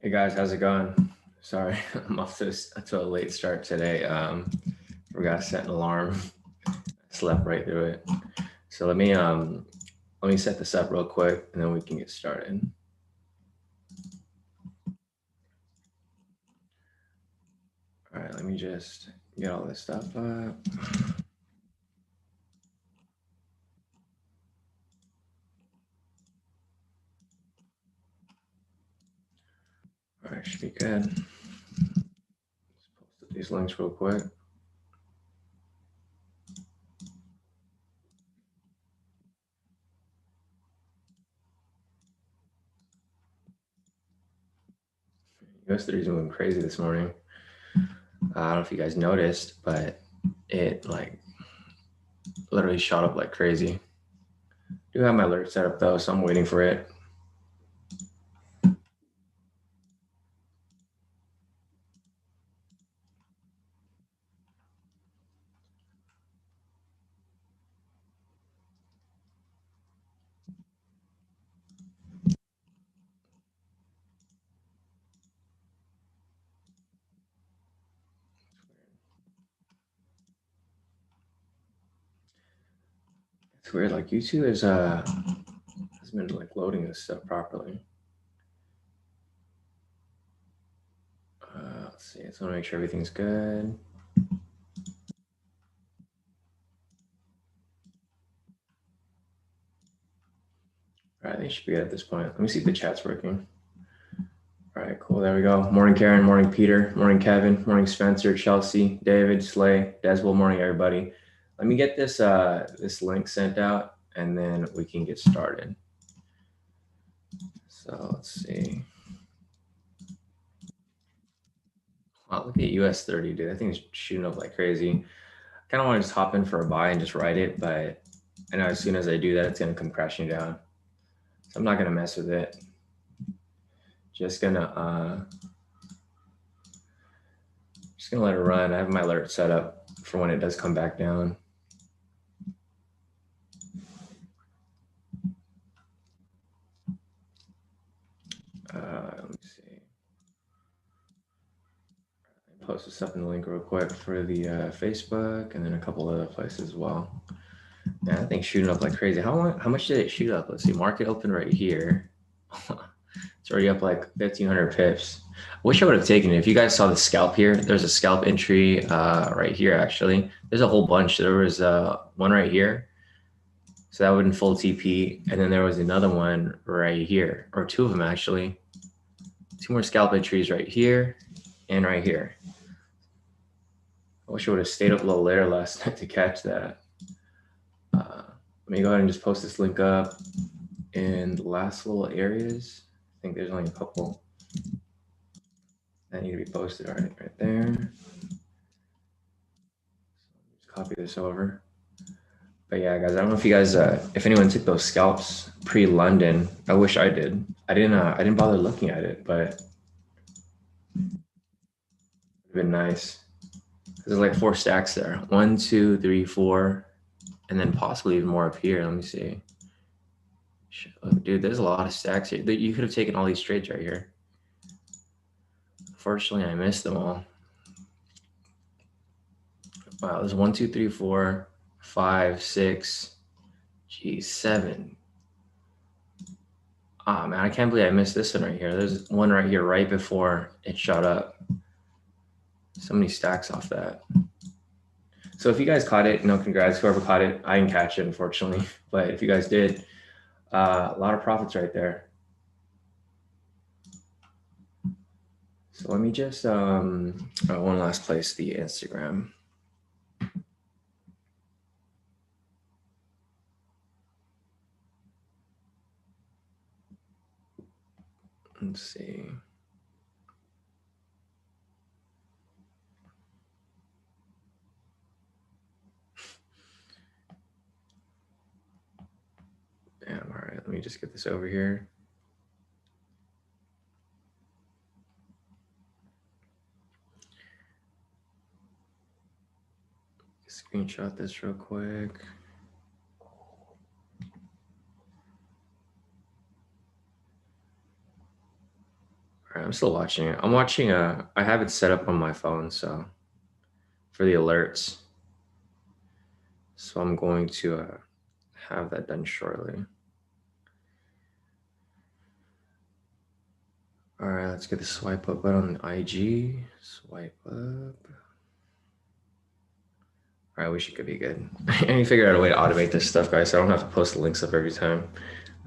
Hey guys, how's it going? Sorry, I'm off to a late start today. Forgot to set an alarm. Slept right through it. So let me set this up real quick and then we can get started. All right, let me just get all this stuff up. All right, should be good. Just post up these links real quick. US30 is moving crazy this morning. I don't know if you guys noticed, but it like literally shot up like crazy. I do have my alert set up though, so I'm waiting for it. It's weird, like YouTube has been like loading this stuff properly. Let's see, I just want to make sure everything's good. All right, they should be good at this point. Let me see if the chat's working. All right, cool, there we go. Morning, Karen, morning, Peter, morning, Kevin, morning, Spencer, Chelsea, David, Slay, Deswell, morning, everybody. Let me get this this link sent out and then we can get started. So let's see. Wow, look at US30, dude. That thing's shooting up like crazy. I kind of want to just hop in for a buy and just ride it, but I know as soon as I do that, it's going to come crashing down. So I'm not going to mess with it. Just gonna let it run. I have my alert set up for when it does come back down. Let me see. I posted something in the link real quick for the Facebook and then a couple other places as well. Man, that thing's shooting up like crazy. How much did it shoot up? Let's see. Market opened right here. It's already up like 1,500 pips. I wish I would have taken it. If you guys saw the scalp here, there's a scalp entry right here, actually. There's a whole bunch. There was one right here. So that would in full TP. And then there was another one right here, or two of them, actually. Two more scalp entries right here and right here. I wish I would have stayed up a little later last night to catch that. Let me go ahead and just post this link up in the last little areas. I think there's only a couple that need to be posted. All right there. Just copy this over. But yeah, guys, I don't know if you guys, if anyone took those scalps pre-London. I wish I did. I didn't bother looking at it, but it would have been nice. There's like 4 stacks there. 1, 2, 3, 4, and then possibly even more up here. Let me see. Dude, there's a lot of stacks here. You could have taken all these trades right here. Unfortunately, I missed them all. Wow, there's 1, 2, 3, 4, 5, 6, geez, 7. Ah, man, I can't believe I missed this one right here. There's one right here right before it shot up. So many stacks off that. So if you guys caught it, congrats, whoever caught it. I didn't catch it, unfortunately. But if you guys did, a lot of profits right there. So let me just, one last place, the Instagram. Let's see. Damn, all right, let me just get this over here. Screenshot this real quick. All right, I'm still watching it. I'm watching I have it set up on my phone, so for the alerts. So I'm going to have that done shortly. All right, let's get the swipe up button on IG. Swipe up. All right, we should be good. I need to figure out a way to automate this stuff, guys, so I don't have to post the links up every time.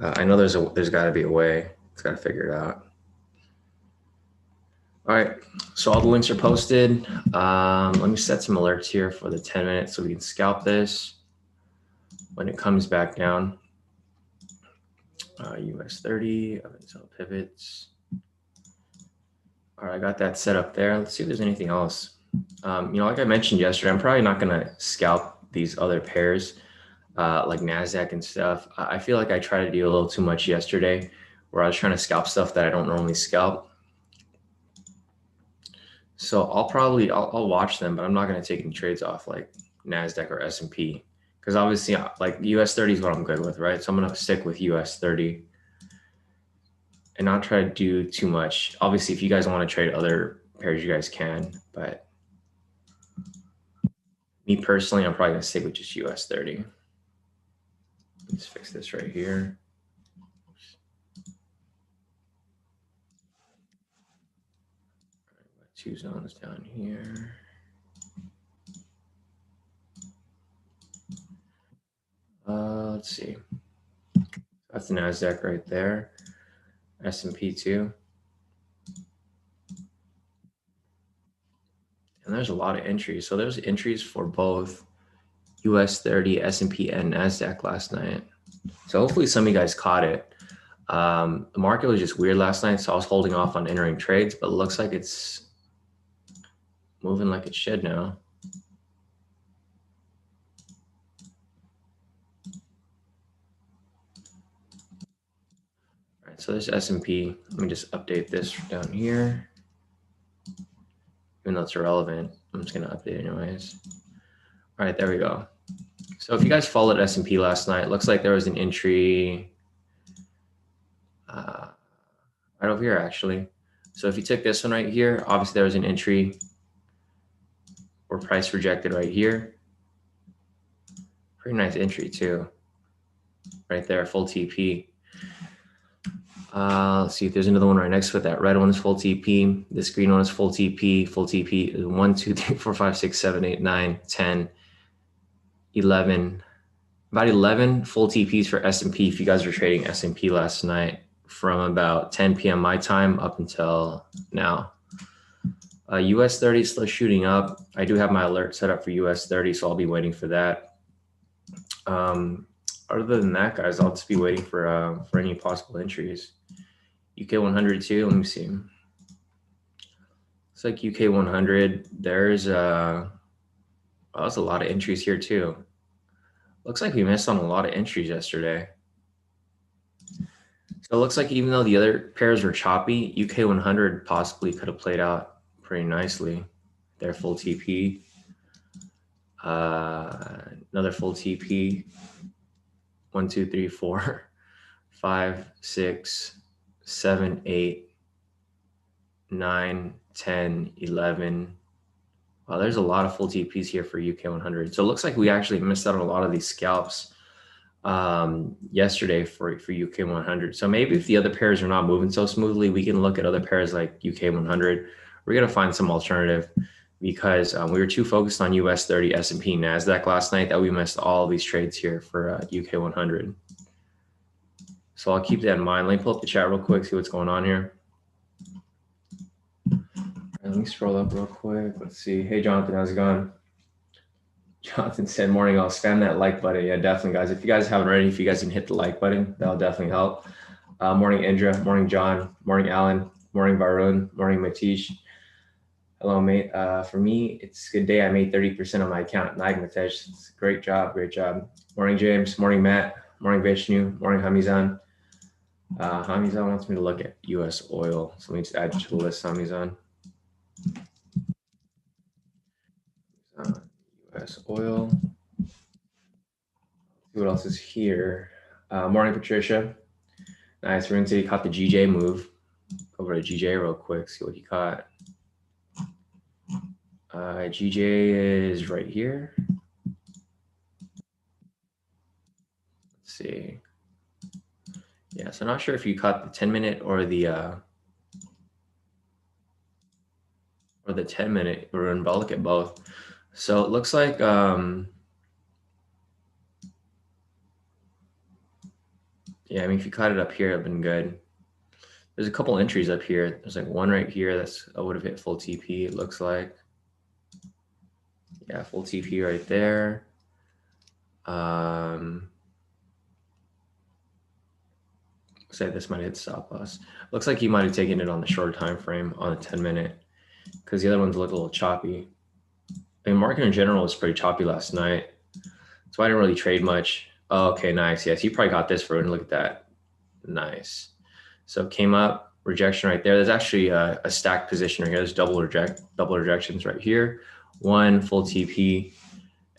I know there's got to be a way. It's got to figure it out. All right, so all the links are posted. Let me set some alerts here for the 10 minutes so we can scalp this when it comes back down. US 30, up until pivots. All right, I got that set up there. Let's see if there's anything else. Like I mentioned yesterday, I'm probably not going to scalp these other pairs like NASDAQ and stuff. I feel like I tried to do a little too much yesterday where I was trying to scalp stuff that I don't normally scalp. So I'll watch them, but I'm not going to take any trades off like NASDAQ or S&P because obviously like US 30 is what I'm good with, right? So I'm going to stick with US 30 and not try to do too much. Obviously, if you guys want to trade other pairs, you guys can, but me personally, I'm probably going to stick with just US 30. Let's fix this right here. Two zones down here. Let's see. That's the NASDAQ right there. S&P too. And there's a lot of entries. So there's entries for both US 30, S&P, and NASDAQ last night. So hopefully some of you guys caught it. The market was just weird last night, so I was holding off on entering trades, but it looks like it's moving like it should now. All right, so there's S&P. Let me just update this down here. Even though it's irrelevant, I'm just gonna update anyways. All right, there we go. So if you guys followed S&P last night, it looks like there was an entry right over here actually. So if you took this one right here, obviously there was an entry or price rejected right here. Pretty nice entry too. Right there, full TP. Let's see if there's another one right next to it. That red one is full TP. This green one is full TP. Full TP is 1, 2, 3, 4, 5, 6, 7, 8, 9, 10, 11. About 11 full TPs for S&P if you guys were trading S&P last night from about 10 p.m. my time up until now. US 30 is still shooting up. I do have my alert set up for US 30, so I'll be waiting for that. Other than that, guys, I'll just be waiting for any possible entries. UK 100 too. Let me see. It's like UK 100. There's a lot of entries here too. Looks like we missed on a lot of entries yesterday. So it looks like even though the other pairs were choppy, UK 100 possibly could have played out pretty nicely. Their full TP. Another full TP. 1, 2, 3, 4, 5, 6, 7, 8, 9, 10, 11. Wow, there's a lot of full TPs here for UK 100. So it looks like we actually missed out on a lot of these scalps yesterday for UK 100. So maybe if the other pairs are not moving so smoothly, we can look at other pairs like UK 100. We're going to find some alternative because we were too focused on US 30, S&P, NASDAQ last night that we missed all of these trades here for UK 100. So I'll keep that in mind. Let me pull up the chat real quick, see what's going on here. Let me scroll up real quick. Let's see. Hey, Jonathan, how's it going? Jonathan said, morning, I'll spam that like button. Yeah, definitely, guys. If you guys haven't already, if you guys can hit the like button, that'll definitely help. Morning, Indra. Morning, John. Morning, Alan. Morning, Varun. Morning, Matish. Hello, mate. For me, it's a good day. I made 30% on my account. Nag Matesh. It's a great job. Great job. Morning, James. Morning, Matt. Morning, Vishnu. Morning, Hamizan. Hamizan wants me to look at US oil. So let me just add you to the list, Hamizan. US oil. See what else is here. Morning, Patricia. Nice. We're going to caught the GJ move. Go over to GJ real quick, see what he caught. GJ is right here. Let's see. Yeah, so I'm not sure if you caught the 10-minute or the 10-minute run, but I'll look at both. So it looks like yeah, I mean, if you caught it up here, it'd been good. There's a couple entries up here. There's like one right here that's I would have hit full TP, it looks like. Yeah, full TP right there. Say this might hit stop loss. Looks like you might have taken it on the shorter time frame on a 10-minute, because the other ones look a little choppy. I mean, market in general was pretty choppy last night, so I didn't really trade much. Oh, okay, nice. Yes, you probably got this for it. And look at that. Nice. So it came up, rejection right there. There's actually a stacked position right here. There's double rejections right here. One full TP,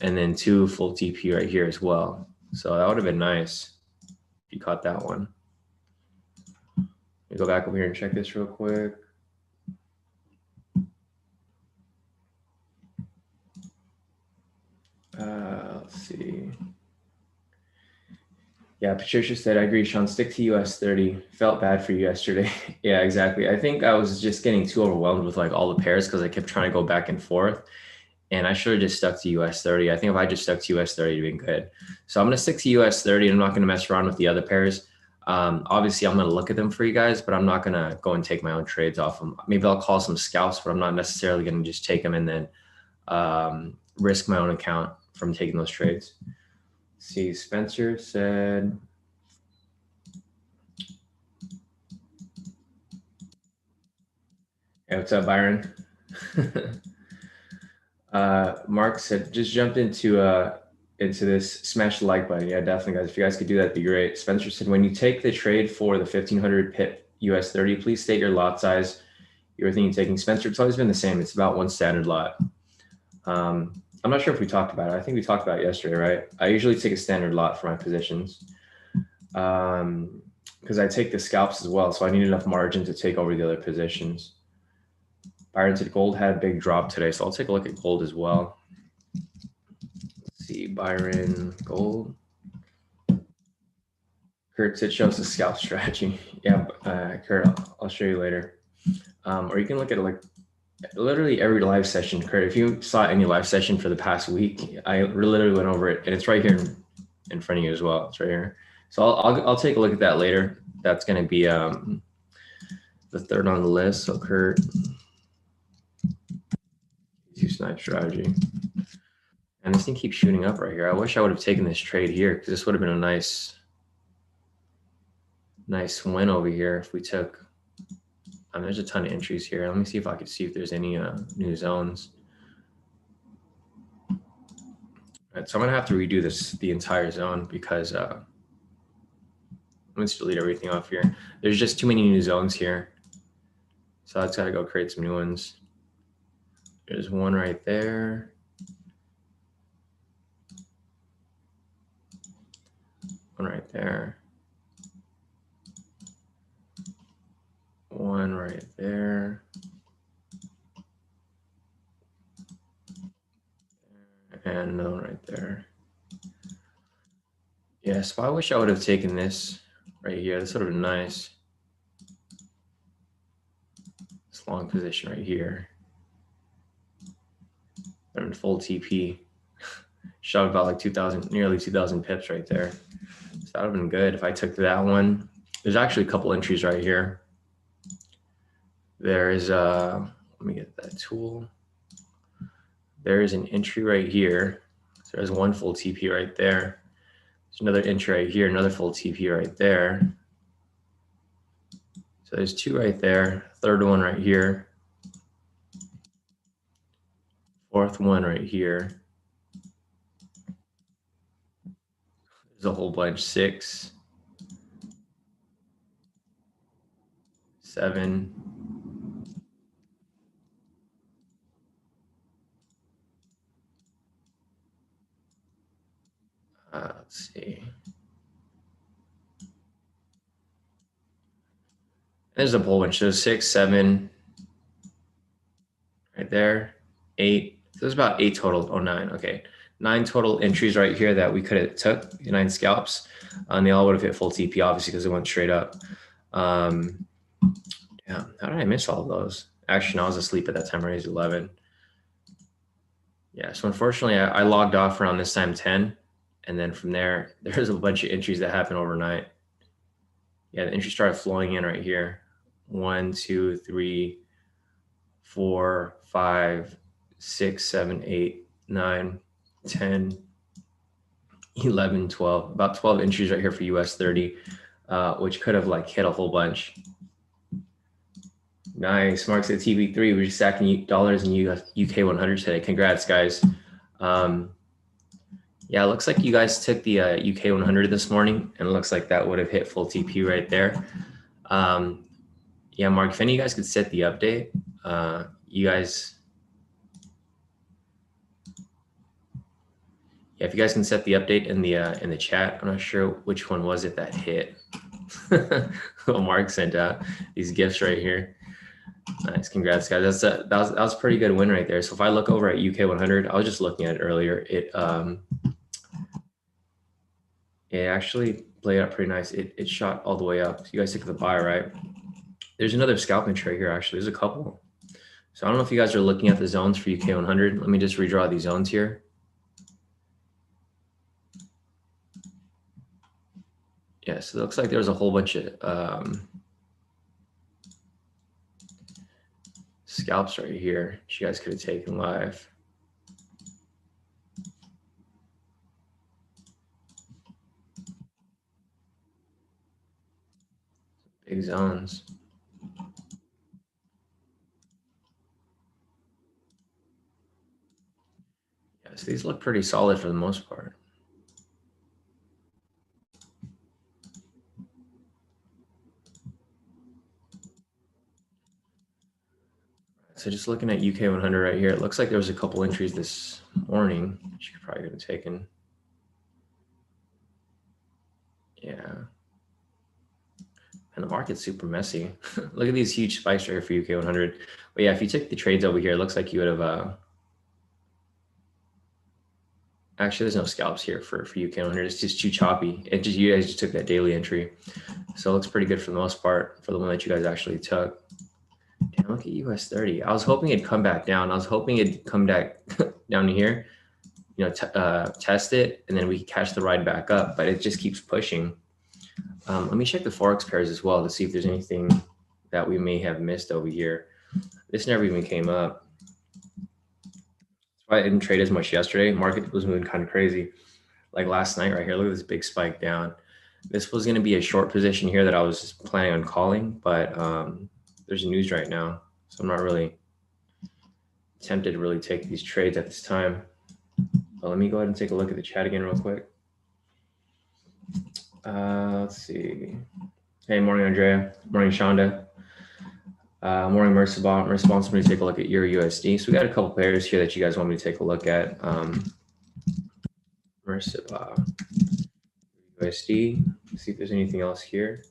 and then two full TP right here as well. So that would have been nice if you caught that one. Let me go back over here and check this real quick. Let's see. Yeah, Patricia said, I agree, Shawn, stick to US 30. Felt bad for you yesterday. Yeah, exactly. I think I was just getting too overwhelmed with like all the pairs because I kept trying to go back and forth. And I should have just stuck to US 30. I think if I just stuck to US 30, it'd been good. So I'm going to stick to US 30. I'm not going to mess around with the other pairs. Obviously, I'm going to look at them for you guys, but I'm not going to go and take my own trades off them. Maybe I'll call some scalps, but I'm not necessarily going to just take them and then risk my own account from taking those trades. Let's see, Spencer said, hey, what's up, Byron? Mark said, just jumped into this, smash the like button. Yeah, definitely, guys. If you guys could do that, it'd be great. Spencer said, when you take the trade for the 1500 pip US 30, please state your lot size you're thinking taking. Spencer, it's always been the same. It's about one standard lot. I'm not sure if we talked about it. I think we talked about it yesterday, right? I usually take a standard lot for my positions because I take the scalps as well. So I need enough margin to take over the other positions. Byron said gold had a big drop today, so I'll take a look at gold as well. Let's see, Byron, gold. Kurt said shows the scalp strategy. Yeah, Kurt, I'll show you later. Or you can look at it like literally every live session. Kurt, if you saw any live session for the past week, I literally went over it, and it's right here in front of you as well. It's right here. So I'll take a look at that later. That's going to be the third on the list. So Kurt, two snipe strategy. And this thing keeps shooting up right here. I wish I would have taken this trade here because this would have been a nice win over here if we took. There's a ton of entries here. Let me see if I could see if there's any new zones. All right, so I'm gonna have to redo the entire zone because let's delete everything off here. There's just too many new zones here, so I've got to go create some new ones. There's one right there. One right there. One right there. And another one right there. Yeah, so I wish I would have taken this right here. This would have been nice. This long position right here. I'm in full TP. Shot about like 2,000, nearly 2,000 pips right there. So that would have been good if I took that one. There's actually a couple entries right here. There's let me get that tool. There is an entry right here. So there's one full TP right there. There's another entry right here, another full TP right there. So there's two right there. Third one right here. Fourth one right here. There's a whole bunch. 6, 7. Let's see. There's a whole bunch. So 6, 7, right there, 8. So there's about 8 total. Oh, 9. Okay, 9 total entries right here that we could have took, 9 scalps, and they all would have hit full TP, obviously, because it went straight up. Yeah, how did I miss all of those? Actually, no, I was asleep at that time. Right, it was 11. Yeah, so unfortunately, I logged off around this time 10, and then from there, there's a bunch of entries that happened overnight. Yeah, the entries started flowing in right here. 1, 2, 3, 4, 5, 6, 7, 8, 9, 10, 11, 12. About 12 entries right here for US 30, which could have like hit a whole bunch. Nice. Marks at TV3. We're just stacking dollars in UK 100 today. Congrats, guys. Yeah, it looks like you guys took the UK 100 this morning, and it looks like that would have hit full TP right there. Yeah, Mark, if any of you guys could set the update, you guys, yeah, if you guys can set the update in the chat. I'm not sure which one was it that hit. Well, Mark sent out these gifts right here. Nice, congrats, guys. That was a pretty good win right there. So if I look over at UK 100, I was just looking at it earlier. It actually played out pretty nice. It shot all the way up. So you guys took the buy, right? There's another scalping trade here, actually. There's a couple. So I don't know if you guys are looking at the zones for UK 100. Let me just redraw these zones here. Yeah, so it looks like there's a whole bunch of scalps right here that you guys could have taken live. Big zones. Yeah, so these look pretty solid for the most part. So just looking at UK 100 right here, it looks like there was a couple entries this morning that you could probably have taken. Yeah. And the market's super messy. Look at these huge spikes right here for UK 100. But yeah, if you took the trades over here, it looks like you would have. Actually, there's no scalps here for UK 100. It's just too choppy. You guys just took that daily entry, so it looks pretty good for the most part for the one that you guys actually took. Damn, look at US 30. I was hoping it'd come back down. I was hoping it'd come back down to here, you know, test it, and then we could catch the ride back up. But it just keeps pushing. Let me check the Forex pairs as well to see if there's anything that we may have missed over here. This never even came up. That's why I didn't trade as much yesterday. Market was moving kind of crazy. Like last night right here, look at this big spike down. This was going to be a short position here that I was just planning on calling, but there's news right now. So I'm not really tempted to really take these trades at this time. But let me go ahead and take a look at the chat again real quick. Let's see. Hey, morning, Andrea. Morning, Shonda. Morning, Mercibah. Mercibah wants me to take a look at Euro USD. So we got a couple pairs here that you guys want me to take a look at. Mercibah USD. Let's see if there's anything else here.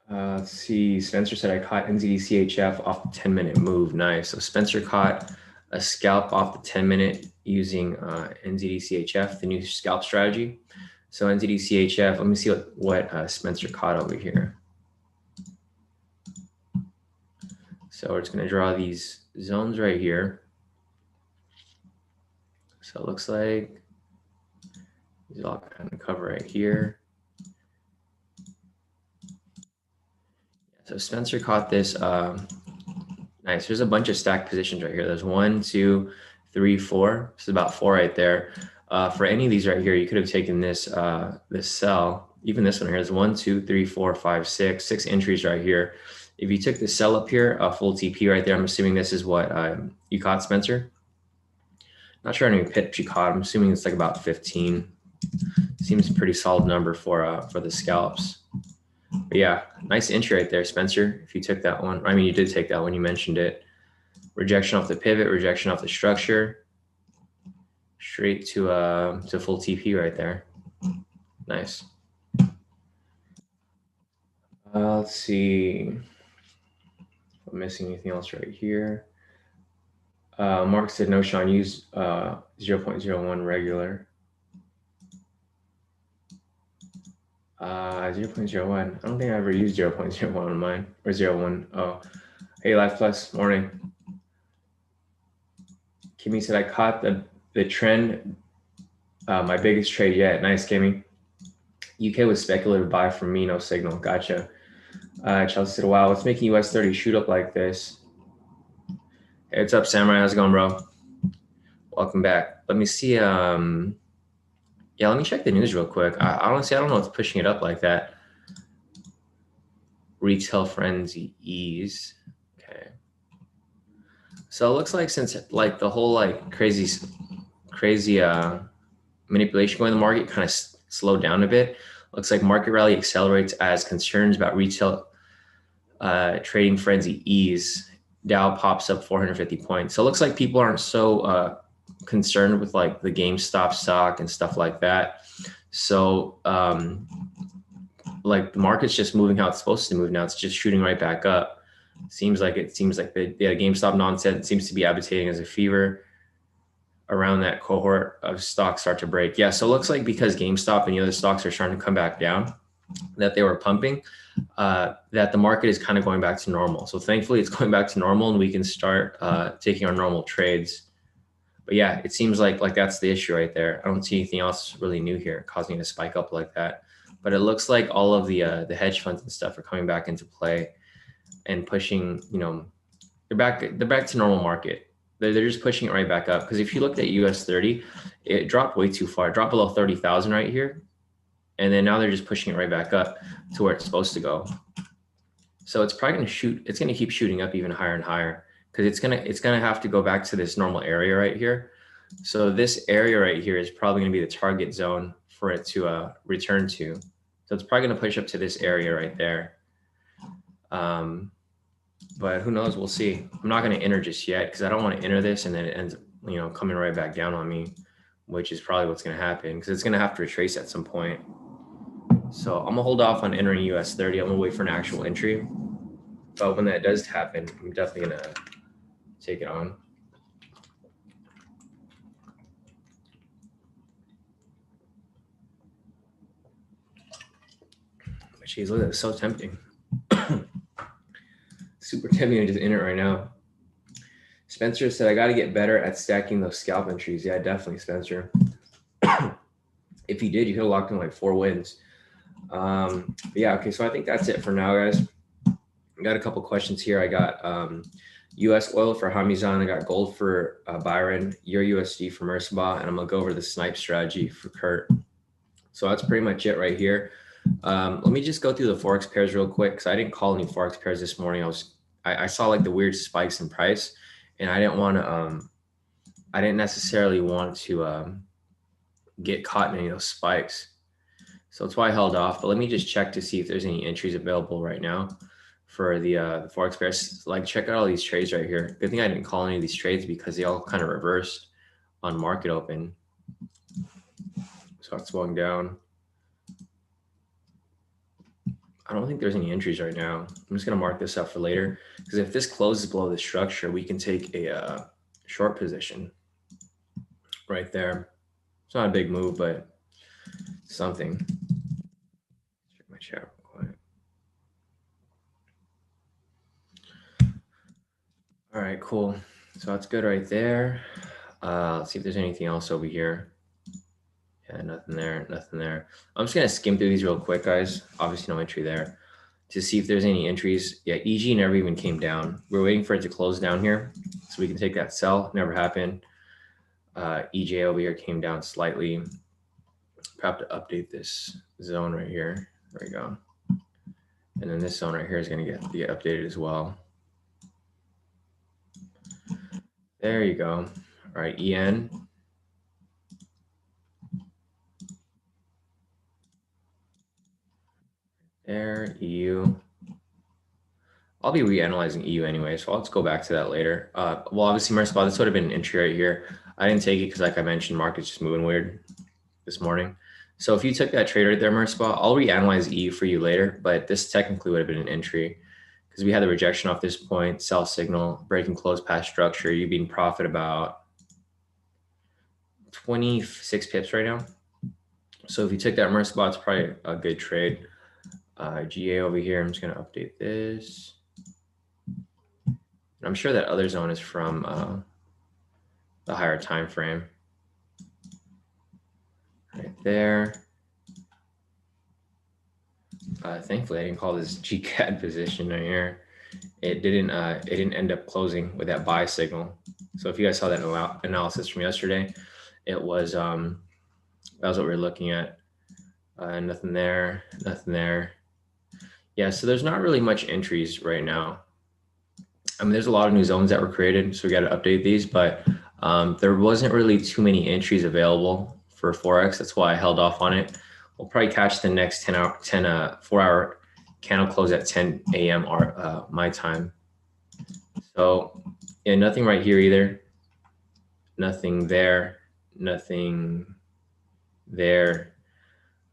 Let's see. Spencer said I caught NZDCHF off the 10-minute move. Nice. So Spencer caught a scalp off the 10-minute using NZDCHF, the new scalp strategy. So NZDCHF, let me see what Spencer caught over here. So we're just going to draw these zones right here. So it looks like these all kind of cover right here. So Spencer caught this. Nice. There's a bunch of stacked positions right here. There's 1, 2, 3, 4. It's about 4 right there. For any of these right here, you could have taken this this sell. Even this one here is 1, 2, 3, 4, 5, 6. 6 entries right here. If you took the sell up here, a full TP right there, I'm assuming this is what you caught, Spencer. Not sure how many pips you caught. I'm assuming it's like about 15. Seems a pretty solid number for the scalps. But yeah, nice entry right there, Spencer. If you took that one, I mean, you did take that one. You mentioned it. Rejection off the pivot, rejection off the structure, straight to full TP right there. Nice. Let's see if I'm missing anything else right here. Mark said, no, Shawn, use 0.01 regular. 0.01. I don't think I ever used 0.01 on mine, or 0.1. Oh, hey, Life Plus, morning. Kimmy said, I caught the trend, my biggest trade yet. Nice, Kimmy. UK was speculative buy from me, no signal. Gotcha. Chelsea said, wow, what's making US 30 shoot up like this? Hey, what's up, Samurai? How's it going, bro? Welcome back. Let me see. Yeah, let me check the news real quick. Honestly, I don't know what's pushing it up like that. Retail frenzy ease. Okay. So it looks like since like the whole like crazy manipulation going in the market kind of slowed down a bit. Looks like market rally accelerates as concerns about retail trading frenzy ease. Dow pops up 450 points. So it looks like people aren't so concerned with like the GameStop stock and stuff like that. So like the market's just moving how it's supposed to move now. It's just shooting right back up. Seems like the GameStop nonsense seems to be agitating as a fever around that cohort of stocks start to break. Yeah, so it looks like because GameStop and the other stocks are starting to come back down, that they were pumping, that the market is kind of going back to normal. So thankfully it's going back to normal and we can start taking our normal trades. But yeah, it seems like that's the issue right there. I don't see anything else really new here causing it to spike up like that. But it looks like all of the hedge funds and stuff are coming back into play and pushing, they're back to normal market. They're just pushing it right back up. Because if you looked at US 30, it dropped way too far. It dropped below 30,000 right here. And then now they're just pushing it right back up to where it's supposed to go. So it's probably going to shoot. It's going to keep shooting up even higher and higher because it's going to have to go back to this normal area right here. So this area right here is probably going to be the target zone for it to return to. So it's probably going to push up to this area right there. But who knows? We'll see. I'm not going to enter just yet because I don't want to enter this and then it ends up, coming right back down on me, which is probably what's going to happen because it's going to have to retrace at some point. So I'm going to hold off on entering US 30. I'm going to wait for an actual entry. But when that does happen, I'm definitely going to take it on. But geez, look at it. It's so tempting. Super tempting to just enter it right now. Spencer said, I got to get better at stacking those scalp entries. Yeah, definitely, Spencer. If you did, you could have locked in like 4 wins. Yeah, okay, so I think that's it for now, guys. I got a couple questions here. I got US oil for Hamizan. I got gold for Byron, Euro USD for Mersba, and I'm going to go over the snipe strategy for Kurt. So that's pretty much it right here. Let me just go through the Forex pairs real quick because I didn't call any Forex pairs this morning. I saw like the weird spikes in price, and I didn't want to. I didn't necessarily want to get caught in any of those spikes, so that's why I held off. But let me just check to see if there's any entries available right now for the Forex pairs. Like check out all these trades right here. Good thing I didn't call any of these trades because they all kind of reversed on market open. So it's going down. I don't think there's any entries right now. I'm just going to mark this up for later because if this closes below the structure, we can take a short position right there. It's not a big move, but something. Check my chat real quick. All right, cool. So that's good right there. Let's see if there's anything else over here. Yeah, nothing there, nothing there. I'm just going to skim through these real quick, guys. Obviously, no entry there. To see if there's any entries. Yeah, EG never even came down. We're waiting for it to close down here so we can take that sell. Never happened. EJ over here came down slightly. Probably have to update this zone right here. There we go. And then this zone right here is going to get updated as well. There you go. All right, EN. There, EU. I'll be reanalyzing EU anyway, so I'll just go back to that later. Well, obviously, Merspa, this would have been an entry right here. I didn't take it because, like I mentioned, market's just moving weird this morning. So if you took that trade right there, Merspot, I'll reanalyze EU for you later, but this technically would have been an entry because we had the rejection off this point, sell signal, breaking close past structure. You'd be in profit about 26 pips right now. So if you took that Merspot, it's probably a good trade. GA over here, I'm just going to update this. I'm sure that other zone is from the higher time frame. Right there. Thankfully, I didn't call this GCAD position right here. It didn't end up closing with that buy signal. So if you guys saw that analysis from yesterday, it was that was what we were looking at. Nothing there, nothing there. Yeah, so there's not really much entries right now. I mean, there's a lot of new zones that were created, so we got to update these, but there wasn't really too many entries available for Forex. That's why I held off on it. We'll probably catch the next 4-hour candle close at 10 a.m. my time. So yeah, nothing right here either. Nothing there. Nothing there.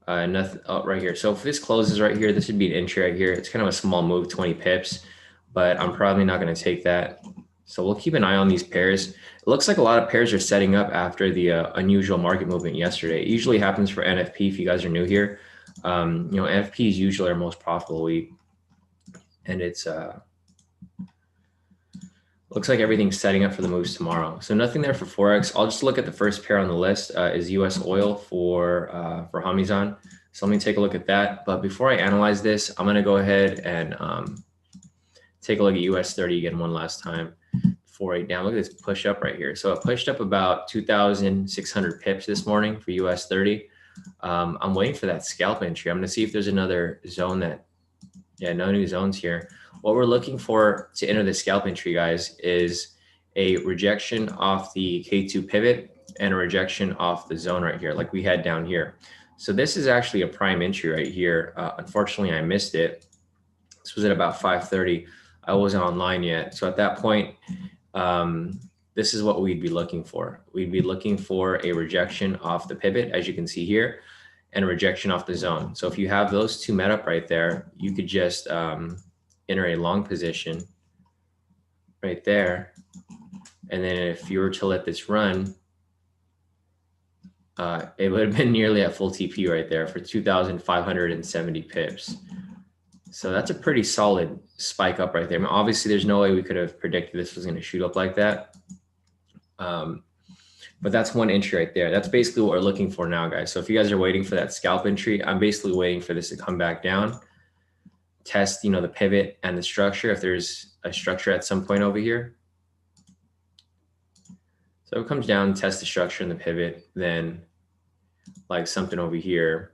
Nothing right here. So if this closes right here, this would be an entry right here. It's kind of a small move, 20 pips, but I'm probably not going to take that. So we'll keep an eye on these pairs. It looks like a lot of pairs are setting up after the unusual market movement yesterday. It usually happens for NFP if you guys are new here. NFP is usually our most profitable week. And it's looks like everything's setting up for the moves tomorrow. So nothing there for Forex. I'll just look at the first pair on the list is US oil for Hamizan. So let me take a look at that. But before I analyze this, I'm going to go ahead and take a look at US 30 again one last time. Down. Look at this push up right here. So it pushed up about 2,600 pips this morning for US 30. I'm waiting for that scalp entry. I'm going to see if there's another zone no new zones here. What we're looking for to enter the scalp entry, guys, is a rejection off the K2 pivot and a rejection off the zone right here, like we had down here. So this is actually a prime entry right here. Unfortunately, I missed it. This was at about 5:30. I wasn't online yet. So at that point, this is what we'd be looking for. We'd be looking for a rejection off the pivot, as you can see here, and a rejection off the zone. So if you have those two met up right there, you could just enter a long position right there. And then if you were to let this run, it would have been nearly at full TP right there for 2,570 pips. So that's a pretty solid spike up right there. I mean, obviously, there's no way we could have predicted this was going to shoot up like that. But that's one entry right there. That's basically what we're looking for now, guys. So if you guys are waiting for that scalp entry, I'm basically waiting for this to come back down, test, the pivot and the structure, if there's a structure at some point over here. So it comes down, test the structure and the pivot, then like something over here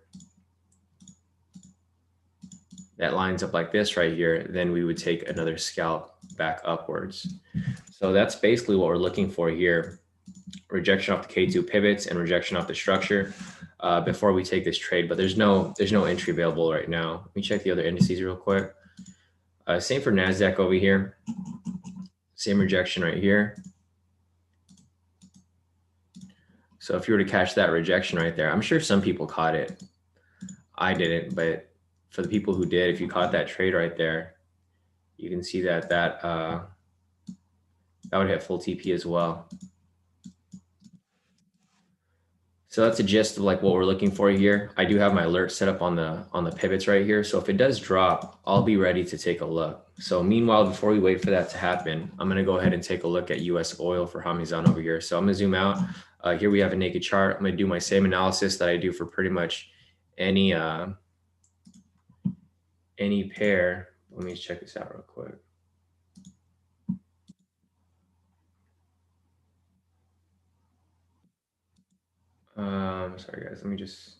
that lines up like this right here, then we would take another scalp back upwards. So that's basically what we're looking for here. Rejection off the K2 pivots and rejection off the structure before we take this trade, but there's no entry available right now. Let me check the other indices real quick. Same for NASDAQ over here. Same rejection right here. So if you were to catch that rejection right there, I'm sure some people caught it. I didn't, but for the people who did, if you caught that trade right there, you can see that that would hit full TP as well. So that's a gist of like what we're looking for here. I do have my alert set up on the pivots right here. So if it does drop, I'll be ready to take a look. So meanwhile, before we wait for that to happen, I'm going to go ahead and take a look at US oil for Hamizan over here. So I'm going to zoom out. Here we have a naked chart. I'm going to do my same analysis that I do for pretty much any pair. Let me check this out real quick. Sorry guys, let me just,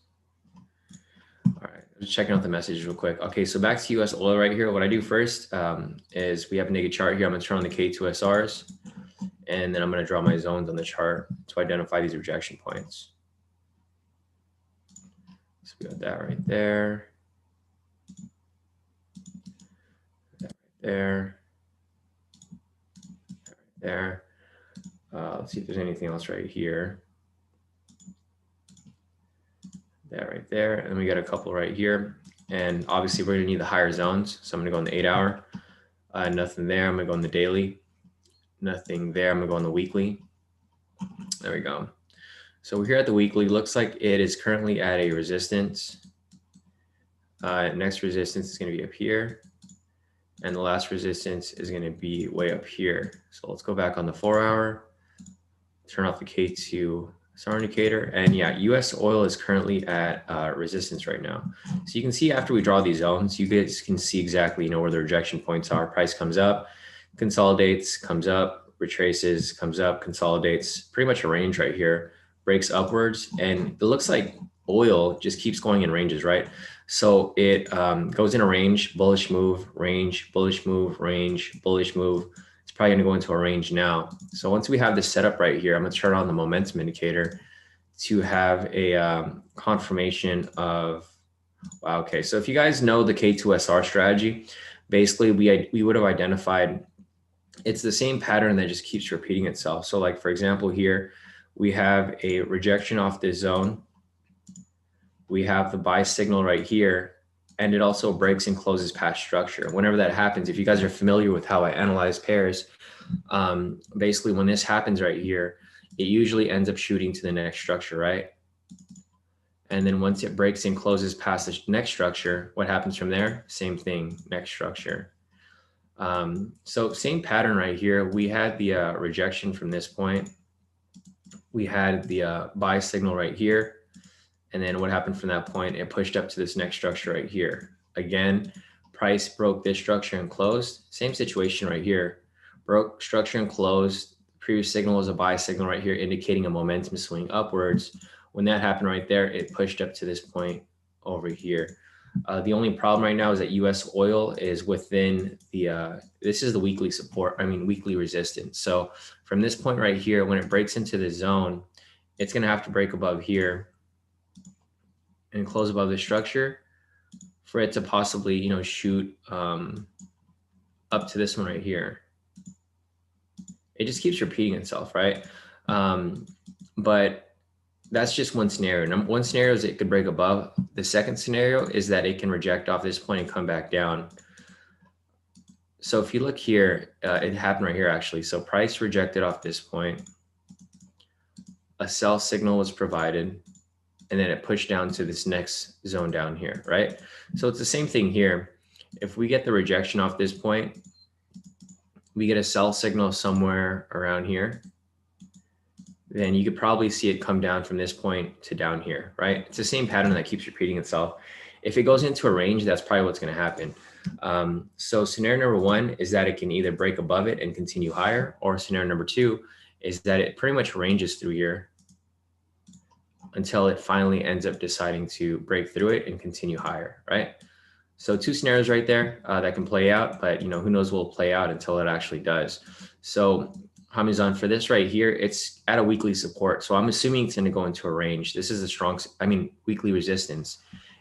all right, just checking out the message real quick. Okay, so back to US oil right here. What I do first is we have a naked chart here. I'm gonna turn on the K2SRs, and then I'm gonna draw my zones on the chart to identify these rejection points. So we got that right there. That right there. That right there. Let's see if there's anything else right here. that right there. And we got a couple right here. And obviously we're gonna need the higher zones. So I'm gonna go on the 8 hour. Nothing there. I'm gonna go on the daily. Nothing there. I'm gonna go on the weekly. There we go. So we're here at the weekly. Looks like it is currently at a resistance. Next resistance is gonna be up here. And the last resistance is gonna be way up here. So let's go back on the 4 hour, turn off the K² SAR indicator. And yeah, US oil is currently at resistance right now. So you can see after we draw these zones, you guys can see exactly, where the rejection points are. Price comes up, consolidates, comes up, retraces, comes up, consolidates, pretty much a range right here, breaks upwards. And it looks like oil just keeps going in ranges, right? So it goes in a range, bullish move, range, bullish move, range, bullish move. It's probably going to go into a range now. So once we have this set up right here, I'm going to turn on the momentum indicator to have a confirmation of, wow, okay. So if you guys know the K2SR strategy, basically we would have identified it's the same pattern that just keeps repeating itself. So like, for example, here we have a rejection off this zone. We have the buy signal right here, and it also breaks and closes past structure. Whenever that happens, if you guys are familiar with how I analyze pairs, basically when this happens right here, it usually ends up shooting to the next structure, right? And then once it breaks and closes past the next structure, what happens from there? Same thing, next structure. So same pattern right here. We had the rejection from this point. We had the buy signal right here. And then what happened from that point? It pushed up to this next structure right here. Again, price broke this structure and closed. Same situation right here. Broke structure and closed. Previous signal was a buy signal right here, indicating a momentum swing upwards. When that happened right there, it pushed up to this point over here. The only problem right now is that US oil is within the, this is the weekly support, weekly resistance. So from this point right here, when it breaks into the zone, it's gonna have to break above here and close above the structure for it to possibly, shoot up to this one right here. It just keeps repeating itself, right? But that's just one scenario. One scenario is it could break above. The second scenario is that it can reject off this point and come back down. So if you look here, it happened right here actually. So price rejected off this point. A sell signal was provided, and then it pushed down to this next zone down here, right? So it's the same thing here. If we get the rejection off this point, we get a sell signal somewhere around here, then you could probably see it come down from this point to down here, right? It's the same pattern that keeps repeating itself. If it goes into a range, that's probably what's gonna happen. So scenario number one is that it can either break above it and continue higher, or scenario number two is that it pretty much ranges through here until it finally ends up deciding to break through it and continue higher, right? So two scenarios right there that can play out, but who knows what will play out until it actually does. So Hamizan, for this right here, it's at a weekly support. So I'm assuming it's going to go into a range. This is a strong, weekly resistance.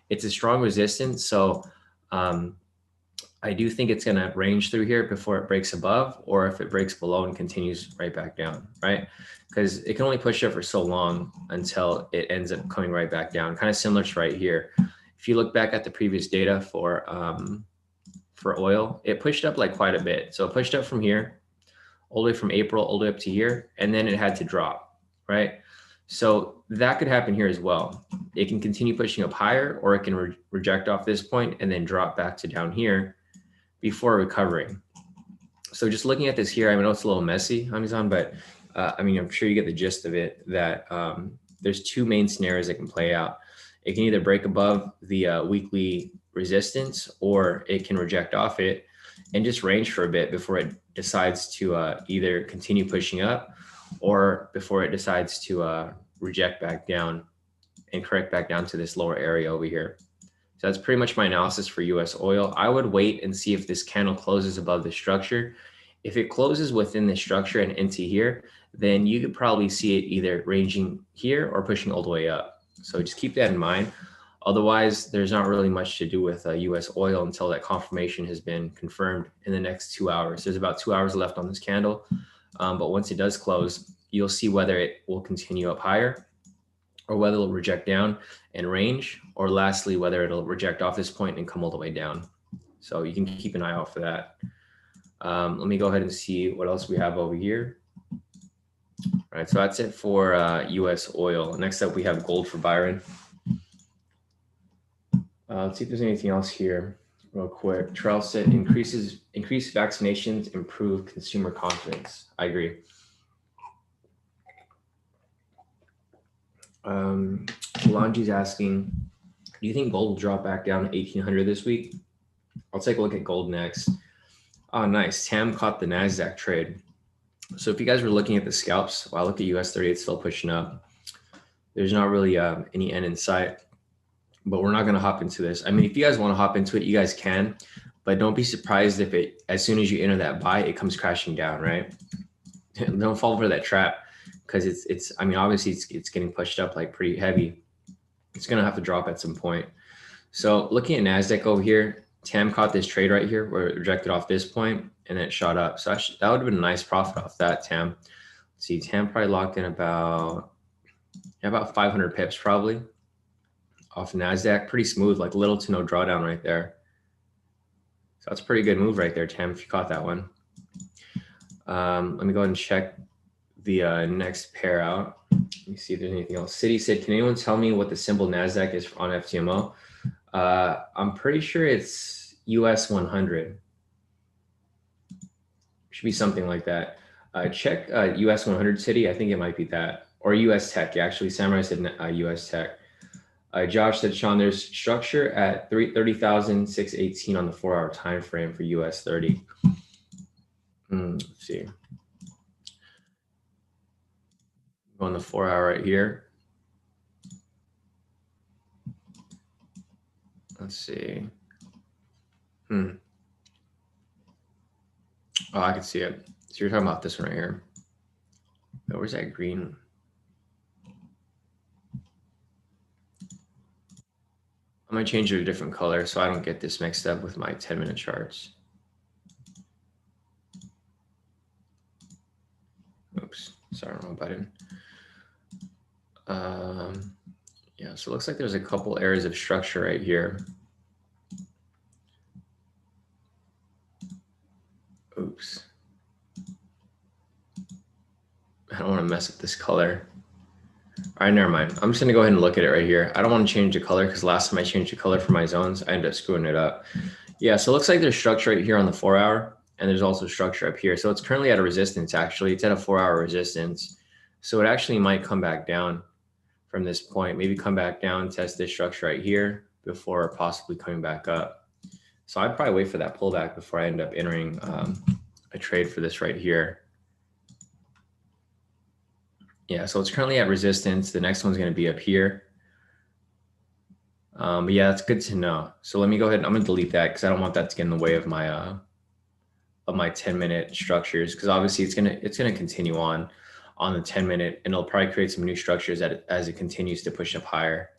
It's a strong resistance. So I do think it's going to range through here before it breaks above, or if it breaks below and continues right back down, right? Because it can only push up for so long until it ends up coming right back down. Kind of similar to right here. If you look back at the previous data for oil, it pushed up like quite a bit. So it pushed up from here, all the way from April, all the way up to here, and then it had to drop, right? So that could happen here as well. It can continue pushing up higher, or it can reject off this point and then drop back to down here before recovering. So just looking at this here, I know it's a little messy, Hamizan, but I'm sure you get the gist of it, that there's two main scenarios that can play out. It can either break above the weekly resistance, or it can reject off it and just range for a bit before it decides to either continue pushing up, or before it decides to reject back down and correct back down to this lower area over here. So that's pretty much my analysis for US oil. I would wait and see if this candle closes above the structure. If it closes within the structure and into here, then you could probably see it either ranging here or pushing all the way up. So just keep that in mind. Otherwise, there's not really much to do with US oil until that confirmation has been confirmed in the next 2 hours. There's about 2 hours left on this candle. But once it does close, you'll see whether it will continue up higher, or whether it'll reject down and range, or lastly, whether it'll reject off this point and come all the way down. So you can keep an eye out for that. Let me go ahead and see what else we have over here. All right, so that's it for US oil. Next up, we have gold for Byron. Let's see if there's anything else here real quick. Charles said increased vaccinations improve consumer confidence. I agree. Lanji's asking, do you think gold will drop back down to 1800 this week? I'll take a look at gold next. Oh, nice. Tam caught the NASDAQ trade. So if you guys were looking at the scalps, well, I look at US 30, it's still pushing up. There's not really any end in sight, but we're not going to hop into this. I mean, if you guys want to hop into it, you guys can, but don't be surprised if it, as soon as you enter that buy, it comes crashing down, right? Don't fall for that trap, because it's, I mean, obviously it's getting pushed up like pretty heavy. It's going to have to drop at some point. So looking at NASDAQ over here, Tam caught this trade right here where it rejected off this point and then it shot up. So that would have been a nice profit off that, Tam. Let's see, Tam probably locked in about 500 pips probably off NASDAQ. Pretty smooth, like little to no drawdown right there. So that's a pretty good move right there, Tam, if you caught that one. Let me go ahead and check the next pair out. Let me see if there's anything else. City said, can anyone tell me what the symbol NASDAQ is on FTMO? I'm pretty sure it's US 100. Should be something like that. Check US 100 City. I think it might be that. Or US Tech. Actually, Samurai said US Tech. Josh said, Shawn, there's structure at 30,618 on the 4-hour time frame for US 30. Let's see. Go on the 4-hour right here. Let's see. Oh, I can see it. So you're talking about this one right here. Oh, where's that green? I'm going to change it to a different color so I don't get this mixed up with my 10-minute charts. Oops, sorry, wrong button. Yeah, so it looks like there's a couple areas of structure right here. Oops. I don't want to mess up this color. All right, never mind. I'm just going to go ahead and look at it right here. I don't want to change the color because last time I changed the color for my zones, I ended up screwing it up. Yeah, so it looks like there's structure right here on the 4-hour, and there's also structure up here. So it's currently at a resistance, actually. It's at a 4-hour resistance. So it actually might come back down from this point, maybe come back down, test this structure right here before possibly coming back up. So I'd probably wait for that pullback before I end up entering a trade for this right here. Yeah, so it's currently at resistance. The next one's going to be up here. But yeah, that's good to know. So let me go ahead. I'm going to delete that because I don't want that to get in the way of my 10-minute structures, because obviously it's going to continue on the 10-minute, and it'll probably create some new structures as it continues to push up higher.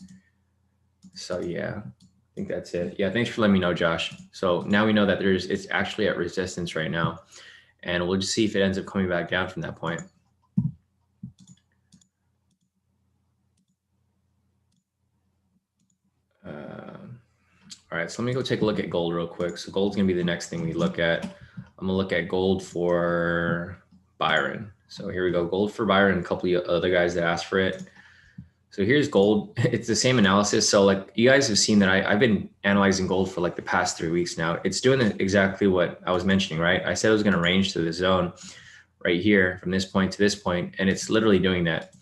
So yeah, I think that's it. Yeah, thanks for letting me know, Josh. So now we know that it's actually at resistance right now, and we'll just see if it ends up coming back down from that point. All right, so let me go take a look at gold real quick. So gold's gonna be the next thing we look at. I'm gonna look at gold for Byron. So here we go, gold for Byron, a couple of other guys that asked for it. So here's gold. It's the same analysis. So like you guys have seen that I've been analyzing gold for like the past 3 weeks now. It's doing exactly what I was mentioning, right? I said it was gonna range to the zone right here from this point to this point, and it's literally doing that.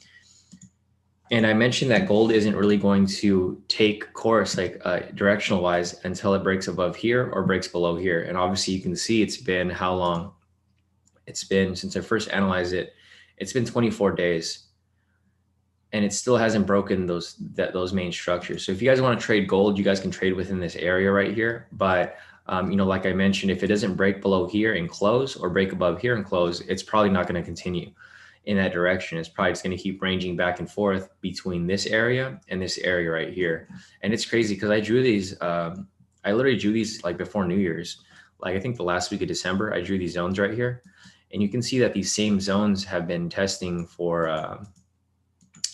And I mentioned that gold isn't really going to take course like directional wise until it breaks above here or breaks below here. And obviously you can see it's been how long? It's been since I first analyzed it. It's been 24 days, and it still hasn't broken those main structures. So if you guys want to trade gold, you guys can trade within this area right here. But you know, like I mentioned, if it doesn't break below here and close or break above here and close, it's probably not going to continue in that direction. It's probably just going to keep ranging back and forth between this area and this area right here. And it's crazy because I drew these, I literally drew these like before New Year's. Like I think the last week of December, I drew these zones right here. And you can see that these same zones have been testing for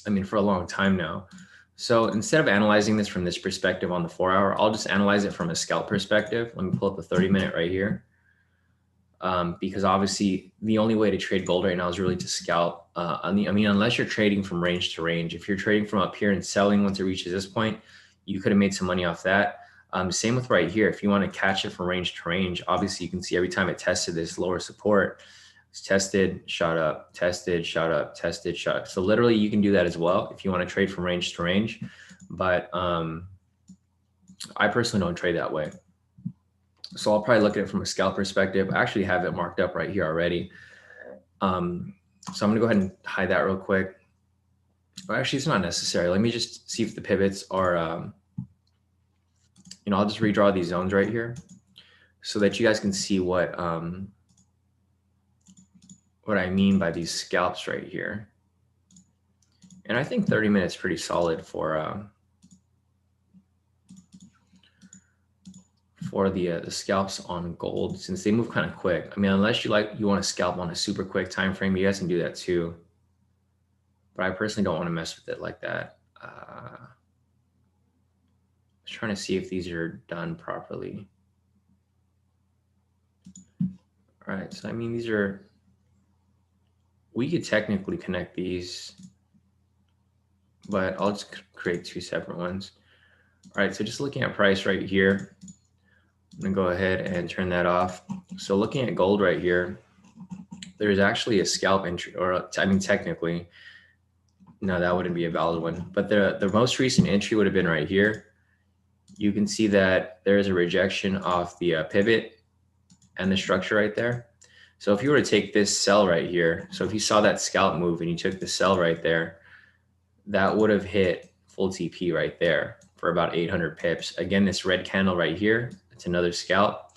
I mean, for a long time now. So instead of analyzing this from this perspective on the 4-hour, I'll just analyze it from a scalp perspective. Let me pull up the 30-minute right here. Because obviously the only way to trade gold right now is really to scalp. I mean, unless you're trading from range to range. If you're trading from up here and selling once it reaches this point, you could have made some money off that. Same with right here. If you want to catch it from range to range, obviously you can see every time it tested this lower support, it's tested, shot up, tested, shot up, tested, shot up. So literally you can do that as well if you want to trade from range to range. But I personally don't trade that way. So I'll probably look at it from a scalp perspective. I actually have it marked up right here already. So I'm gonna go ahead and hide that real quick. Well, actually, it's not necessary. Let me just see if the pivots are, I'll just redraw these zones right here so that you guys can see what I mean by these scalps right here. And I think 30 minutes pretty solid for the scalps on gold, since they move kind of quick. I mean, unless you want to scalp on a super quick time frame, you guys can do that too. But I personally don't want to mess with it like that. Just trying to see if these are done properly. All right, so I mean, we could technically connect these, but I'll just create two separate ones. All right, so just looking at price right here, I'm gonna go ahead and turn that off. So looking at gold right here, there's actually a scalp entry, or I mean, technically, no, that wouldn't be a valid one. But the most recent entry would have been right here. You can see that there is a rejection off the pivot and the structure right there. So if you were to take this sell right here, so if you saw that scalp move and you took the sell right there, that would have hit full TP right there for about 800 pips. Again, this red candle right here, it's another scalp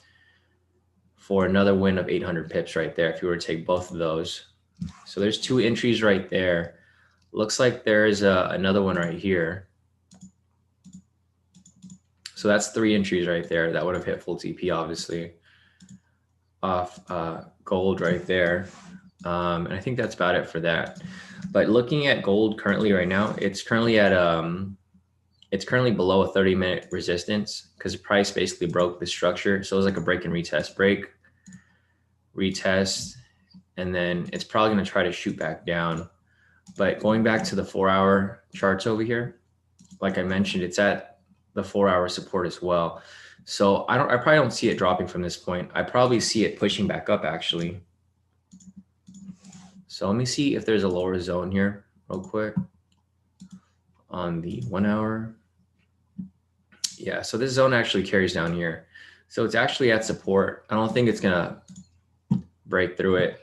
for another win of 800 pips right there if you were to take both of those. So there's two entries right there. Looks like there's another one right here. So that's 3 entries right there that would have hit full TP, obviously, off gold right there. And I think that's about it for that. But looking at gold currently right now, it's currently at it's currently below a 30-minute resistance because the price basically broke the structure. So it was like a break and retest, break, retest, and then it's probably going to try to shoot back down. But going back to the 4-hour charts over here, like I mentioned, it's at the 4-hour support as well. So I probably don't see it dropping from this point. I probably see it pushing back up actually. So let me see if there's a lower zone here real quick on the 1-hour. Yeah, so this zone actually carries down here. So it's actually at support. I don't think it's gonna break through it.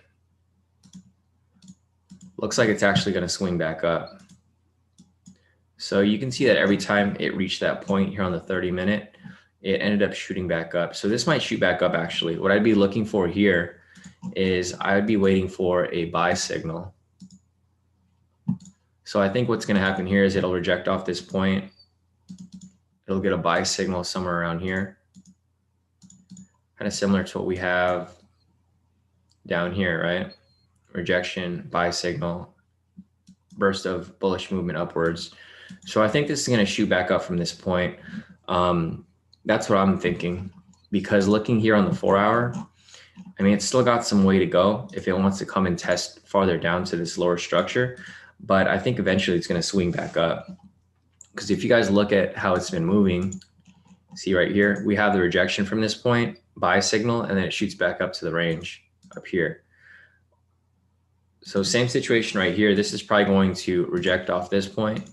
Looks like it's actually gonna swing back up. So you can see that every time it reached that point here on the 30-minute, it ended up shooting back up. So this might shoot back up actually. What I'd be looking for here is I'd be waiting for a buy signal. So I think what's gonna happen here is it'll reject off this point. It'll get a buy signal somewhere around here. Kind of similar to what we have down here, right? Rejection, buy signal, burst of bullish movement upwards. So I think this is going to shoot back up from this point. That's what I'm thinking, because looking here on the 4-hour, I mean, it's still got some way to go if it wants to come and test farther down to this lower structure. But I think eventually it's going to swing back up. Because if you guys look at how it's been moving, see right here, we have the rejection from this point, buy signal, and then it shoots back up to the range up here. So same situation right here. This is probably going to reject off this point,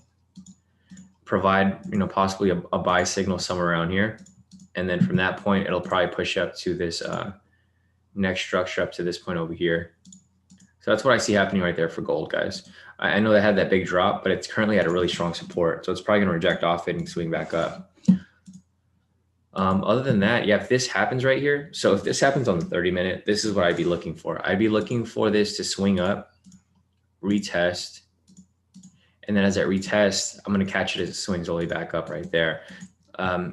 provide, possibly a buy signal somewhere around here. And then from that point, it'll probably push up to this next structure up to this point over here. So that's what I see happening right there for gold, guys. I know they had that big drop, but it's currently at a really strong support. So it's probably going to reject off it and swing back up. Other than that, yeah, if this happens right here, so if this happens on the 30-minute, this is what I'd be looking for. I'd be looking for this to swing up, retest, and then as it retests, I'm going to catch it as it swings all the way back up right there.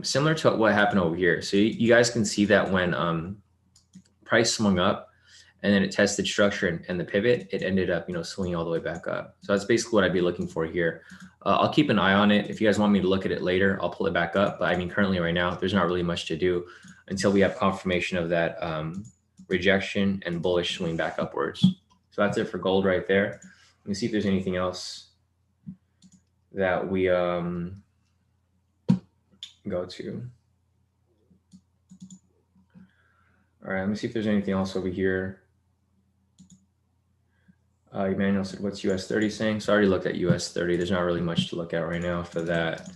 Similar to what happened over here. So you guys can see that when price swung up and then it tested structure and the pivot, it ended up, you know, swinging all the way back up. So that's basically what I'd be looking for here. I'll keep an eye on it. If you guys want me to look at it later, I'll pull it back up. But I mean, currently right now, there's not really much to do until we have confirmation of that rejection and bullish swing back upwards. So that's it for gold right there. Let me see if there's anything else that we go to. All right, let me see if there's anything else over here. Emmanuel said, what's US 30 saying? So I already looked at US 30. There's not really much to look at right now for that.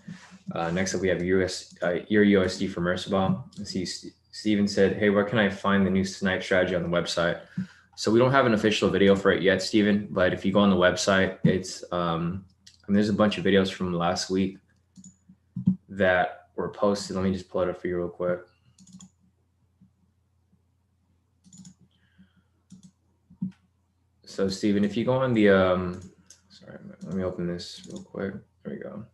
Next up, we have Euro USD for Mercibal. Let's see, Steven said, hey, where can I find the new snipe strategy on the website? So we don't have an official video for it yet, Steven, but if you go on the website, it's, I mean, there's a bunch of videos from last week that were posted. Let me just pull it up for you real quick. So Steven, if you go on the, sorry, let me open this real quick. There we go.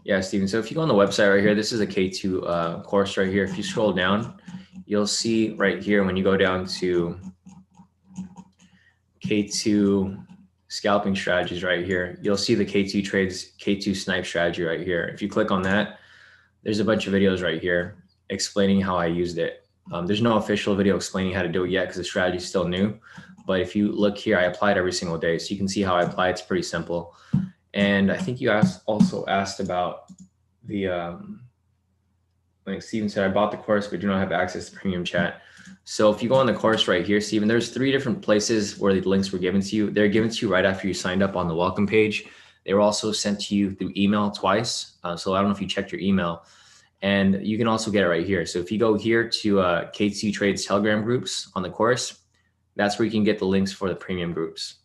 Yeah, Steven, so if you go on the website right here, this is a K2 course right here. If you scroll down, you'll see right here when you go down to K2 scalping strategies right here, you'll see the K2 trades, K2 snipe strategy right here. If you click on that, there's a bunch of videos right here explaining how I used it. There's no official video explaining how to do it yet because the strategy is still new. But if you look here, I apply it every single day. So you can see how I apply it. It's pretty simple. And I think you also asked about the, like Steven said, I bought the course, but do not have access to premium chat. So if you go on the course right here, Steven, there's 3 different places where the links were given to you. They're given to you right after you signed up on the welcome page. They were also sent to you through email twice. So I don't know if you checked your email. And you can also get it right here. So if you go here to K2 Trades Telegram groups on the course, that's where you can get the links for the premium groups.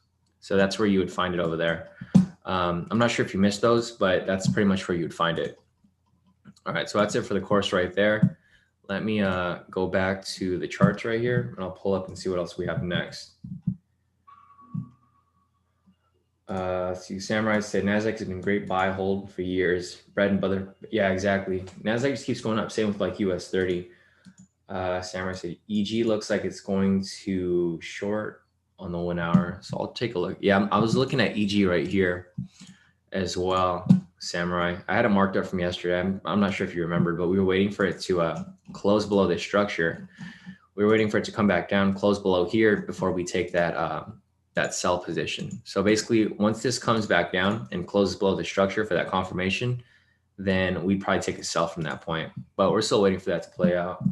So that's where you would find it over there. I'm not sure if you missed those, but that's pretty much where you would find it. All right, so that's it for the course right there. Let me go back to the charts right here, and I'll pull up and see what else we have next. See, Samurai said, NASDAQ has been great buy hold for years. Bread and butter. Yeah, exactly. NASDAQ just keeps going up. Same with like US 30. Samurai said, EG looks like it's going to short on the 1 hour. So I'll take a look. Yeah, I was looking at EG right here as well, Samurai. I had it marked up from yesterday. I'm not sure if you remember, but we were waiting for it to close below this structure. We were waiting for it to come back down, close below here before we take that that sell position. So basically, once this comes back down and closes below the structure for that confirmation, then we'd probably take a sell from that point. But we're still waiting for that to play out.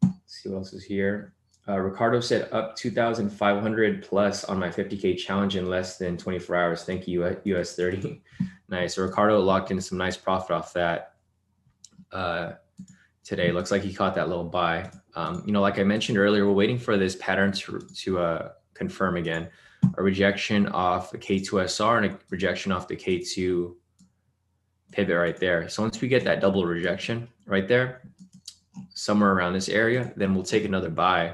Let's see what else is here. Ricardo said up 2,500 plus on my 50K challenge in less than 24 hours. Thank you, US 30. Nice. So Ricardo locked in some nice profit off that today. Looks like he caught that little buy. You know, like I mentioned earlier, we're waiting for this pattern to confirm again. A rejection off the K2SR and a rejection off the K2 pivot right there. So once we get that double rejection right there, somewhere around this area, then we'll take another buy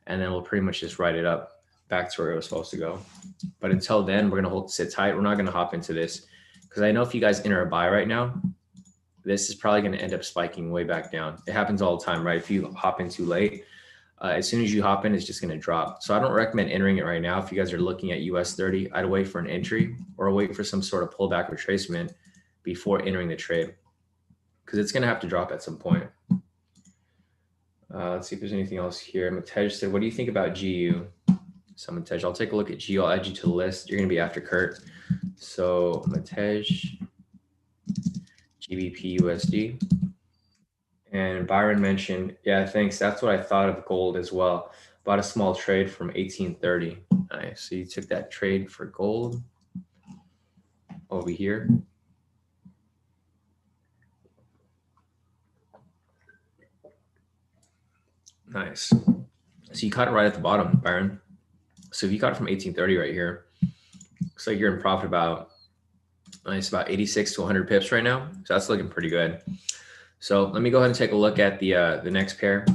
and then we'll pretty much just write it up back to where it was supposed to go. But until then, we're going to sit tight. We're not going to hop into this because I know if you guys enter a buy right now, this is probably going to end up spiking way back down. It happens all the time, right? If you hop in too late, as soon as you hop in, it's just going to drop. So I don't recommend entering it right now. If you guys are looking at US 30, I'd wait for an entry or wait for some sort of pullback retracement before entering the trade because it's going to have to drop at some point. Let's see if there's anything else here. Matej said, what do you think about GU? So Matej, I'll take a look at GU. I'll add you to the list. You're going to be after Kurt. So Matej, GBP USD. And Byron mentioned, yeah, thanks. That's what I thought of gold as well. Bought a small trade from 1830. Nice. So you took that trade for gold over here. Nice. So you caught it right at the bottom, Byron. So if you caught it from 1830 right here, looks like you're in profit about, nice, about 86 to 100 pips right now. So that's looking pretty good. So let me go ahead and take a look at the next pair,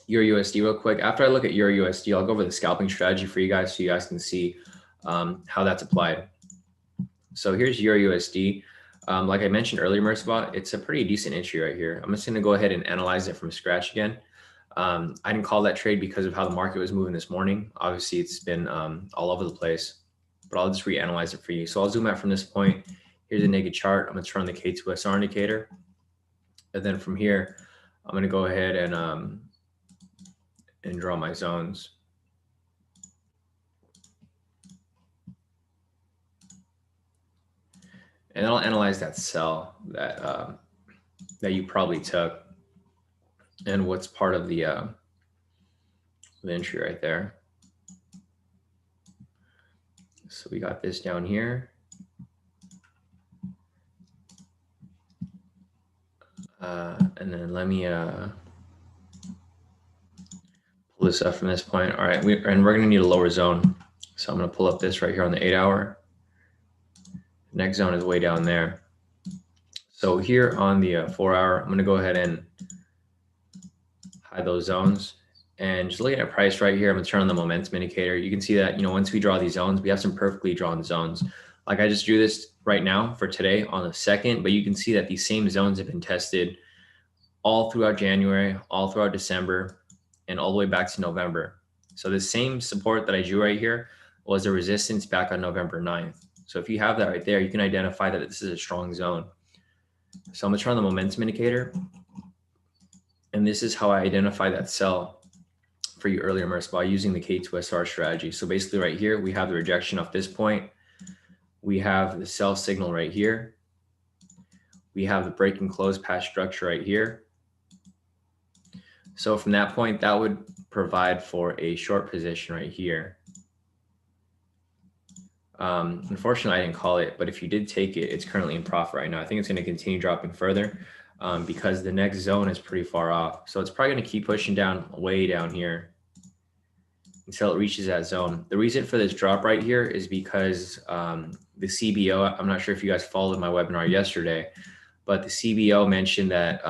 Euro USD real quick. After I look at Euro USD, I'll go over the scalping strategy for you guys so you guys can see how that's applied. So here's Euro USD. Like I mentioned earlier, Mercibot, it's a pretty decent entry right here. I'm just going to go ahead and analyze it from scratch again. I didn't call that trade because of how the market was moving this morning. Obviously, it's been all over the place, but I'll just reanalyze it for you. So I'll zoom out from this point. Here's a naked chart. I'm going to turn on the K2SR indicator. And then from here, I'm going to go ahead and draw my zones. And I'll analyze that sell that you probably took and what's part of the entry right there. So we got this down here. And then let me pull this up from this point. All right, and we're going to need a lower zone. So I'm going to pull up this right here on the 8-hour. Next zone is way down there. So here on the 4-hour, I'm going to go ahead and hide those zones. And just looking at price right here, I'm going to turn on the momentum indicator. You can see that, once we draw these zones, we have some perfectly drawn zones. Like I just drew this right now for today on the 2nd, but you can see that these same zones have been tested all throughout January, all throughout December, and all the way back to November. So the same support that I drew right here was a resistance back on November 9th. So if you have that right there, you can identify that this is a strong zone. So I'm going to turn on the momentum indicator. And this is how I identify that sell for you earlier, Merce, by using the K2SR strategy. So basically right here, we have the rejection off this point. We have the sell signal right here. We have the break and close past structure right here. So from that point, that would provide for a short position right here. Unfortunately, I didn't call it, but if you did take it, it's currently in profit right now. I think it's going to continue dropping further because the next zone is pretty far off. So it's probably going to keep pushing down way down here until it reaches that zone. The reason for this drop right here is because the CBO, I'm not sure if you guys followed my webinar yesterday, but the CBO mentioned that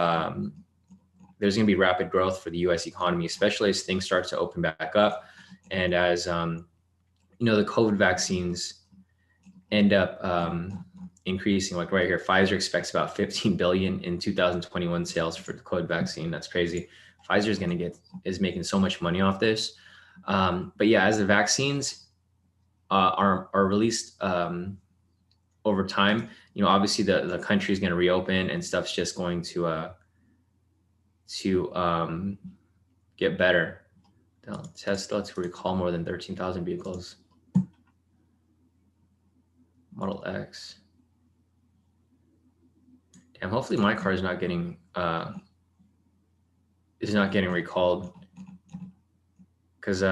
there's going to be rapid growth for the US economy, especially as things start to open back up. And as, the COVID vaccines end up increasing, like right here, Pfizer expects about 15 billion in 2021 sales for the COVID vaccine. That's crazy. Pfizer is making so much money off this. But yeah, as the vaccines are released over time, obviously the country is going to reopen and stuff's just going to get better. Tesla to recall more than 13,000 vehicles. Model X. Damn, hopefully my car is not getting recalled. Because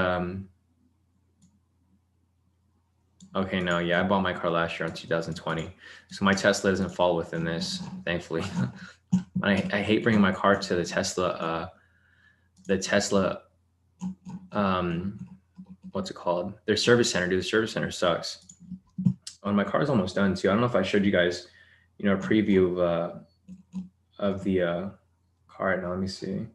okay, no, yeah, I bought my car last year in 2020. So my Tesla doesn't fall within this, thankfully. I hate bringing my car to the Tesla what's it called? Their service center. Dude, the service center sucks. Oh, my car is almost done too. I don't know if I showed you guys, a preview of the car right now. Let me see.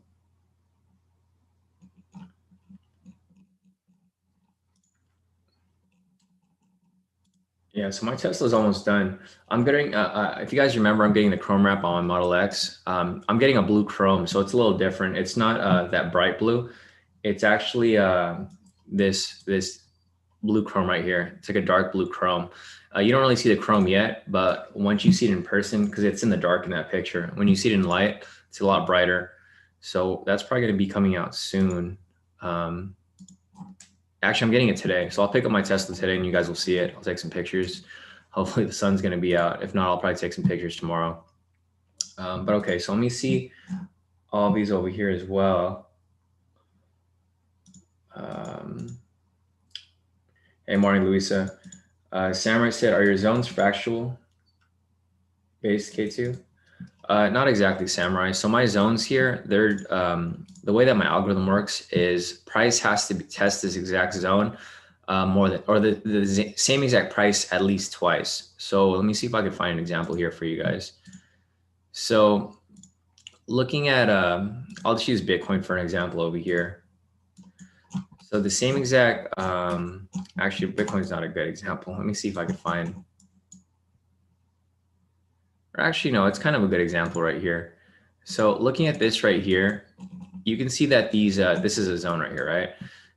Yeah, so my Tesla is almost done. I'm getting, if you guys remember, I'm getting the chrome wrap on Model X. I'm getting a blue chrome, so it's a little different. It's not that bright blue. It's actually this blue chrome right here. It's like a dark blue chrome. You don't really see the chrome yet, but once you see it in person, because it's in the dark in that picture, when you see it in light, it's a lot brighter. So that's probably going to be coming out soon. Actually, I'm getting it today. So I'll pick up my Tesla today and you guys will see it. I'll take some pictures. Hopefully the sun's going to be out. If not, I'll probably take some pictures tomorrow. But okay, so let me see all these over here as well. Hey, morning, Louisa. Samurai said, are your zones fractional based K2? Not exactly, Samurai. So my zones here, they're the way that my algorithm works is price has to test this exact zone the same exact price at least twice. So let me see if I can find an example here for you guys. So looking at, I'll just use Bitcoin for an example over here. So the same exact, actually Bitcoin's not a good example. Let me see if I can find, or actually, no, it's kind of a good example right here. So looking at this right here, you can see that these, this is a zone right here, right?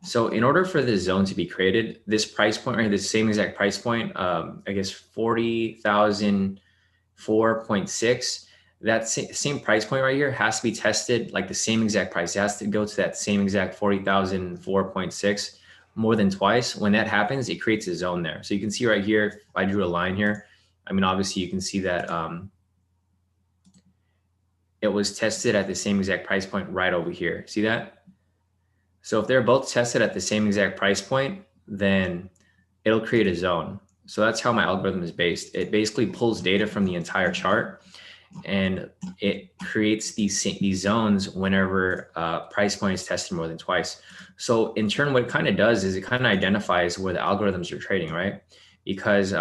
So in order for this zone to be created, this price point right here, this same exact price point, I guess 40,004.6, that same price point right here has to be tested like the same exact price. It has to go to that same exact 40,004.6 more than twice. When that happens, it creates a zone there. So you can see right here, if I drew a line here, I mean, obviously you can see that it was tested at the same exact price point right over here. See that? So if they're both tested at the same exact price point, then it'll create a zone. So that's how my algorithm is based. It basically pulls data from the entire chart and it creates these zones whenever price point is tested more than twice. So in turn, what it kind of does is it kind of identifies where the algorithms are trading, right? Because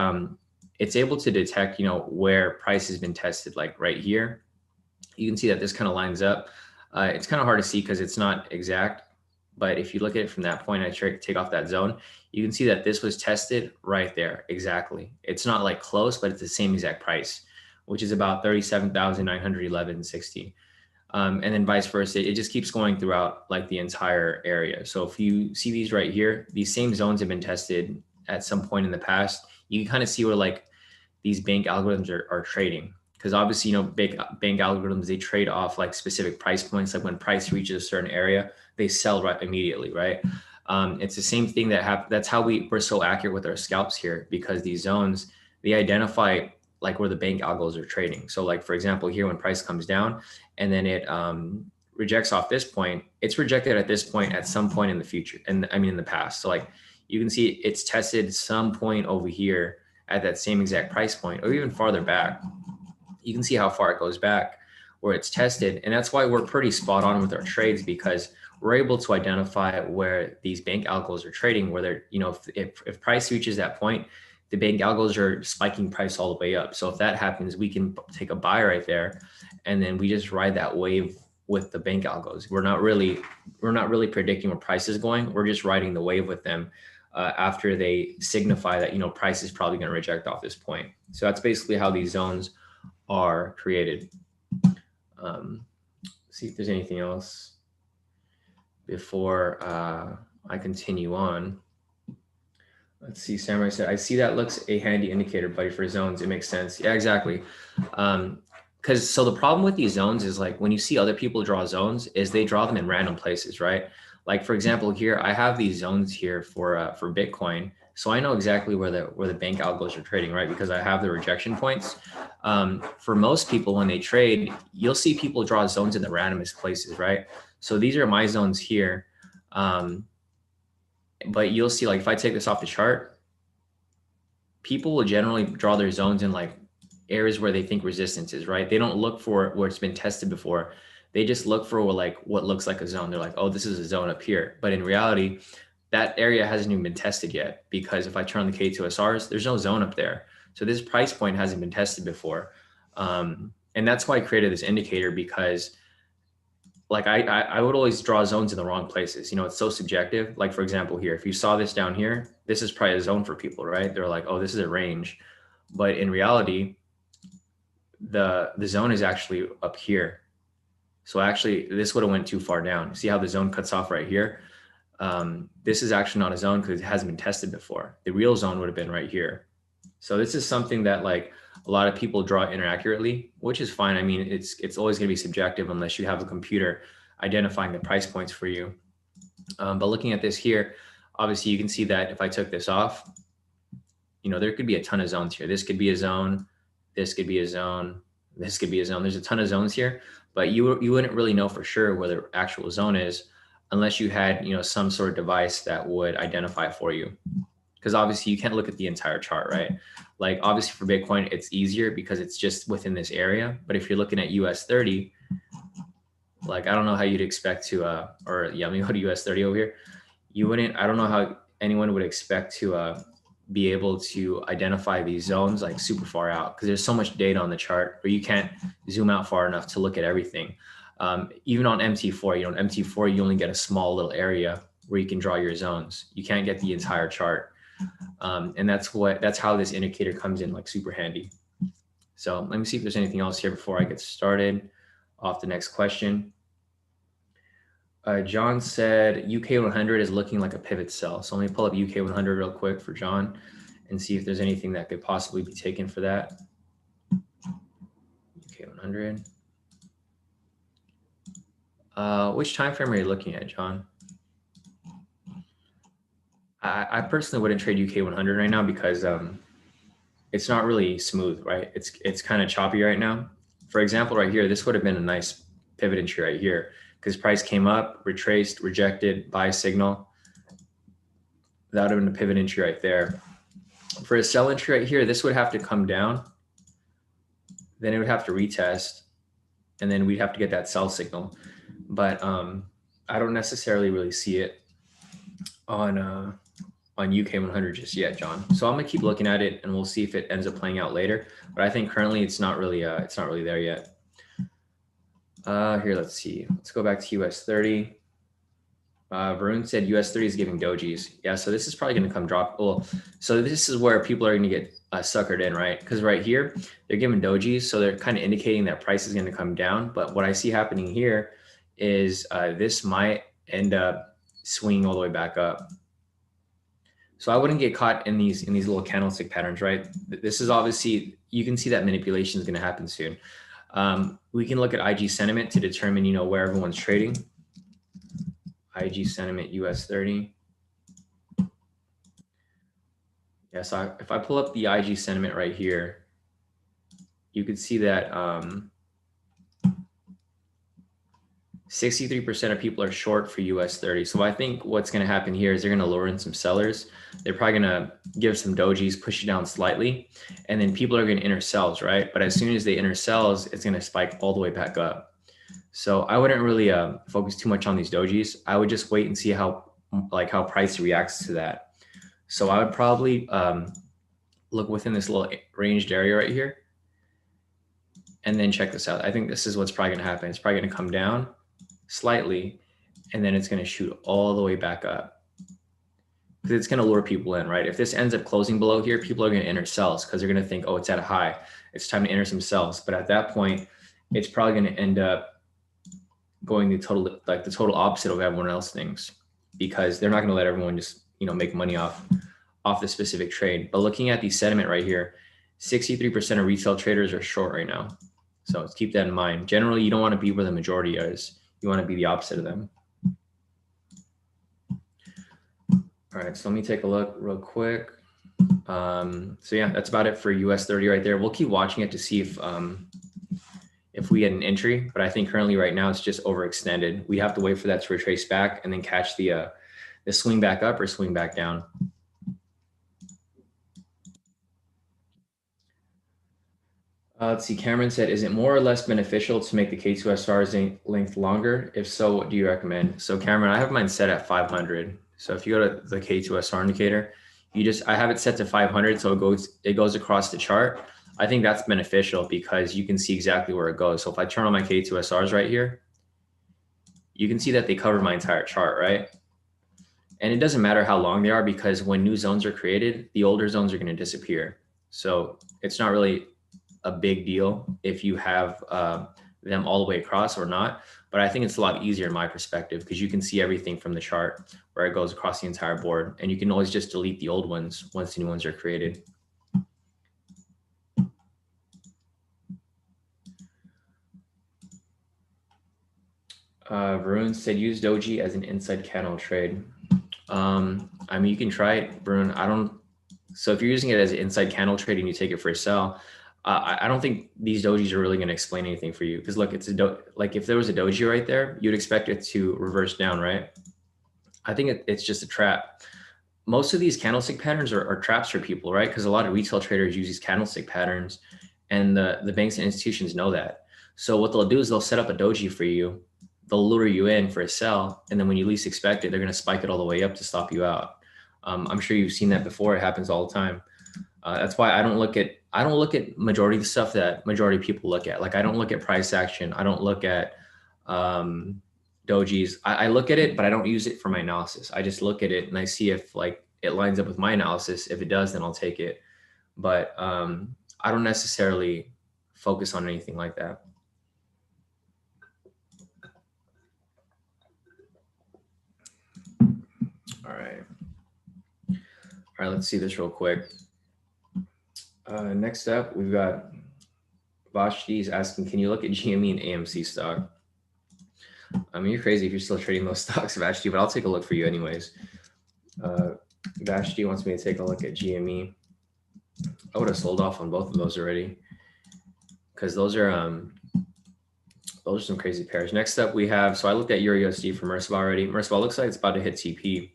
it's able to detect, where price has been tested, like right here. You can see that this kind of lines up. It's kind of hard to see because it's not exact. But if you look at it from that point, I take off that zone, you can see that this was tested right there. Exactly. It's not like close, but it's the same exact price, which is about 37,911.60. And then vice versa, it just keeps going throughout like the entire area. So if you see these right here, these same zones have been tested at some point in the past. You can kind of see where like these bank algorithms are trading. Because obviously, bank algorithms, they trade off like specific price points. Like when price reaches a certain area, they sell right immediately, right? It's the same thing that's how we're so accurate with our scalps here, because these zones, they identify like where the bank algos are trading. So like, for example, here when price comes down and then it rejects off this point, it's rejected at this point at some point in the future. And I mean, in the past. So like you can see it's tested some point over here at that same exact price point or even farther back. You can see how far it goes back where it's tested. And that's why we're pretty spot on with our trades, because we're able to identify where these bank algos are trading, where they're, if price reaches that point, the bank algos are spiking price all the way up. So if that happens, we can take a buy right there. And then we just ride that wave with the bank algos. We're not really predicting where price is going. We're just riding the wave with them after they signify that, price is probably going to reject off this point. So that's basically how these zones are created. See if there's anything else before I continue on. Let's see, Samurai said, I see that looks a handy indicator, buddy, for zones. It makes sense. Yeah, exactly. So the problem with these zones is like when you see other people draw zones is they draw them in random places, right? Like for example, here I have these zones here for Bitcoin. So I know exactly where the bank algos are trading, right? Because I have the rejection points. For most people, when they trade, you'll see people draw zones in the randomest places, right? So these are my zones here. But you'll see, like, if I take this off the chart, people will generally draw their zones in like areas where they think resistance is, right? They don't look for where it's been tested before. They just look for what looks like a zone. They're like, oh, this is a zone up here. But in reality, that area hasn't even been tested yet, because if I turn on the K2SRs, there's no zone up there. So this price point hasn't been tested before. And that's why I created this indicator, because like I would always draw zones in the wrong places. It's so subjective. Like for example, here, if you saw this down here, this is probably a zone for people, right? They're like, oh, this is a range. But in reality, the zone is actually up here. So actually this would have went too far down. See how the zone cuts off right here? This is actually not a zone because it hasn't been tested before. The real zone would have been right here. So this is something that like a lot of people draw inaccurately, which is fine. I mean, it's always going to be subjective unless you have a computer identifying the price points for you. But looking at this here, obviously you can see that if I took this off, there could be a ton of zones here. This could be a zone. This could be a zone. This could be a zone. There's a ton of zones here, but you wouldn't really know for sure where the actual zone is unless you had, some sort of device that would identify it for you. Because obviously you can't look at the entire chart, right? Like obviously for Bitcoin, it's easier because it's just within this area. But if you're looking at US 30, like, I don't know how you'd expect to, let me go to US 30 over here. I don't know how anyone would expect to be able to identify these zones like super far out, because there's so much data on the chart where you can't zoom out far enough to look at everything. Even on MT4, on MT4, you only get a small little area where you can draw your zones. You can't get the entire chart. And that's how this indicator comes in like super handy. So let me see if there's anything else here before I get started off the next question. John said UK 100 is looking like a pivot sell. So let me pull up UK 100 real quick for John and see if there's anything that could possibly be taken for that. UK 100. Which time frame are you looking at, John? I personally wouldn't trade UK 100 right now because it's not really smooth, right? It's kind of choppy right now. For example, right here, this would have been a nice pivot entry right here because price came up, retraced, rejected, buy signal. That would have been a pivot entry right there. For a sell entry right here, this would have to come down. Then it would have to retest, and then we'd have to get that sell signal. But I don't necessarily really see it on UK 100 just yet, John. So I'm gonna keep looking at it, and we'll see if it ends up playing out later. But I think currently it's not really there yet. Here, let's see. Let's go back to US 30. Varun said US 30 is giving dojis. Yeah, so this is probably going to come drop. Well, so this is where people are going to get suckered in, right? Because right here, they're giving dojis, so they're kind of indicating that price is going to come down. But what I see happening here is this might end up swinging all the way back up. So I wouldn't get caught in these little candlestick patterns, right? This is obviously, you can see that manipulation is going to happen soon. We can look at IG sentiment to determine, where everyone's trading. IG sentiment US 30. Yeah, so if I pull up the IG sentiment right here, you could see that 63% of people are short for US 30. So I think what's going to happen here is they're going to lure in some sellers. They're probably going to give some dojis, push it down slightly, and then people are going to enter sells, right? But as soon as they enter sells, it's going to spike all the way back up. So I wouldn't really focus too much on these dojis. I would just wait and see how price reacts to that. So I would probably look within this little ranged area right here, and then check this out. I think this is what's probably going to happen. It's probably going to come down slightly, and then it's going to shoot all the way back up because it's going to lure people in, right? If this ends up closing below here, people are going to enter sells because they're going to think, oh, it's at a high. It's time to enter some sells. But at that point, it's probably going to end up going the total opposite of everyone else thinks, because they're not going to let everyone just make money off the specific trade. But looking at the sentiment right here, 63% of retail traders are short right now. So let's keep that in mind. Generally, you don't want to be where the majority is. You want to be the opposite of them. All right, so let me take a look real quick. So yeah, that's about it for US 30 right there. We'll keep watching it to see if we get an entry, but I think currently right now it's just overextended. We have to wait for that to retrace back and then catch the swing back up or swing back down. Let's see, Cameron said, is it more or less beneficial to make the K2SR length longer? If so, what do you recommend? So Cameron, I have mine set at 500. So if you go to the K2SR indicator, I have it set to 500. So it goes across the chart. I think that's beneficial because you can see exactly where it goes. So if I turn on my K2SRs right here, you can see that they cover my entire chart, right? And it doesn't matter how long they are because when new zones are created, the older zones are going to disappear. So it's not really a big deal if you have them all the way across or not. But I think it's a lot easier in my perspective because you can see everything from the chart where it goes across the entire board. And you can always just delete the old ones once the new ones are created. Varun said, use doji as an inside candle trade. I mean, you can try it, Varun. So if you're using it as an inside candle trade and you take it for a sell, I don't think these dojis are really going to explain anything for you. Because look, it's like if there was a doji right there, you'd expect it to reverse down, right? I think it's just a trap. Most of these candlestick patterns are traps for people, right? Because a lot of retail traders use these candlestick patterns, and the banks and institutions know that. So what they'll do is they'll set up a doji for you. They'll lure you in for a sell, and then when you least expect it, they're going to spike it all the way up to stop you out. I'm sure you've seen that before. It happens all the time. That's why I don't look at majority of the stuff that majority of people look at. Like I don't look at price action. I don't look at dojis. I look at it, but I don't use it for my analysis. I just look at it and I see if like it lines up with my analysis. If it does, then I'll take it. But I don't necessarily focus on anything like that. All right. All right, let's see this real quick. Next up, we've got Vashti's asking, can you look at GME and AMC stock? I mean, you're crazy if you're still trading those stocks, Vashti, but I'll take a look for you anyways. Vashti wants me to take a look at GME. I would have sold off on both of those already because those are some crazy pairs. Next up, we have, so I looked at Euro USD for Mercival already. Mercival looks like it's about to hit TP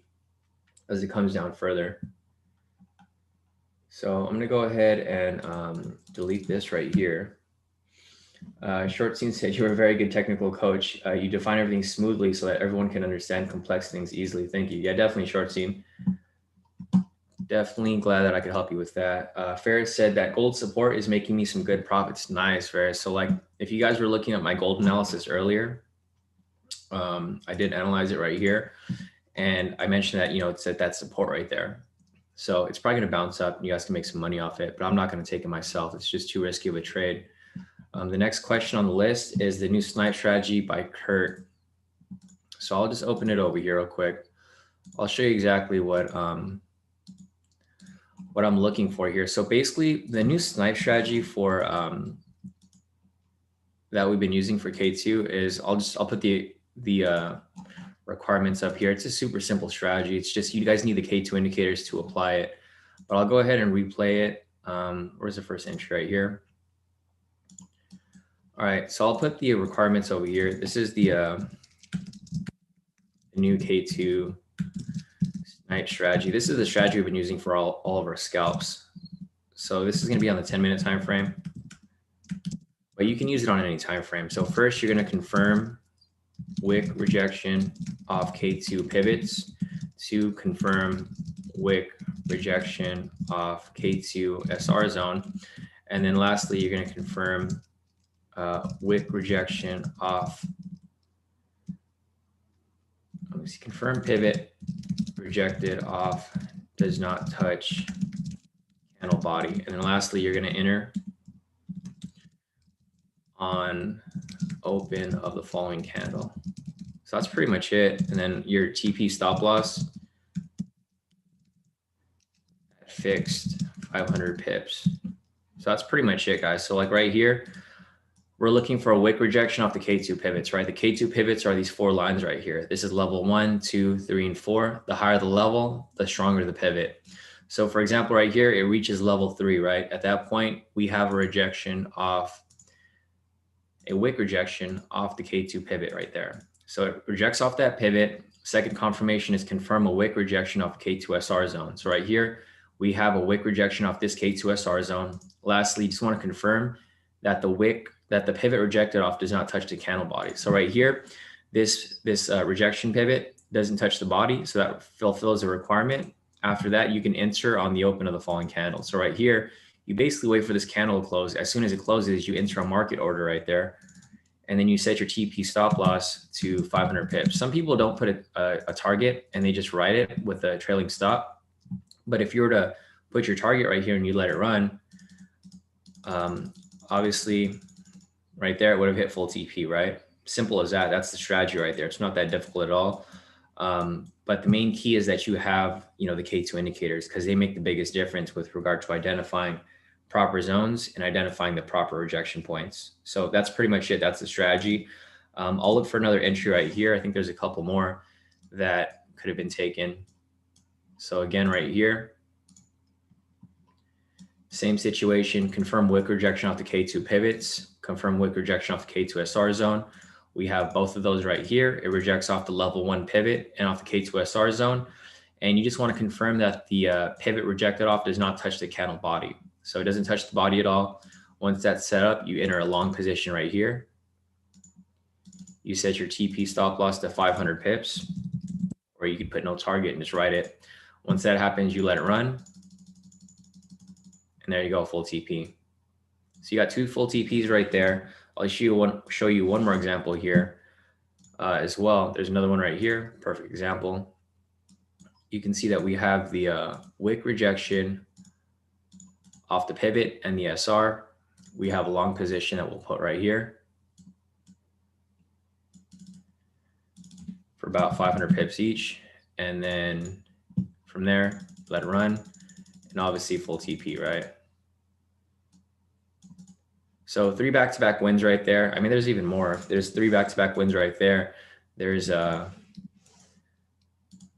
as it comes down further. So I'm going to go ahead and delete this right here. Short Scene said, you're a very good technical coach. You define everything smoothly so that everyone can understand complex things easily. Thank you. Yeah, definitely, Short Scene. Definitely glad that I could help you with that. Ferris said that gold support is making me some good profits. Nice, Ferris. So like if you guys were looking at my gold analysis earlier, I did analyze it right here. And I mentioned that, it's at that support right there. So it's probably going to bounce up and you guys can make some money off it, but I'm not going to take it myself. It's just too risky of a trade. The next question on the list is the new snipe strategy by Kurt. So I'll just open it over here real quick. I'll show you exactly what I'm looking for here. So basically the new snipe strategy for that we've been using for K2 is I'll put the requirements up here. It's a super simple strategy. It's just you guys need the K2 indicators to apply it, but I'll go ahead and replay it. Where's the first entry right here? All right, so I'll put the requirements over here. This is the new K2 snipe strategy. This is the strategy we've been using for all of our scalps. So this is going to be on the 10-minute time frame, but you can use it on any time frame. So first, you're going to confirm wick rejection off K2 pivots to confirm wick rejection off K2 SR zone, and then lastly, you're going to confirm wick rejection off, let me see, confirm pivot rejected off does not touch candle body. And then lastly, you're going to enter on open of the following candle. So that's pretty much it. And then your TP stop loss at fixed 500 pips. So that's pretty much it, guys. So like right here, we're looking for a wick rejection off the K2 pivots, right? The K2 pivots are these 4 lines right here. This is level 1, 2, 3, and 4. The higher the level, the stronger the pivot. So for example, right here, it reaches level 3, right? At that point, we have a rejection off, a wick rejection off the K2 pivot right there. So it rejects off that pivot. Second confirmation is confirm a wick rejection off K2 SR zone. So right here, we have a wick rejection off this K2 SR zone. Lastly, just want to confirm that the pivot rejected off does not touch the candle body. So right here, this rejection pivot doesn't touch the body, so that fulfills the requirement. After that, you can enter on the open of the falling candle. So right here, you basically wait for this candle to close. As soon as it closes, you enter a market order right there, and then you set your TP stop loss to 500 pips. Some people don't put a target and they just write it with a trailing stop. But if you were to put your target right here and you let it run, obviously right there, it would have hit full TP, right? Simple as that. That's the strategy right there. It's not that difficult at all. But the main key is that you have, the K2 indicators, because they make the biggest difference with regard to identifying proper zones and identifying the proper rejection points. So that's pretty much it. That's the strategy. I'll look for another entry right here. I think there's a couple more that could have been taken. So again, right here, same situation, confirm wick rejection off the K2 pivots, confirm wick rejection off the K2 SR zone. We have both of those right here. It rejects off the level 1 pivot and off the K2 SR zone. And you just want to confirm that the pivot rejected off does not touch the candle body. So it doesn't touch the body at all. Once that's set up, you enter a long position right here. You set your TP stop loss to 500 pips, or you could put no target and just write it. Once that happens, you let it run. And there you go, full TP. So you got 2 full TPs right there. I'll show you one more example here as well. There's another one right here, perfect example. You can see that we have the wick rejection off the pivot and the SR. We have a long position that we'll put right here for about 500 pips each. And then from there, let it run, and obviously full TP, right? So 3 back-to-back wins right there. I mean, there's even more. There's 3 back-to-back wins right there. There's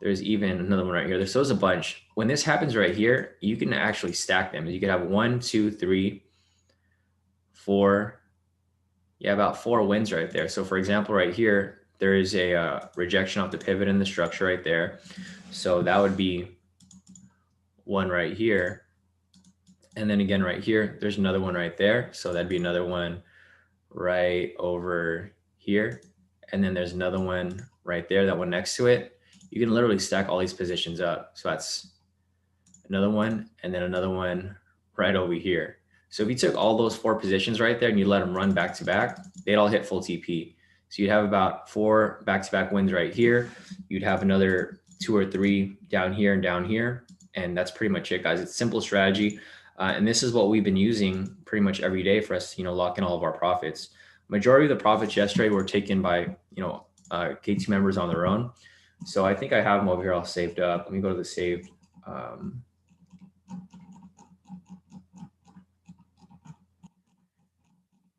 even another one right here. So there's a bunch. When this happens right here, you can actually stack them. You could have 1, 2, 3, 4. Yeah, about 4 wins right there. So for example, right here, there is a rejection off the pivot in the structure right there. So that would be one right here. And then again, right here, there's another one right there. So that'd be another one right over here. And then there's another one right there, that one next to it. You can literally stack all these positions up. So that's another one, and then another one right over here. So if you took all those 4 positions right there and you let them run back to back, they'd all hit full TP. So you'd have about 4 back-to-back wins right here. You'd have another 2 or 3 down here and down here. And that's pretty much it, guys. It's a simple strategy. And this is what we've been using pretty much every day for us to, lock in all of our profits. Majority of the profits yesterday were taken by, K2 members on their own. So I think I have them over here all saved up. Let me go to the saved.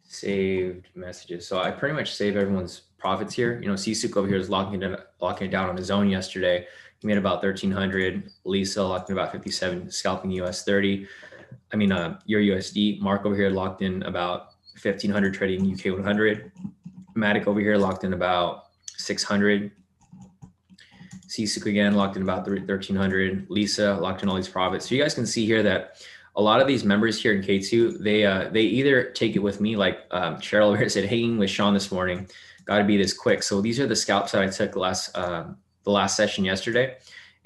Saved messages. So I pretty much save everyone's profits here. Sisuk over here is locking it down on his own yesterday. He made about 1,300. Lisa locked in about 57, scalping US 30. Your USD. Mark over here locked in about 1,500, trading UK 100. Matic over here locked in about 600. Sisuk again locked in about 1,300. Lisa locked in all these profits. So you guys can see here that a lot of these members here in K2, they either take it with me, like Cheryl over here said, hanging with Shawn this morning, got to be this quick. So these are the scalps that I took the last session yesterday,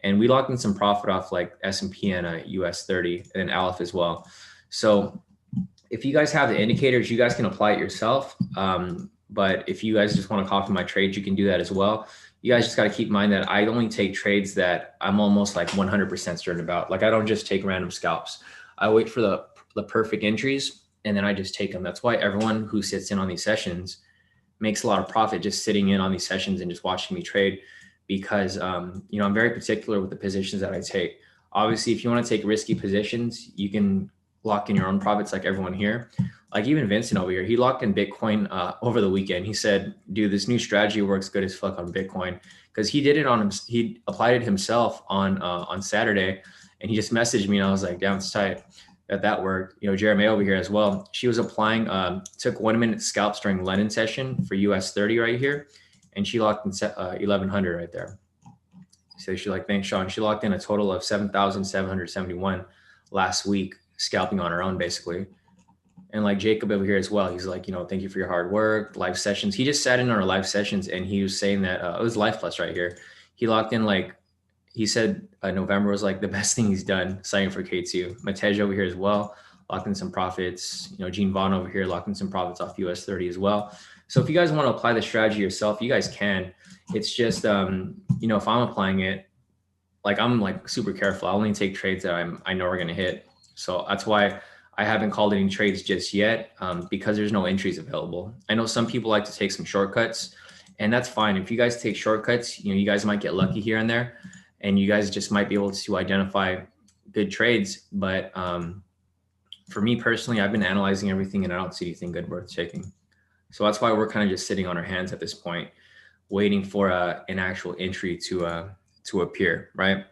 and we locked in some profit off like S&P and US 30 and Aleph as well. So if you guys have the indicators, you guys can apply it yourself. But if you guys just want to copy my trades, you can do that as well. You guys just got to keep in mind that I only take trades that I'm almost like 100% certain about. Like I don't just take random scalps. I wait for the perfect entries and then I just take them. That's why everyone who sits in on these sessions makes a lot of profit just sitting in on these sessions and just watching me trade, because I'm very particular with the positions that I take. Obviously, if you want to take risky positions, you can lock in your own profits like everyone here. Like even Vincent over here, he locked in Bitcoin over the weekend. He said, dude, this new strategy works good as fuck on Bitcoin, because he did it on him. He applied it himself on Saturday, and he just messaged me and I was like, damn, it's tight that worked. Jeremy over here as well. She was applying, took 1 minute scalps during London session for US 30 right here. And she locked in 1,100 right there. So she's like, thanks, Shawn. She locked in a total of 7,771 last week, scalping on her own, basically. And like Jacob over here as well, he's like, thank you for your hard work, live sessions. He just sat in our live sessions and he was saying that it was Life Plus right here. He locked in, like, he said November was like the best thing he's done signing for K2. Matej over here as well, locked in some profits. Gene Vaughn over here locked in some profits off US 30 as well. So if you guys want to apply the strategy yourself, you guys can. It's just, if I'm applying it, like I'm like super careful. I only take trades that I know are going to hit. So that's why I haven't called any trades just yet, because there's no entries available. I know some people like to take some shortcuts, and that's fine. If you guys take shortcuts, you guys might get lucky here and there, and you guys just might be able to identify good trades. But for me personally, I've been analyzing everything and I don't see anything good worth taking. So that's why we're kind of just sitting on our hands at this point, waiting for an actual entry to appear, right?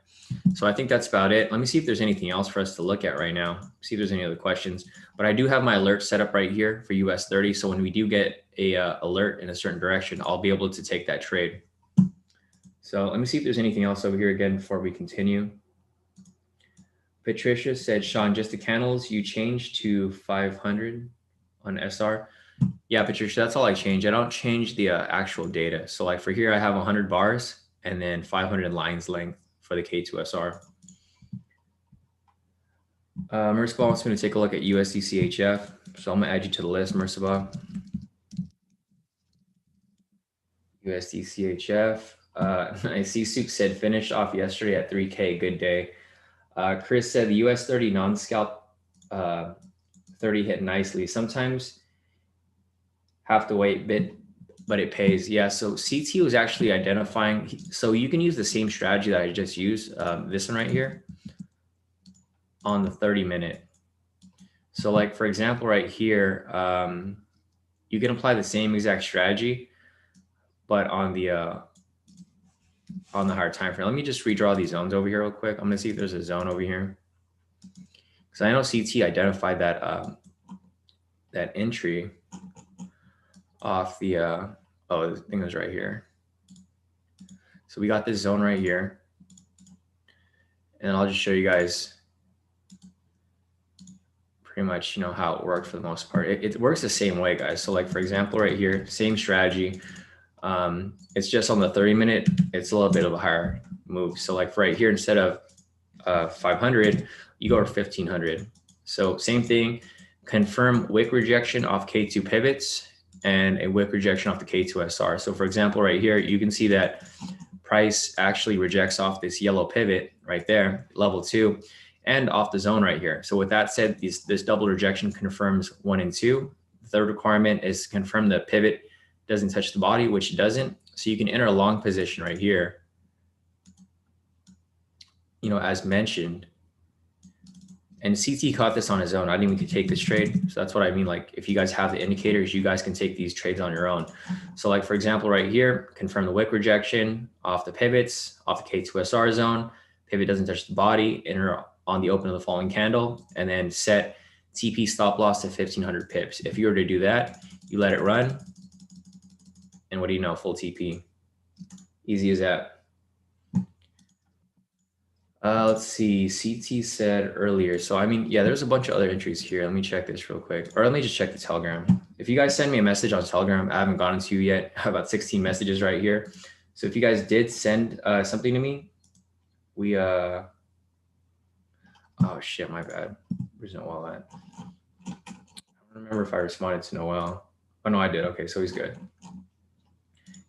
So I think that's about it. Let me see if there's anything else for us to look at right now. See if there's any other questions. But I do have my alert set up right here for US 30. So when we do get a alert in a certain direction, I'll be able to take that trade. So let me see if there's anything else over here again before we continue. Patricia said, Shawn, just the candles you changed to 500 on SR. Yeah, Patricia, that's all I change. I don't change the actual data. So like for here, I have 100 bars and then 500 lines length for the K2SR. Merciba wants me to take a look at USDCHF. So I'm gonna add you to the list, Merciba. USDCHF. I see Suk said finished off yesterday at 3K, good day. Chris said the US 30 non-scalp 30 hit nicely. Sometimes have to wait a bit but it pays. Yeah, so CT was actually identifying, so you can use the same strategy that I just used, this one right here, on the 30-minute. So like, for example, right here, you can apply the same exact strategy, but on the higher time frame. Let me just redraw these zones over here real quick. I'm gonna see if there's a zone over here. Because I know CT identified that that entry off the oh, the thing was right here. So we got this zone right here, and I'll just show you guys pretty much, you know, how it worked for the most part. It works the same way, guys. So like, for example, right here, same strategy. It's just on the 30-minute, it's a little bit of a higher move. So like right here, instead of 500, you go to 1500. So same thing, confirm wick rejection off K2 pivots and a wick rejection off the K2 SR. So for example, right here, you can see that price actually rejects off this yellow pivot right there, level 2, and off the zone right here. So with that said, this double rejection confirms 1 and 2. The third requirement is confirm the pivot doesn't touch the body, which it doesn't. So you can enter a long position right here, you know, as mentioned. And CT caught this on his own. I didn't even take this trade. So that's what I mean. Like, if you guys have the indicators, you guys can take these trades on your own. So like, for example, right here, confirm the wick rejection off the pivots, off the K2SR zone. Pivot doesn't touch the body, enter on the open of the following candle, and then set TP stop loss to 1500 pips. If you were to do that, you let it run. And what do you know? Full TP. Easy as that. Let's see, CT said earlier. So, I mean, yeah, there's a bunch of other entries here. Let me check this real quick. Or let me just check the Telegram. If you guys send me a message on Telegram, I haven't gotten to you yet. I have about 16 messages right here. So if you guys did send something to me, we, oh shit, my bad. Where's Noel at? I don't remember if I responded to Noel. Oh no, I did. Okay, so he's good.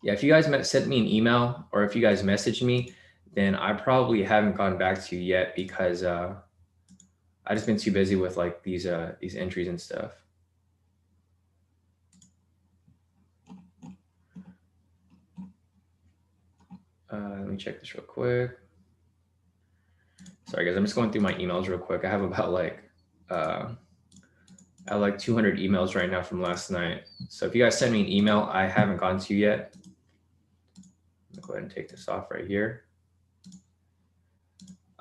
Yeah, if you guys sent me an email or if you guys messaged me, then I probably haven't gone back to you yet because I just been too busy with like these entries and stuff. Let me check this real quick. Sorry guys, I'm just going through my emails real quick. I have about like I have like 200 emails right now from last night. So if you guys send me an email, I haven't gotten to you yet. Go ahead and take this off right here.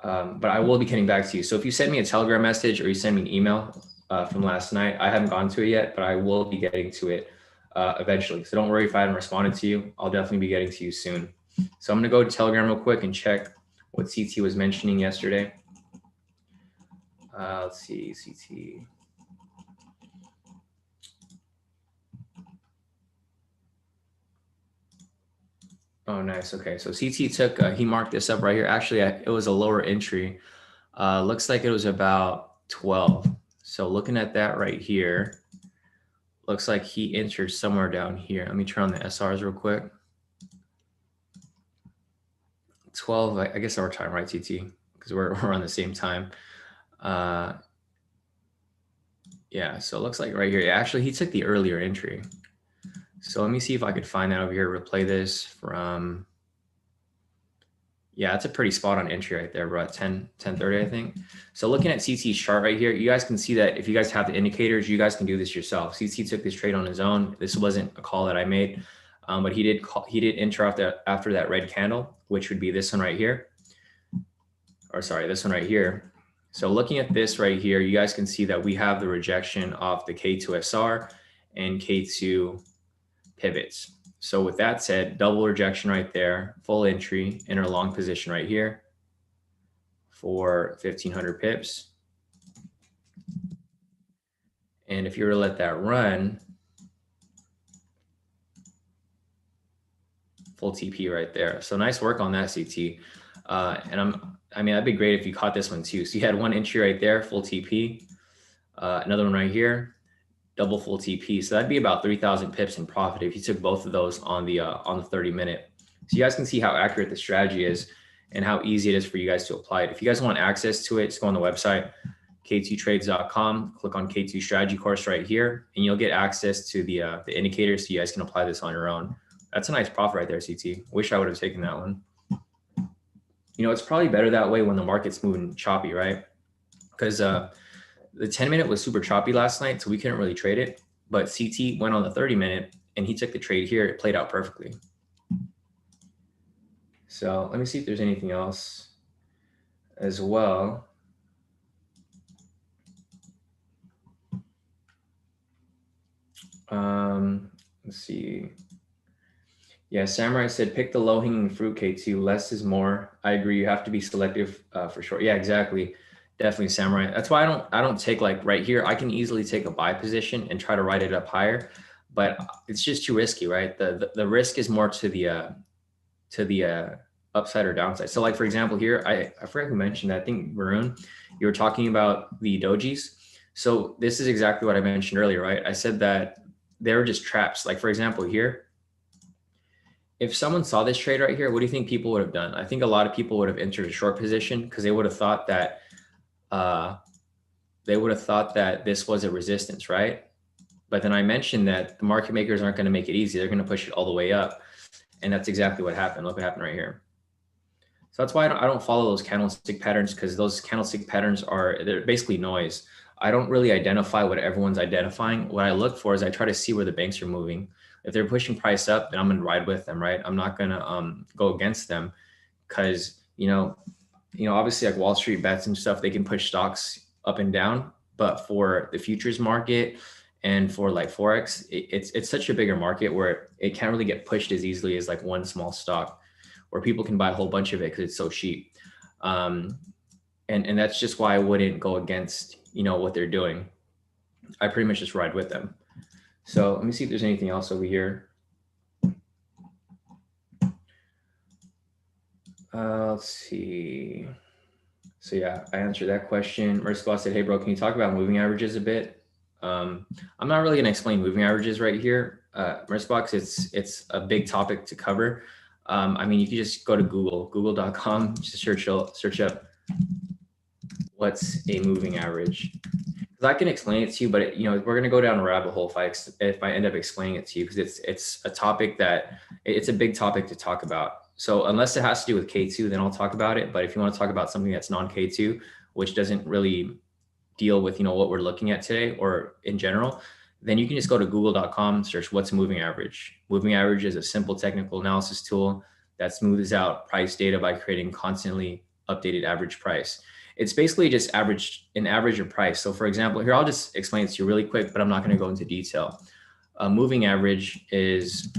But I will be getting back to you. So if you send me a Telegram message or you send me an email from last night, I haven't gone to it yet, but I will be getting to it eventually. So don't worry if I haven't responded to you. I'll definitely be getting to you soon. So I'm going to go to Telegram real quick and check what CT was mentioning yesterday. Let's see, CT. Oh, nice. Okay, so CT took, he marked this up right here. Actually, it was a lower entry. Looks like it was about 12. So looking at that right here, looks like he entered somewhere down here. Let me turn on the SRs real quick. 12, I guess our time, right, TT? Because we're on the same time. Yeah, so it looks like right here, actually, he took the earlier entry. So let me see if I could find that over here, replay this from, yeah, it's a pretty spot on entry right there, bro, at 10:30, I think. So looking at CT's chart right here, you guys can see that if you guys have the indicators, you guys can do this yourself. CT took this trade on his own. This wasn't a call that I made, but he did enter after that red candle, which would be this one right here. Or sorry, this one right here. So looking at this right here, you guys can see that we have the rejection of the K2SR and K2 pivots. So with that said, double rejection right there, full entry, enter a long position right here for 1500 pips. And if you were to let that run, full TP right there. So nice work on that, CT. I mean, that'd be great if you caught this one too. So you had one entry right there, full TP, another one right here, double full TP. So that'd be about 3,000 pips in profit if you took both of those on the 30-minute. So you guys can see how accurate the strategy is and how easy it is for you guys to apply it. If you guys want access to it, just go on the website. k2trades.com, click on K2 strategy course right here, and you'll get access to the indicators so you guys can apply this on your own. That's a nice profit right there, CT. Wish I would have taken that one. You know, it's probably better that way when the market's moving choppy, right? Because the 10-minute was super choppy last night, so we couldn't really trade it. But CT went on the 30-minute, and he took the trade here. It played out perfectly. So let me see if there's anything else as well. Let's see. Yeah, Samurai said, pick the low-hanging fruit, K2. Less is more. I agree. You have to be selective for sure. Yeah, exactly. Definitely, Samurai. That's why I don't take like right here. I can easily take a buy position and try to ride it up higher, but it's just too risky, right? The risk is more to the upside or downside. So like, for example, here, I forgot who mentioned that. I think Varun, you were talking about the dojis. So this is exactly what I mentioned earlier, right? I said that they're just traps. Like, for example, here, if someone saw this trade right here, what do you think people would have done? I think a lot of people would have entered a short position because they would have thought that this was a resistance, right? But then I mentioned that the market makers aren't going to make it easy. They're going to push it all the way up. And that's exactly what happened. Look what happened right here. So that's why I don't follow those candlestick patterns, because those candlestick patterns they're basically noise. I don't really identify what everyone's identifying. What I look for is I try to see where the banks are moving. If they're pushing price up, then I'm going to ride with them, right? I'm not going to go against them because, obviously like Wall Street bets and stuff, they can push stocks up and down. But for the futures market and for like Forex, it's such a bigger market where it can't really get pushed as easily as like one small stock, where people can buy a whole bunch of it because it's so cheap. And that's just why I wouldn't go against, what they're doing. I pretty much just ride with them. So let me see if there's anything else over here. Let's see. So yeah, I answered that question. Merciful said, hey bro, can you talk about moving averages a bit? I'm not really gonna explain moving averages right here. Merciful, it's a big topic to cover. I mean, you can just go to google.com, just search up what's a moving average. I can explain it to you, but we're going to go down a rabbit hole if I end up explaining it to you, because it's a topic that it's a big topic to talk about. So unless it has to do with K2, then I'll talk about it. But if you want to talk about something that's non-K2, which doesn't really deal with what we're looking at today or in general, then you can just go to google.com, search what's a moving average. Moving average is a simple technical analysis tool that smooths out price data by creating constantly updated average price. It's basically just an average of price. So for example, here, I'll just explain it to you really quick, but I'm not going to go into detail. A moving average is,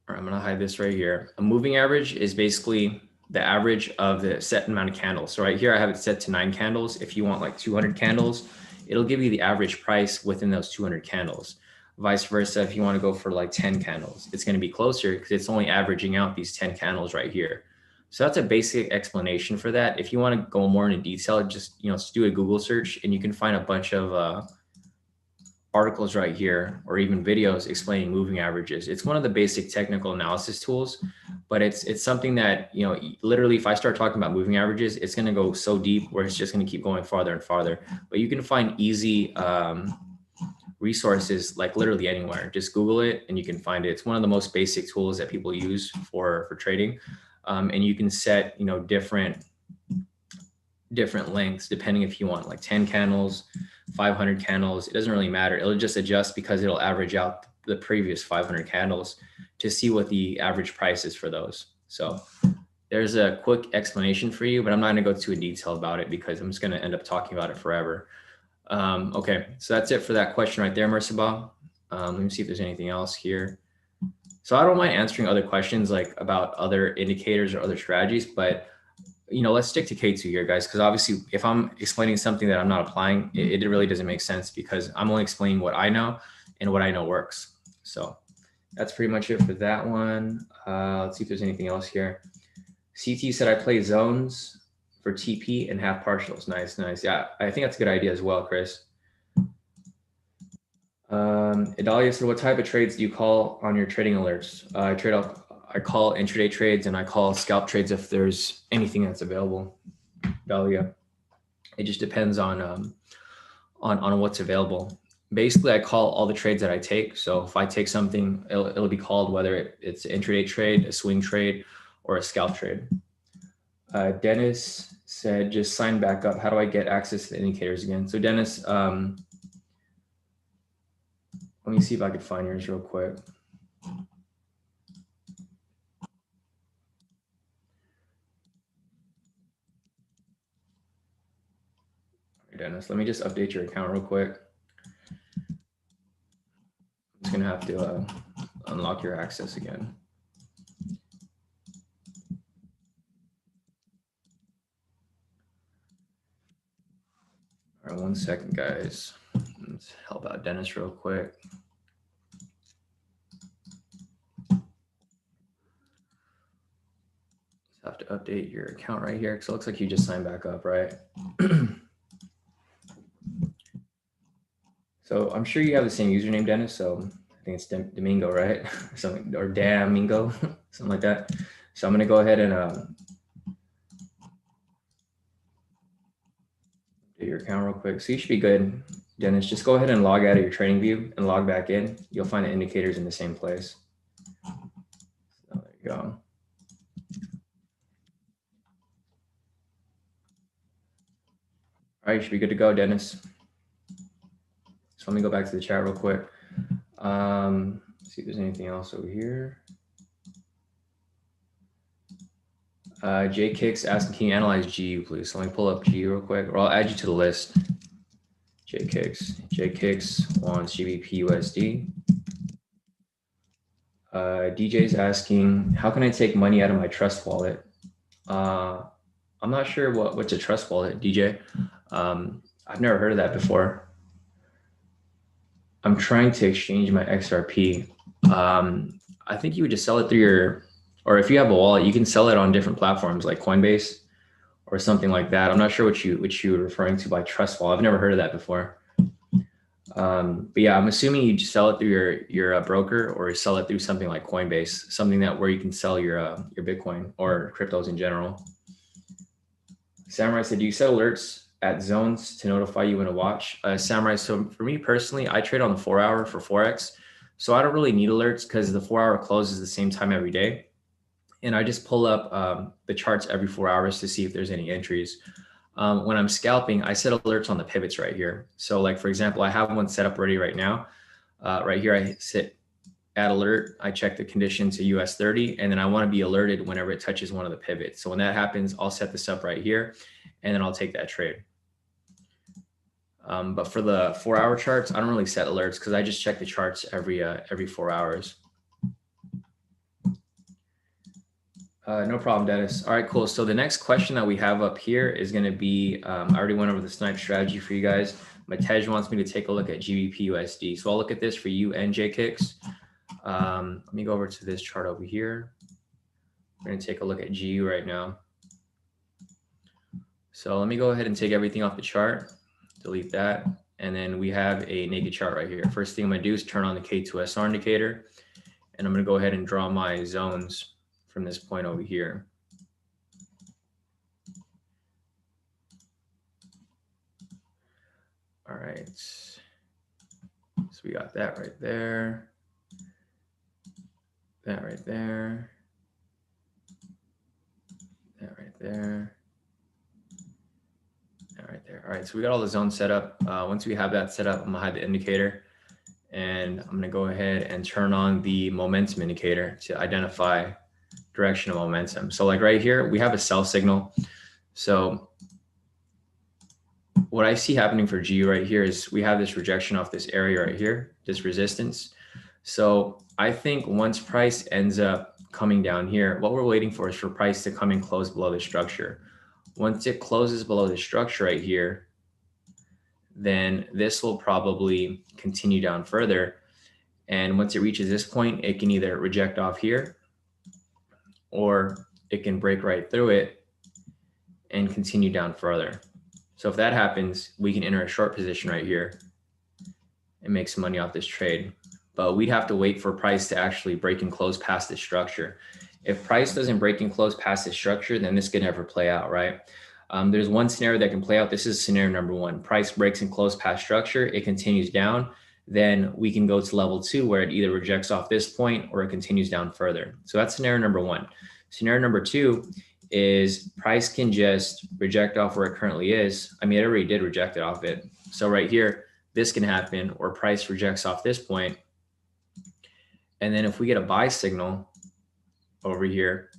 or I'm going to hide this right here. A moving average is basically the average of the set amount of candles. So right here, I have it set to 9 candles. If you want like 200 candles, it'll give you the average price within those 200 candles. Vice versa, if you want to go for like 10 candles, it's going to be closer because it's only averaging out these 10 candles right here. So that's a basic explanation for that. If you want to go more into detail, just do a Google search and you can find a bunch of articles right here, or even videos explaining moving averages. It's one of the basic technical analysis tools, but it's something that literally, if I start talking about moving averages, it's going to go so deep where it's just going to keep going farther and farther. But you can find easy resources like literally anywhere. Just Google it and you can find it. It's one of the most basic tools that people use for trading. And you can set, different lengths depending if you want like 10 candles, 500 candles. It doesn't really matter. It'll just adjust because it'll average out the previous 500 candles to see what the average price is for those. So there's a quick explanation for you, but I'm not going to go too in detail about it because I'm just going to end up talking about it forever. Okay, so that's it for that question right there, Merciful. Let me see if there's anything else here. So I don't mind answering other questions like about other indicators or other strategies, but let's stick to K2 here, guys, because obviously if I'm explaining something that I'm not applying, it really doesn't make sense because I'm only explaining what I know and what I know works. So that's pretty much it for that one. Let's see if there's anything else here. CT said I play zones for TP and half partials. Nice. Yeah, I think that's a good idea as well, Chris. Idalia said, what type of trades do you call on your trading alerts? I trade I call intraday trades and I call scalp trades if there's anything that's available. Value. It just depends on what's available. Basically, I call all the trades that I take. So if I take something, it'll be called whether it's an intraday trade, a swing trade, or a scalp trade. Dennis said, just sign back up. How do I get access to the indicators again? So Dennis, let me see if I can find yours real quick. Dennis, let me just update your account real quick. I'm just gonna have to unlock your access again. All right, 1 second, guys. Let's help out Dennis real quick. Just have to update your account right here because it looks like you just signed back up, right? So I'm sure you have the same username, Dennis. So I think it's Domingo, right? Something, or Damingo, something like that. So I'm gonna go ahead and do your account real quick. So you should be good, Dennis. Just go ahead and log out of your trading view and log back in. You'll find the indicators in the same place. So there you go. All right, you should be good to go, Dennis. So let me go back to the chat real quick. See if there's anything else over here. J Kicks asking, can you analyze GU, please? So let me pull up GU real quick, or I'll add you to the list. J Kicks wants GBP USD. DJ's asking, how can I take money out of my trust wallet? I'm not sure what's a trust wallet, DJ. I've never heard of that before. I'm trying to exchange my XRP. I think you would just sell it through your, or if you have a wallet, you can sell it on different platforms like Coinbase or something like that. I'm not sure what you were referring to by trust wallet. I've never heard of that before. But yeah, I'm assuming you just sell it through your broker, or sell it through something like Coinbase, something that where you can sell your Bitcoin or cryptos in general. Samurai said, do you set alerts at zones to notify you when to watch? Samurai, so for me personally, I trade on the 4 hour for Forex. So I don't really need alerts because the 4 hour closes the same time every day. And I just pull up the charts every 4 hours to see if there's any entries. When I'm scalping, I set alerts on the pivots right here. So like, for example, I have one set up already right now. Right here, I sit add alert. I check the condition to US 30, and then I want to be alerted whenever it touches one of the pivots. So when that happens, I'll set this up right here, and then I'll take that trade. But for the 4 hour charts, I don't really set alerts because I just check the charts every 4 hours. No problem, Dennis. All right, cool. So the next question that we have up here is going to be, I already went over the snipe strategy for you guys. Matej wants me to take a look at GBP USD. So I'll look at this for you and JKicks. Let me go over to this chart over here. We're going to take a look at GU right now. So let me go ahead and take everything off the chart, delete that. And then we have a naked chart right here. First thing I'm going to do is turn on the K²SR indicator. And I'm going to go ahead and draw my zones from this point over here. All right. So we got that right there. That right there. That right there. That right there. All right. So we got all the zones set up. Once we have that set up, I'm going to hide the indicator. And I'm going to go ahead and turn on the momentum indicator to identify direction of momentum. So like right here, we have a sell signal. So what I see happening for GU right here is we have this rejection off this area right here, this resistance. So I think once price ends up coming down here, what we're waiting for is for price to come and close below the structure. Once it closes below the structure right here, then this will probably continue down further. And once it reaches this point, it can either reject off here, or it can break right through it and continue down further. So if that happens, we can enter a short position right here and make some money off this trade. but we'd have to wait for price to actually break and close past this structure. If price doesn't break and close past this structure, then this could never play out, right? There's one scenario that can play out. This is scenario number one. Price breaks and close past structure. It continues down. Then we can go to level 2 where it either rejects off this point or it continues down further. So that's scenario number 1. Scenario number 2 is price can just reject off where it currently is. I mean, it already did reject it off it. So right here, this can happen, or price rejects off this point. And then if we get a buy signal over here,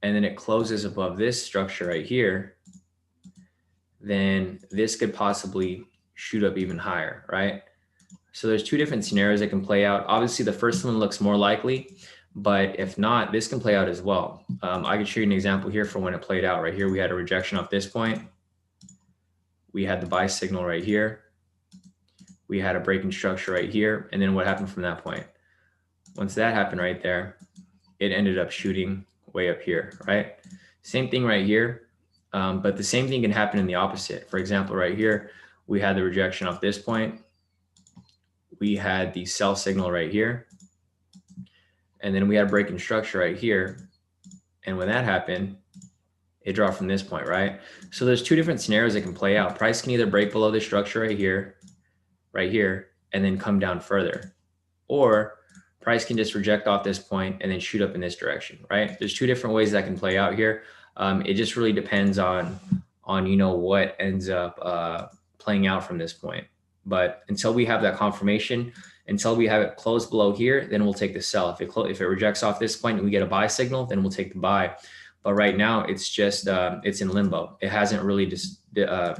and then it closes above this structure right here, then this could possibly shoot up even higher, right? So there's 2 different scenarios that can play out. Obviously, the first one looks more likely, but if not, this can play out as well. I can show you an example here for when it played out. Right here, we had a rejection off this point. We had the buy signal right here. We had a breaking structure right here. And then what happened from that point? Once that happened right there, it ended up shooting way up here, right? Same thing right here. But the same thing can happen in the opposite. For example, right here, we had the rejection off this point. We had the sell signal right here. And then we had a breaking structure right here. And when that happened, it dropped from this point, right? So there's 2 different scenarios that can play out. Price can either break below the structure right here, and then come down further. Or price can just reject off this point and then shoot up in this direction, right? There's 2 different ways that can play out here. It just really depends on what ends up playing out from this point. But until we have that confirmation, until we have it close below here, then we'll take the sell. If it rejects off this point and we get a buy signal, then we'll take the buy. But right now it's just it's in limbo. It hasn't really just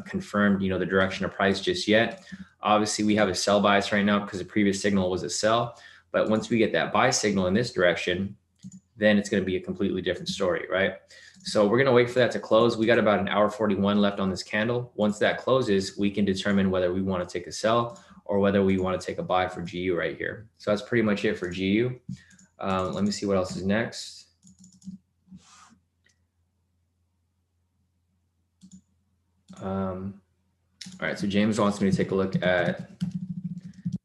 confirmed the direction of price just yet. Obviously, we have a sell bias right now because the previous signal was a sell. But once we get that buy signal in this direction, then it's going to be a completely different story, right? So we're going to wait for that to close. We got about an hour 41 left on this candle. Once that closes, we can determine whether we want to take a sell or whether we want to take a buy for GU right here. So that's pretty much it for GU. Let me see what else is next. All right, so James wants me to take a look at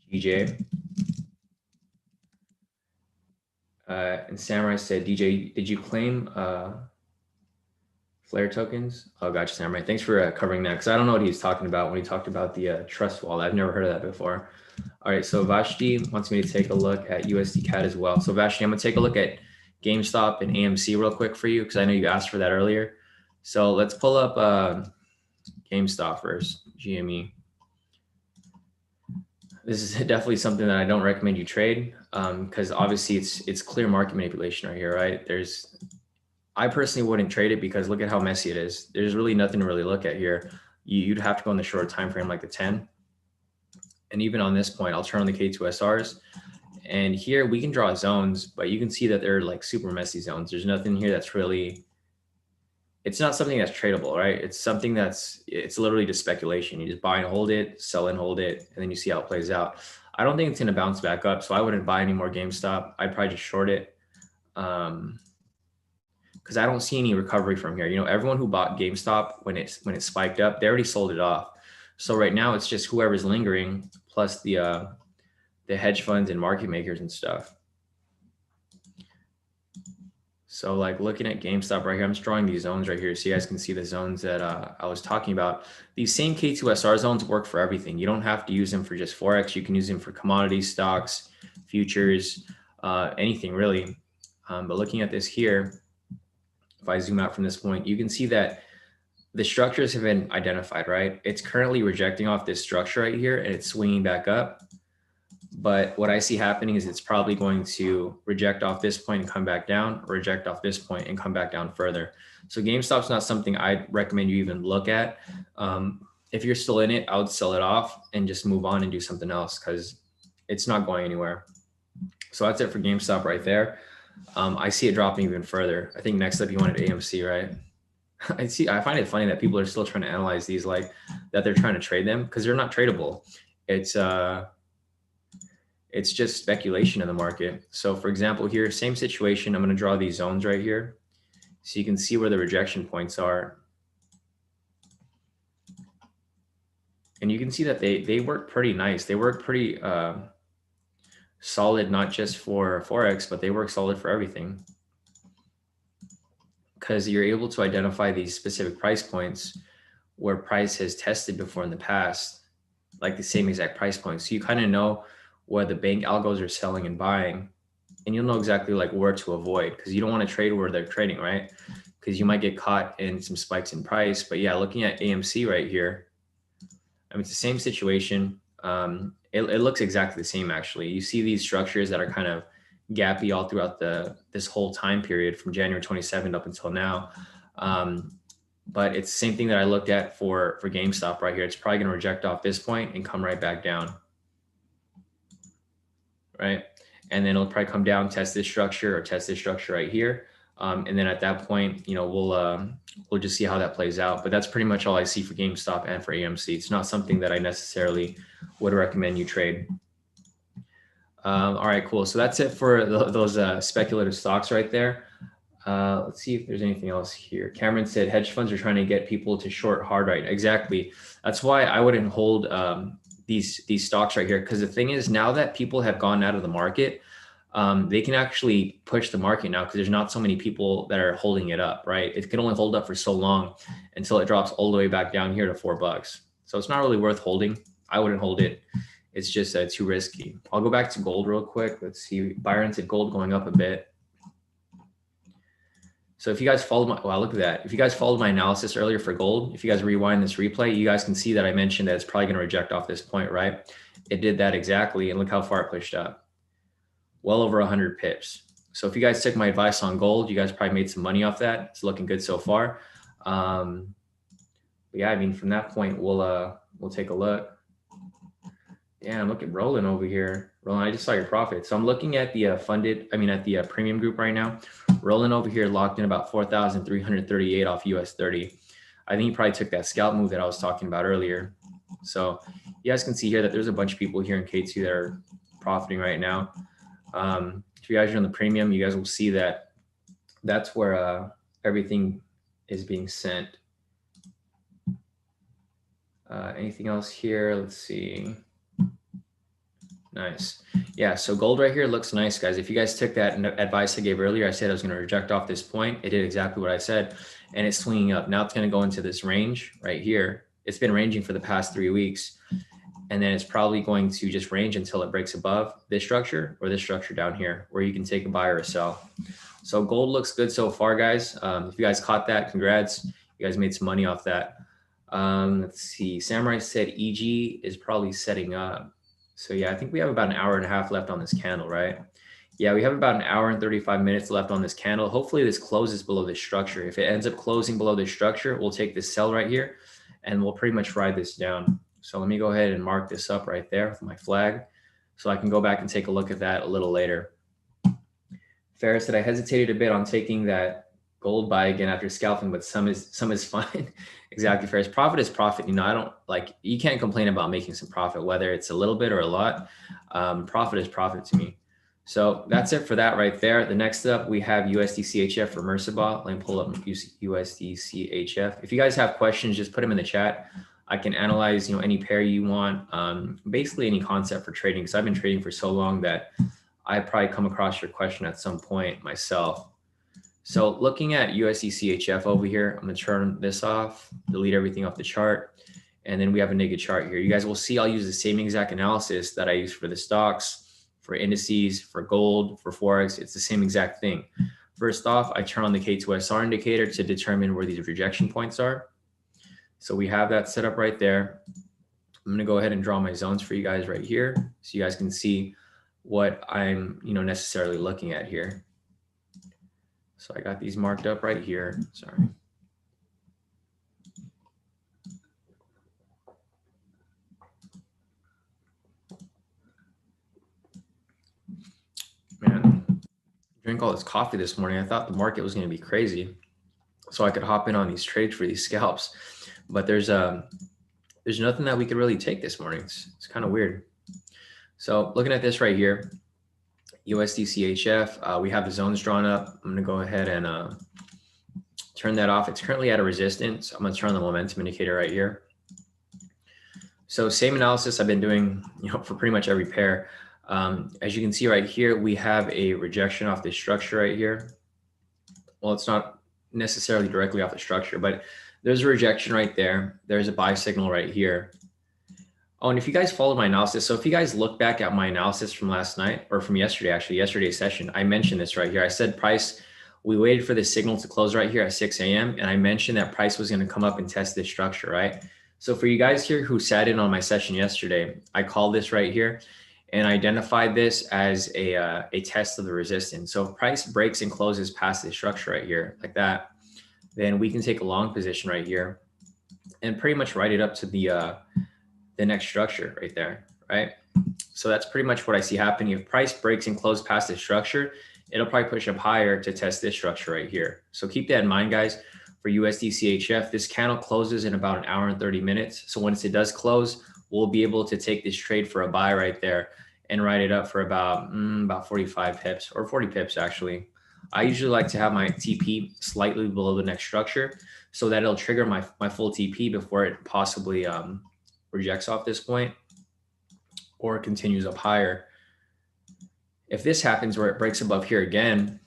GJ. And Samurai said, DJ, did you claim Flare tokens? Oh, gotcha, Samurai. Thanks for covering that, because I don't know what he's talking about when he talked about the trust wallet. I've never heard of that before. All right, so Vashti wants me to take a look at USD CAD as well. So Vashti, I'm going to take a look at GameStop and AMC real quick for you, because I know you asked for that earlier. So let's pull up GameStop first, GME. This is definitely something that I don't recommend you trade, because obviously it's clear market manipulation right here, right? I personally wouldn't trade it because look at how messy it is. There's really nothing to really look at here. You'd have to go in the short time frame like the 10. And even on this point, I'll turn on the K2SRs. And here we can draw zones, but you can see that they're like super messy zones. There's nothing here that's really, it's not something that's tradable, right? It's something it's literally just speculation. You just buy and hold it, sell and hold it, and then you see how it plays out. I don't think it's going to bounce back up, so I wouldn't buy any more GameStop. I'd probably just short it. Because I don't see any recovery from here. Everyone who bought GameStop when it spiked up, they already sold it off. So right now it's just whoever's lingering plus the hedge funds and market makers and stuff. So like looking at GameStop right here, I'm just drawing these zones right here so you guys can see the zones that I was talking about. These same K2SR zones work for everything. You don't have to use them for just Forex. You can use them for commodities, stocks, futures, anything really. But looking at this here, if I zoom out from this point, you can see that the structures have been identified, right? It's currently rejecting off this structure right here and it's swinging back up. But what I see happening is it's probably going to reject off this point and come back down, or reject off this point and come back down further. So GameStop's not something I'd recommend you even look at. If you're still in it, I would sell it off and just move on and do something else because it's not going anywhere. So that's it for GameStop right there. I see it dropping even further. I think next up you wanted AMC, right? I find it funny that people are still trying to analyze these like that they're trying to trade them because they're not tradable. It's just speculation in the market. So for example, here, same situation. I'm going to draw these zones right here so you can see where the rejection points are. And you can see that they work pretty nice. They work pretty solid, not just for Forex, but they work solid for everything. Because you're able to identify these specific price points where price has tested before in the past, like the same exact price point. So you kind of know where the bank algos are selling and buying, and you'll know exactly like where to avoid, because you don't want to trade where they're trading, right? Because you might get caught in some spikes in price. But yeah, looking at AMC right here, I mean, it's the same situation. It looks exactly the same, actually. You see these structures that are kind of gappy all throughout this whole time period from January 27th up until now. But it's the same thing that I looked at for GameStop right here. It's probably going to reject off this point and come right back down, right? And then it'll probably come down, test this structure or test this structure right here. And then at that point, we'll just see how that plays out. But that's pretty much all I see for GameStop and for AMC. It's not something that I necessarily would recommend you trade. All right, cool. So that's it for those speculative stocks right there. Let's see if there's anything else here. Cameron said hedge funds are trying to get people to short hard right. Exactly. That's why I wouldn't hold these stocks right here. Because the thing is, now that people have gone out of the market, they can actually push the market now, because there's not so many people that are holding it up, right? It can only hold up for so long until it drops all the way back down here to $4. So it's not really worth holding. I wouldn't hold it. It's just too risky. I'll go back to gold real quick. Let's see. Byron said gold going up a bit. So if you guys followed my, wow, look at that. If you guys followed my analysis earlier for gold, if you guys rewind this replay, you guys can see that I mentioned that it's probably going to reject off this point, right? It did that exactly. And look how far it pushed up. Well over 100 pips. So if you guys took my advice on gold, you guys probably made some money off that. It's looking good so far. But yeah, I mean, from that point, we'll take a look. Damn, look at Roland over here. Roland, I just saw your profit. So I'm looking at the at the premium group right now. Roland over here locked in about 4,338 off US 30. I think he probably took that scalp move that I was talking about earlier. So you guys can see here that there's a bunch of people here in K2 that are profiting right now. If you guys are on the premium, you guys will see that that's where everything is being sent. Anything else here? Let's see. Nice. Yeah, so gold right here looks nice, guys. If you guys took that advice I gave earlier, I said I was going to reject off this point. It did exactly what I said, and it's swinging up. Now it's going to go into this range right here. It's been ranging for the past 3 weeks, and then it's probably going to just range until it breaks above this structure or this structure down here, where you can take a buy or a sell. So gold looks good so far, guys. If you guys caught that, congrats. You guys made some money off that. Let's see. Samurai said EG is probably setting up. So yeah, I think we have about an hour and a half left on this candle, right? Yeah, we have about an hour and 35 minutes left on this candle. Hopefully this closes below this structure. If it ends up closing below this structure, we'll take this sell right here and we'll pretty much ride this down. So let me go ahead and mark this up right there with my flag so I can go back and take a look at that a little later. Ferris said I hesitated a bit on taking that gold buy again after scalping, but some is fine. Exactly, Ferris. Profit is profit. I don't you can't complain about making some profit, whether it's a little bit or a lot. Profit is profit to me. So that's it for that right there. The next up, we have USD-CHF for Mercibot. Let me pull up USD-CHF. If you guys have questions, just put them in the chat. I can analyze, any pair you want, basically any concept for trading, because I've been trading for so long that I probably come across your question at some point myself. So looking at USD-CHF over here, I'm going to turn this off, delete everything off the chart, and then we have a naked chart here. You guys will see I'll use the same exact analysis that I use for the stocks, for indices, for gold, for Forex. It's the same exact thing. First off, I turn on the K²SR indicator to determine where these rejection points are. So we have that set up right there. I'm going to go ahead and draw my zones for you guys right here so you guys can see what I'm necessarily looking at here. So I got these marked up right here. Sorry. Man, drink all this coffee this morning. I thought the market was going to be crazy, so I could hop in on these trades for these scalps. But there's nothing that we could really take this morning. It's kind of weird. So looking at this right here, USD-CHF, we have the zones drawn up. I'm going to go ahead and turn that off. It's currently at a resistance. I'm going to turn on the momentum indicator right here. So same analysis I've been doing, for pretty much every pair. As you can see right here, we have a rejection off this structure right here. Well, it's not necessarily directly off the structure, but there's a rejection right there. There's a buy signal right here. Oh, and if you guys followed my analysis, so if you guys look back at my analysis from last night, or from yesterday, actually, yesterday's session, I mentioned this right here. I said price, we waited for the signal to close right here at 6 a.m. And I mentioned that price was going to come up and test this structure, right? So for you guys here who sat in on my session yesterday, I called this right here and identified this as a test of the resistance. So if price breaks and closes past this structure right here, like that, then we can take a long position right here and pretty much write it up to the next structure right there, right? So that's pretty much what I see happening. If price breaks and closes past this structure, it'll probably push up higher to test this structure right here. So keep that in mind, guys. For USD CHF, this candle closes in about an hour and 30 minutes. So once it does close, we'll be able to take this trade for a buy right there and write it up for about 45 pips or 40 pips actually. I usually like to have my TP slightly below the next structure so that it'll trigger my full TP before it possibly rejects off this point or continues up higher. If this happens where it breaks above here again,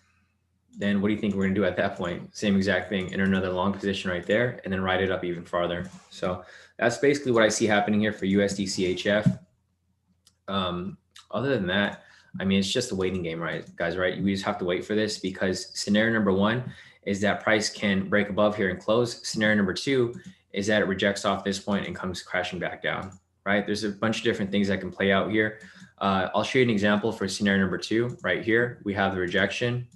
then what do you think we're going to do at that point? Same exact thing, enter another long position right there and then ride it up even farther. So that's basically what I see happening here for USD CHF. Other than that, I mean, it's just a waiting game, right, guys, right? We just have to wait for this because scenario number one is that price can break above here and close. Scenario number two is that it rejects off this point and comes crashing back down, right? There's a bunch of different things that can play out here. I'll show you an example for scenario number two right here. We have the rejection.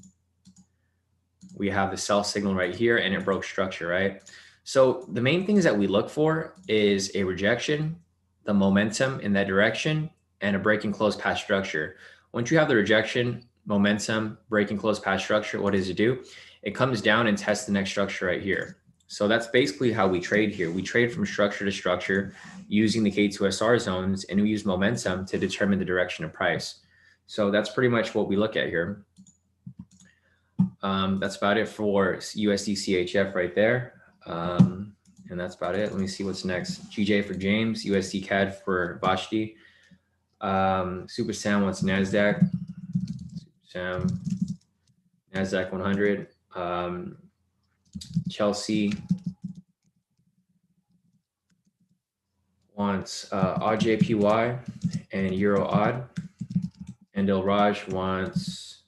We have the sell signal right here and it broke structure, right? So the main things that we look for is a rejection, the momentum in that direction, and a break and close past structure. Once you have the rejection, momentum, break and close past structure, what does it do? It comes down and tests the next structure right here. So that's basically how we trade here. We trade from structure to structure using the K2SR zones, and we use momentum to determine the direction of price. So that's pretty much what we look at here. That's about it for USD CHF right there. And that's about it. Let me see what's next. GJ for James, USD CAD for Vashti. Super Sam wants NASDAQ. Sam, NASDAQ 100. Chelsea wants AUD and Euro AUD. And Dilraj wants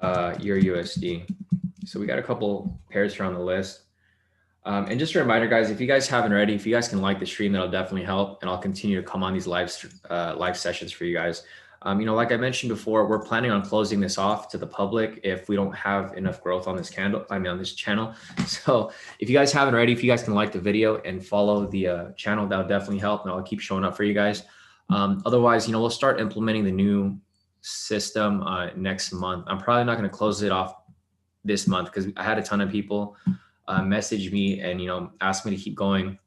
Euro USD. So we got a couple pairs here on the list. And just a reminder, guys, if you guys haven't already, if you guys can like the stream, that'll definitely help. And I'll continue to come on these live sessions for you guys. Like I mentioned before, we're planning on closing this off to the public if we don't have enough growth on this on this channel. So if you guys haven't already, if you guys can like the video and follow the channel, that'll definitely help. And I'll keep showing up for you guys. Otherwise, we'll start implementing the new system next month. I'm probably not going to close it off this month because I had a ton of people message me and ask me to keep going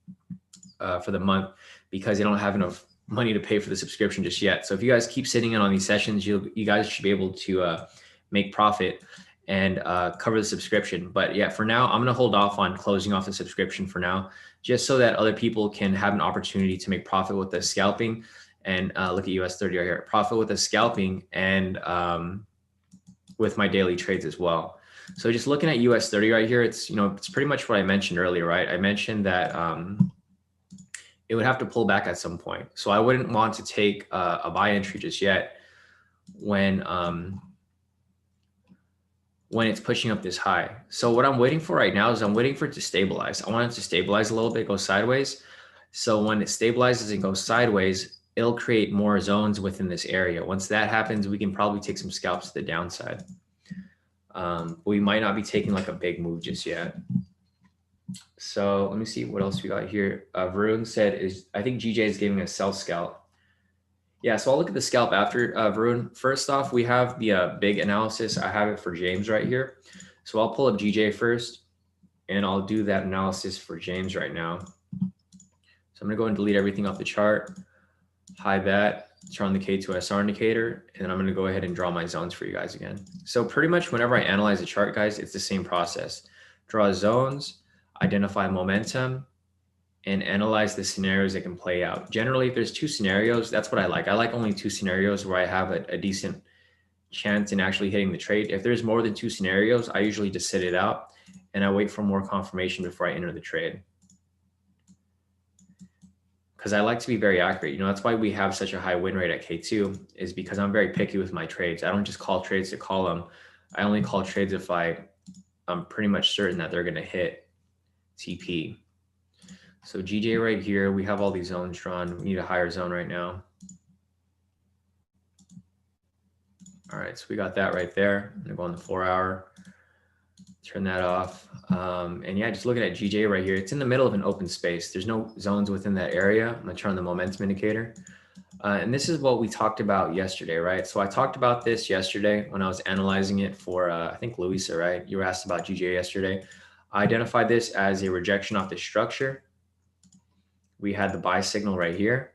for the month because they don't have enough money to pay for the subscription just yet. So if you guys keep sitting in on these sessions, you guys should be able to make profit and cover the subscription. But yeah, for now, I'm going to hold off on closing off the subscription for now, just so that other people can have an opportunity to make profit with the scalping. And look at US 30 right here, profit with the scalping and with my daily trades as well. So just looking at US 30 right here, it's pretty much what I mentioned earlier, right? I mentioned that it would have to pull back at some point. So I wouldn't want to take a buy entry just yet when it's pushing up this high. So what I'm waiting for right now is I'm waiting for it to stabilize. I want it to stabilize a little bit, go sideways. So when it stabilizes and goes sideways, it'll create more zones within this area. Once that happens, we can probably take some scalps to the downside. We might not be taking like a big move just yet. So let me see what else we got here. Varun said, I think GJ is giving a sell scalp. Yeah, so I'll look at the scalp after Varun. First off, we have the big analysis. I have it for James right here. So I'll pull up GJ first, and I'll do that analysis for James right now. So I'm going to go and delete everything off the chart, hide that, turn on the K2SR indicator, and then I'm going to go ahead and draw my zones for you guys again. So pretty much whenever I analyze the chart, guys, it's the same process. Draw zones, identify momentum, and analyze the scenarios that can play out. Generally, if there's two scenarios, that's what I like. I like only two scenarios where I have a decent chance in actually hitting the trade. If there's more than two scenarios, I usually just sit it out and I wait for more confirmation before I enter the trade. Because I like to be very accurate. You know, that's why we have such a high win rate at K2, is because I'm very picky with my trades. I don't just call trades to call them. I only call trades if I'm pretty much certain that they're going to hit TP. So GJ right here, we have all these zones drawn. We need a higher zone right now. All right, so we got that right there. I'm gonna go on the 4 hour, turn that off. And yeah, just looking at GJ right here, it's in the middle of an open space. There's no zones within that area. I'm gonna turn on the momentum indicator. And this is what we talked about yesterday, right? So I talked about this yesterday when I was analyzing it for, I think Louisa, right? You were asked about GJ yesterday. I identified this as a rejection off the structure. We had the buy signal right here.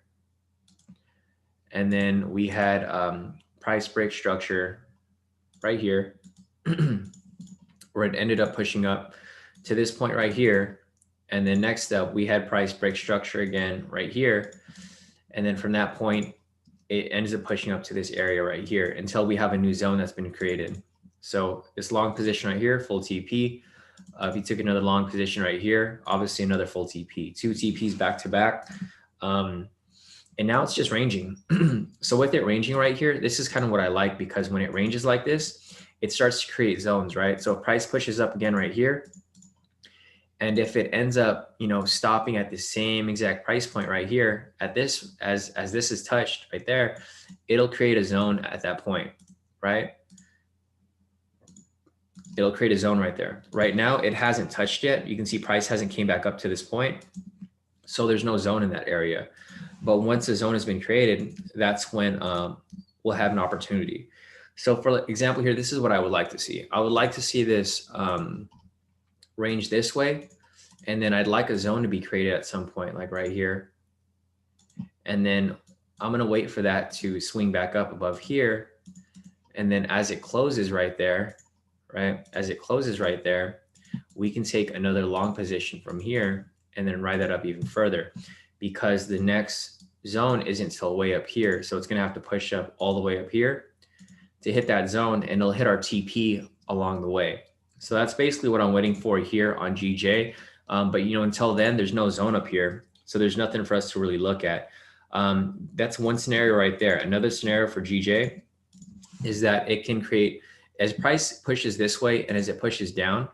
And then we had price break structure right here, where it ended up pushing up to this point right here. And then next up, we had price break structure again right here. And then from that point, it ends up pushing up to this area right here until we have a new zone that's been created. So this long position right here, full TP. If you took another long position right here, obviously another full TP, two TPs back to back. And now it's just ranging. So with it ranging right here, this is kind of what I like, because when it ranges like this, it starts to create zones, right? So if price pushes up again right here, and if it ends up, you know, stopping at the same exact price point right here at this, as this is touched right there, it'll create a zone at that point, right? It'll create a zone right there. Right now, it hasn't touched yet. You can see price hasn't came back up to this point. So there's no zone in that area. But once a zone has been created, that's when we'll have an opportunity. So for example here, this is what I would like to see. I would like to see this range this way. And then I'd like a zone to be created at some point, like right here. And then I'm going to wait for that to swing back up above here. And then as it closes right there, right? As it closes right there, we can take another long position from here and then ride that up even further, because the next zone isn't till way up here. So it's going to have to push up all the way up here to hit that zone, and it'll hit our TP along the way. So that's basically what I'm waiting for here on GJ. But you know, until then, there's no zone up here. So there's nothing for us to really look at. That's one scenario right there. Another scenario for GJ is that it can create, as price pushes this way and as it pushes down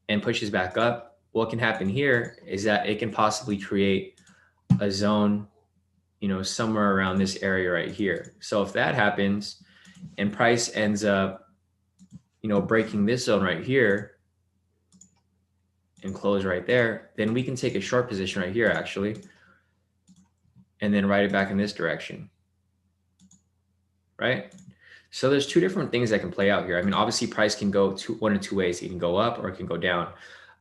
and pushes back up, what can happen here is that it can possibly create a zone, you know, somewhere around this area right here. So if that happens and price ends up, you know, breaking this zone right here and close right there, then we can take a short position right here actually, and then ride it back in this direction, right? So there's two different things that can play out here. I mean, obviously price can go one of two ways. It can go up or it can go down.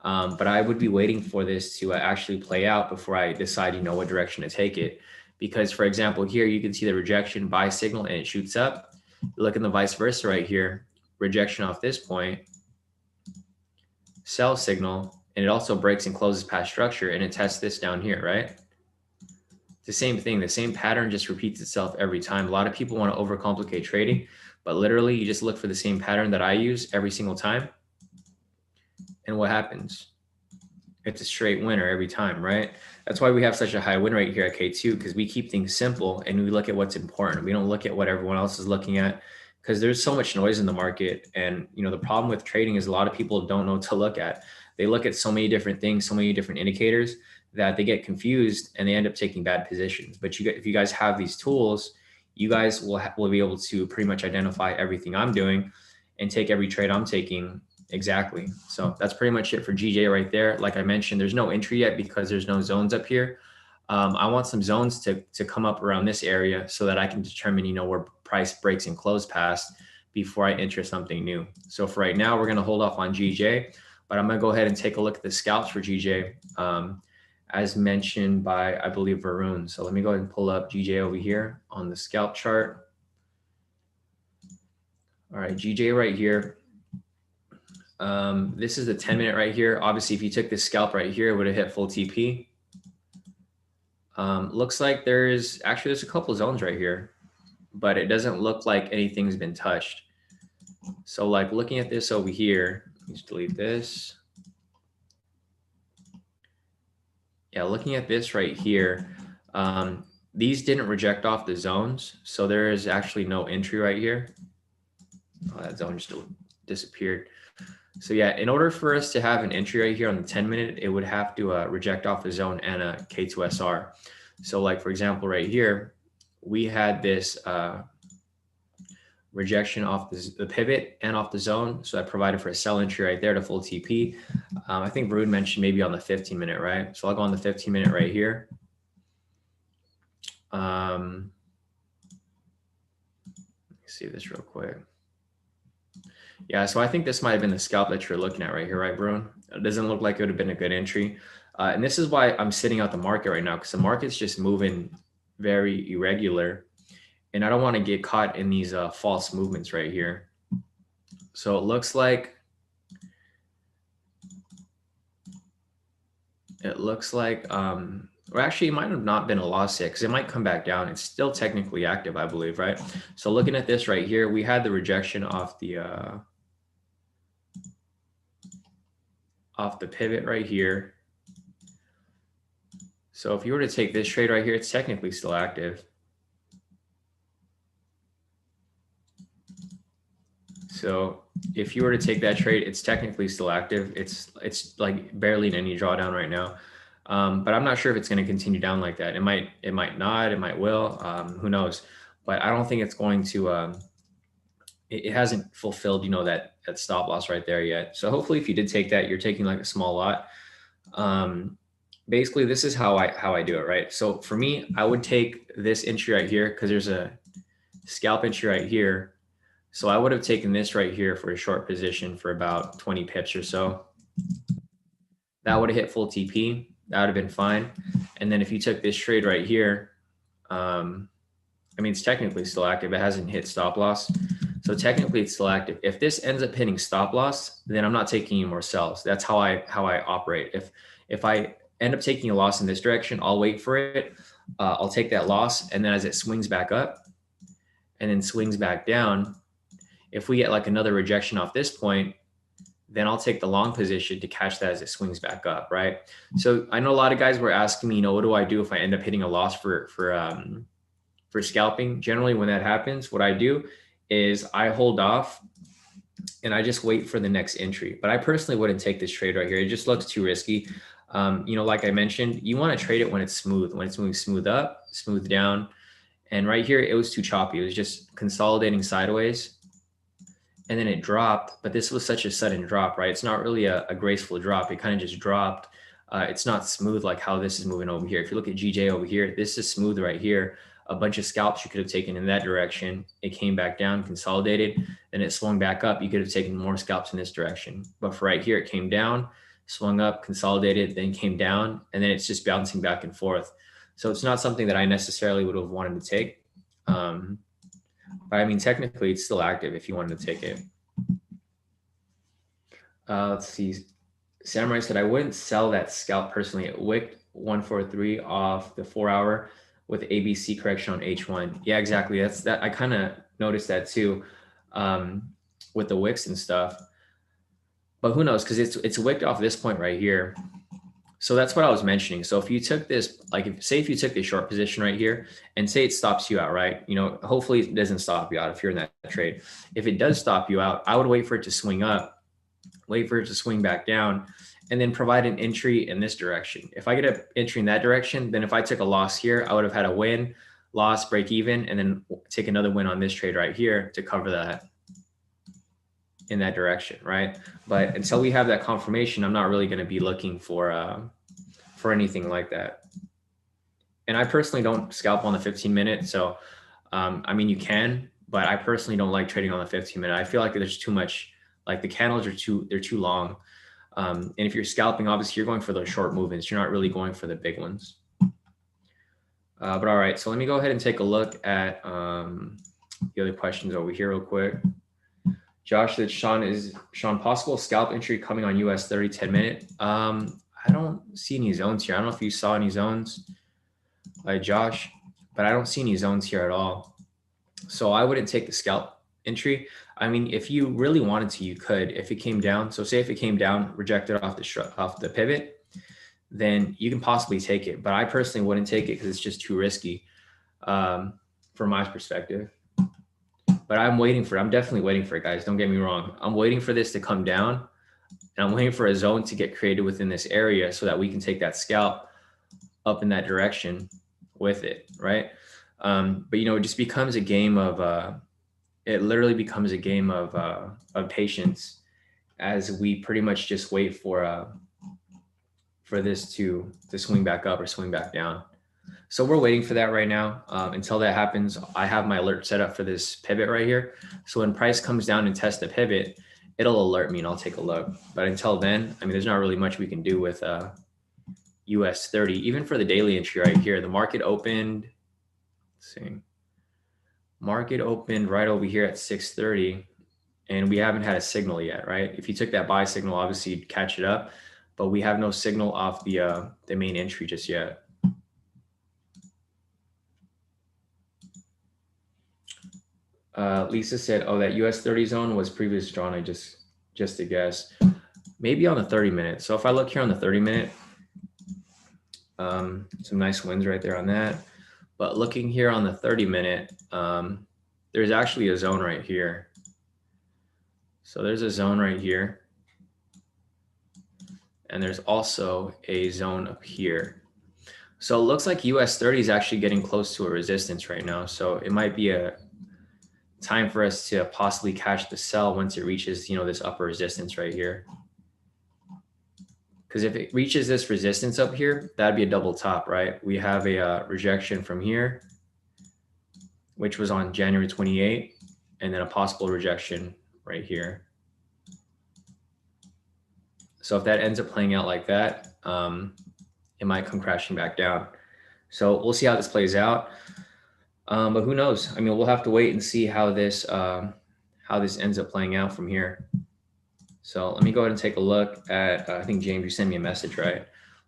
But I would be waiting for this to actually play out before I decide, you know, what direction to take it. Because for example, here you can see the rejection buy signal and it shoots up. Look in the vice versa right here, rejection off this point, sell signal, and it also breaks and closes past structure and it tests this down here, right? The same thing, the same pattern just repeats itself every time. A lot of people want to overcomplicate trading, but literally you just look for the same pattern that I use every single time. And what happens? It's a straight winner every time, right? That's why we have such a high win rate here at K2, because we keep things simple and we look at what's important. We don't look at what everyone else is looking at, because there's so much noise in the market. And you know, the problem with trading is a lot of people don't know what to look at. They look at so many different things, so many different indicators, that they get confused and they end up taking bad positions. But if you guys have these tools, you guys will be able to pretty much identify everything I'm doing and take every trade I'm taking exactly. So that's pretty much it for GJ right there. Like I mentioned, there's no entry yet because there's no zones up here. I want some zones to come up around this area so that I can determine, you know, where price breaks and close past before I enter something new. So for right now, we're going to hold off on GJ, but I'm going to go ahead and take a look at the scalps for GJ. As mentioned by, I believe, Varun. So let me go ahead and pull up GJ over here on the scalp chart. All right, GJ right here. This is the 10-minute right here. Obviously, if you took this scalp right here, it would have hit full TP. Looks like there's a couple zones right here, but it doesn't look like anything's been touched. So like looking at this over here, let's delete this. Yeah, looking at this right here, these didn't reject off the zones. So there is actually no entry right here. Oh, that zone just disappeared. So yeah, in order for us to have an entry right here on the 10-minute, it would have to reject off a zone and a K2SR. So like, for example, right here, we had this rejection off the pivot and off the zone. So that provided for a sell entry right there to full TP. I think Varun mentioned maybe on the 15-minute, right? So I'll go on the 15-minute right here. Let me see this real quick. Yeah, so I think this might have been the scalp that you're looking at right here, right, Varun? It doesn't look like it would have been a good entry. And this is why I'm sitting out the market right now, because the market's just moving very irregular. And I don't want to get caught in these false movements right here. So it looks like or actually it might have not been a loss yet because it might come back down. It's still technically active, I believe, right? So looking at this right here, we had the rejection off the pivot right here. So if you were to take this trade right here, it's technically still active. So if you were to take that trade, it's technically still active. It's like barely in any drawdown right now. But I'm not sure if it's going to continue down like that. It might not, it might will, who knows? But I don't think it's going to, it hasn't fulfilled, you know, that stop loss right there yet. So hopefully if you did take that, you're taking like a small lot. Basically this is how I do it, right? So for me, I would take this entry right here because there's a scalp entry right here. So I would have taken this right here for a short position for about 20 pips or so. That would have hit full TP. That would have been fine. And then if you took this trade right here, I mean, it's technically still active. It hasn't hit stop loss. So technically it's still active. If this ends up hitting stop loss, then I'm not taking any more sells. That's how I operate. If I end up taking a loss in this direction, I'll wait for it. I'll take that loss. And then as it swings back up and then swings back down, if we get like another rejection off this point, then I'll take the long position to catch that as it swings back up, right? So I know a lot of guys were asking me, you know, what do I do if I end up hitting a loss for scalping? Generally, when that happens, what I do is I hold off and I just wait for the next entry. But I personally wouldn't take this trade right here. It just looks too risky. You know, like I mentioned, you want to trade it when it's smooth, when it's moving smooth up, smooth down. And right here, it was too choppy. It was just consolidating sideways. And then it dropped, but this was such a sudden drop, right? It's not really a graceful drop. It kind of just dropped. It's not smooth like how this is moving over here. If you look at GJ over here, this is smooth right here. A bunch of scalps you could have taken in that direction. It came back down, consolidated, then it swung back up. You could have taken more scalps in this direction. But for right here, it came down, swung up, consolidated, then came down, and then it's just bouncing back and forth. So it's not something that I necessarily would have wanted to take. But I mean, technically, it's still active if you wanted to take it. Let's see. Samurai said, I wouldn't sell that scalp personally. It wicked 143 off the 4-hour with ABC correction on H1. Yeah, exactly. That's that. I kind of noticed that too with the wicks and stuff. But who knows? Because it's wicked off this point right here. So that's what I was mentioning. So if you took this, like if you took this short position right here and say it stops you out, right? You know, hopefully it doesn't stop you out if you're in that trade. If it does stop you out, I would wait for it to swing up, wait for it to swing back down, and then provide an entry in this direction. If I get an entry in that direction, then if I took a loss here, I would have had a win, loss, break even, and then take another win on this trade right here to cover that in that direction, right? But until we have that confirmation, I'm not really going to be looking for anything like that. And I personally don't scalp on the 15-minute. So, I mean, you can, but I personally don't like trading on the 15-minute. I feel like there's too much, like the candles they're too long. And if you're scalping, obviously you're going for those short movements. You're not really going for the big ones. But all right, so let me go ahead and take a look at the other questions over here real quick. Josh said, Shawn, possible scalp entry coming on US 30 10-minute. I don't see any zones here. I don't know if you saw any zones. Josh, but I don't see any zones here at all. So I wouldn't take the scalp entry. I mean, if you really wanted to, you could. If it came down, so say if it came down, rejected off the pivot, then you can possibly take it. But I personally wouldn't take it because it's just too risky from my perspective. But I'm definitely waiting for it, guys. Don't get me wrong. I'm waiting for this to come down, and I'm waiting for a zone to get created within this area so that we can take that scalp up in that direction with it, right? But it just becomes a game of it literally becomes a game of patience as we pretty much just wait for this to swing back up or swing back down. So we're waiting for that right now. Until that happens, I have my alert set up for this pivot right here. So when price comes down and tests the pivot, it'll alert me and I'll take a look. But until then, I mean, there's not really much we can do with US 30. Even for the daily entry right here, the market opened, let's see, market opened right over here at 6:30, and we haven't had a signal yet, right? If you took that buy signal, obviously you'd catch it up, but we have no signal off the main entry just yet. Lisa said, oh, that US 30 zone was previously drawn. I just a guess. Maybe on the 30 minute. So if I look here on the 30 minute, some nice wins right there on that. But looking here on the 30 minute, there's actually a zone right here. So there's a zone right here. And there's also a zone up here. So it looks like US 30 is actually getting close to a resistance right now. So it might be a time for us to possibly catch the sell once it reaches, this upper resistance right here. Because if it reaches this resistance up here, that'd be a double top, right? We have a rejection from here, which was on January 28, and then a possible rejection right here. So if that ends up playing out like that, it might come crashing back down. So we'll see how this plays out. But who knows? I mean, we'll have to wait and see how this ends up playing out from here. So let me go ahead and take a look at, I think, James, you sent me a message, right?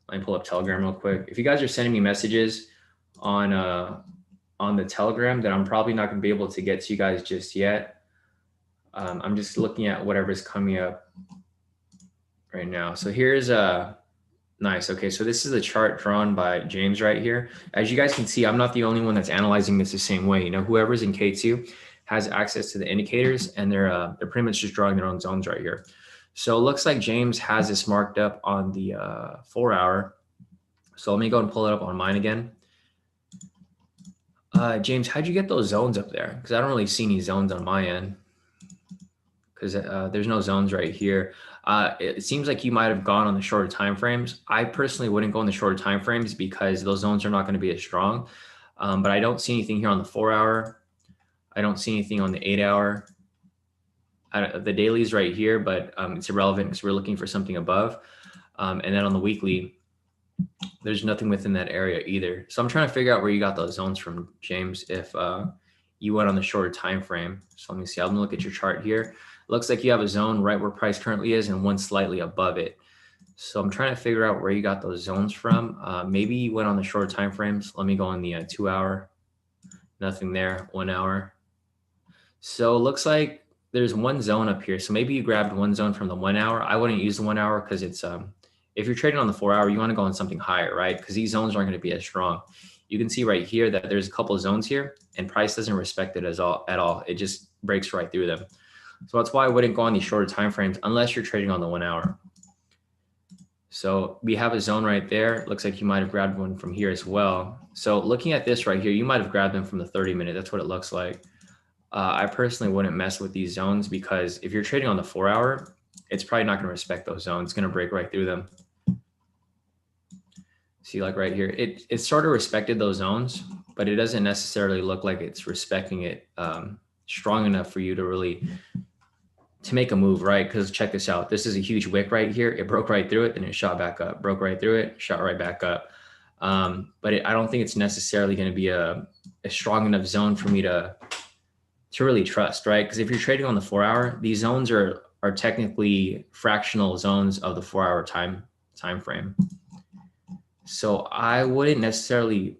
Let me pull up Telegram real quick. If you guys are sending me messages on the Telegram, then I'm probably not going to be able to get to you guys just yet. I'm just looking at whatever's coming up right now. So here's nice. Okay, so this is a chart drawn by James right here. As you guys can see, I'm not the only one that's analyzing this the same way. Whoever's in K2 has access to the indicators, and they're pretty much just drawing their own zones right here. So it looks like James has this marked up on the 4 hour. So let me go and pull it up on mine again. James, how'd you get those zones up there? Because I don't really see any zones on my end. Because there's no zones right here. It seems like you might have gone on the shorter time frames. I personally wouldn't go on the shorter time frames because those zones are not going to be as strong. But I don't see anything here on the 4 hour. I don't see anything on the 8 hour. The daily's right here, but it's irrelevant because we're looking for something above. And then on the weekly, there's nothing within that area either. So I'm trying to figure out where you got those zones from, James, if you went on the shorter time frame. So let me see. I'm gonna look at your chart here. Looks like you have a zone right where price currently is and one slightly above it. So I'm trying to figure out where you got those zones from. Maybe you went on the shorter time frames. Let me go on the 2 hour. Nothing there. 1 hour. So it looks like there's one zone up here. So maybe you grabbed one zone from the 1 hour. I wouldn't use the 1 hour because it's if you're trading on the 4 hour, you want to go on something higher, right? Because these zones aren't going to be as strong. You can see right here that there's a couple of zones here, and price doesn't respect it at all. It just breaks right through them. So that's why I wouldn't go on these shorter time frames unless you're trading on the 1 hour. So we have a zone right there. Looks like you might have grabbed one from here as well. So looking at this right here, you might have grabbed them from the 30 minute. That's what it looks like. I personally wouldn't mess with these zones because if you're trading on the 4 hour, it's probably not going to respect those zones. It's going to break right through them. See, like right here, it sort of respected those zones, but it doesn't necessarily look like it's respecting it strong enough for you to really make a move, right? Because check this out. This is a huge wick right here. It broke right through it, then it shot back up, broke right through it, shot right back up. But I don't think it's necessarily going to be a strong enough zone for me to really trust, right? Because if you're trading on the 4 hour, these zones are technically fractional zones of the 4 hour time frame. So I wouldn't necessarily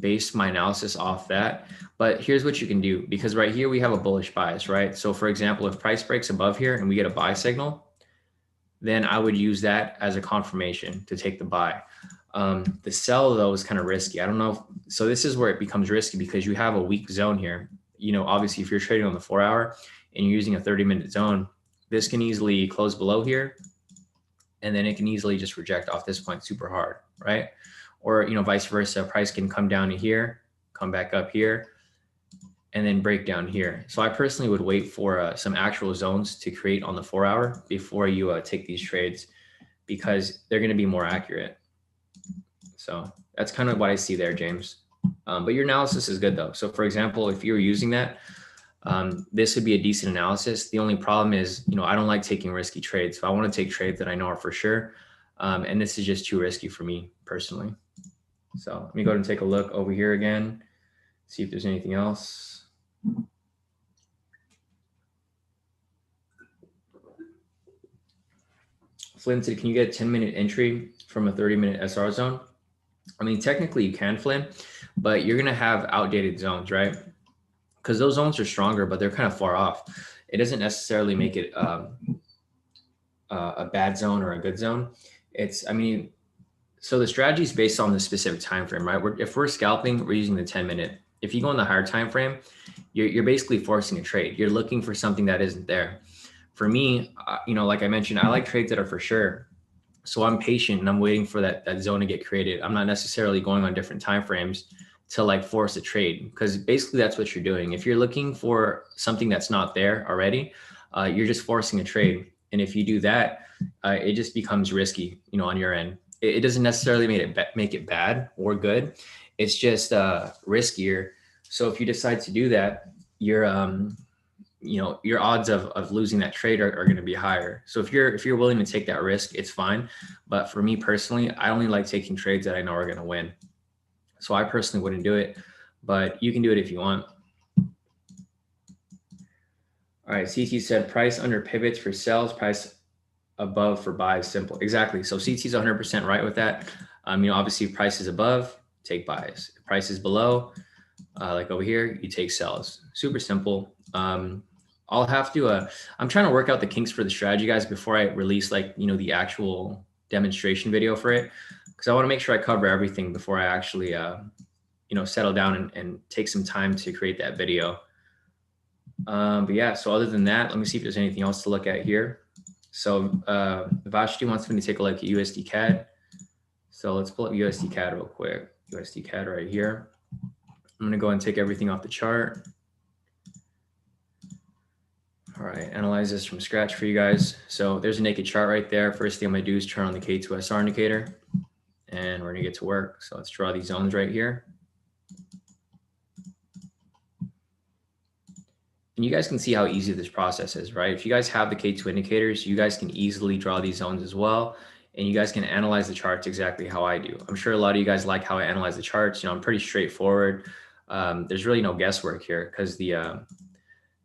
base my analysis off that. But here's what you can do, because right here we have a bullish bias, right? So for example, if price breaks above here and we get a buy signal, then I would use that as a confirmation to take the buy. The sell though is kind of risky. I don't know. So this is where it becomes risky, because you have a weak zone here. You know, obviously if you're trading on the 4 hour and you're using a 30-minute zone, this can easily close below here, and then it can easily just reject off this point super hard, right? Or, you know, vice versa, price can come down to here, come back up here, and then break down here. So I personally would wait for some actual zones to create on the 4 hour before you take these trades, because they're going to be more accurate. So that's kind of what I see there, James. But your analysis is good though. So for example, if you're using that, this would be a decent analysis. The only problem is, you know, I don't like taking risky trades. So I want to take trades that I know are for sure. And this is just too risky for me personally. So let me go ahead and take a look over here again, see if there's anything else. Flynn said, can you get a 10-minute entry from a 30-minute SR zone? I mean, technically you can, Flynn, but you're going to have outdated zones, right? Because those zones are stronger, but they're kind of far off. It doesn't necessarily make it a bad zone or a good zone. It's, I mean, so the strategy is based on the specific time frame, right? If we're scalping, we're using the 10-minute. If you go in the higher time frame, you're basically forcing a trade. You're looking for something that isn't there. For me, you know, like I mentioned, I like trades that are for sure. So I'm patient and I'm waiting for that zone to get created. I'm not necessarily going on different time frames to like force a trade, because basically that's what you're doing. If you're looking for something that's not there already, you're just forcing a trade. And if you do that, it just becomes risky, you know, on your end. It doesn't necessarily make it bad or good. It's just riskier. So if you decide to do that, you're you know, your odds of losing that trade are going to be higher. So if you're willing to take that risk, it's fine. But for me personally, I only like taking trades that I know are going to win. So I personally wouldn't do it, but you can do it if you want. All right, CT said price under pivots for sells, price above for buys. Simple. Exactly. So CT is 100% right with that. You know, obviously if price is above, take buys. If price is below, like over here, you take sells. Super simple. I'll have to, I'm trying to work out the kinks for the strategy, guys, before I release like, you know, the actual demonstration video for it, because I want to make sure I cover everything before I actually, you know, settle down and take some time to create that video. But yeah, so other than that, let me see if there's anything else to look at here. So Vashti wants me to take a look at USD CAD. So let's pull up USD CAD real quick. USD CAD right here. I'm going to go and take everything off the chart. All right, analyze this from scratch for you guys. So there's a naked chart right there. First thing I'm going to do is turn on the K² SR indicator, and we're going to get to work. So let's draw these zones right here. And you guys can see how easy this process is, right? If you guys have the K2 indicators, you guys can easily draw these zones as well. And you guys can analyze the charts exactly how I do. I'm sure a lot of you guys like how I analyze the charts. You know, I'm pretty straightforward. There's really no guesswork here, because the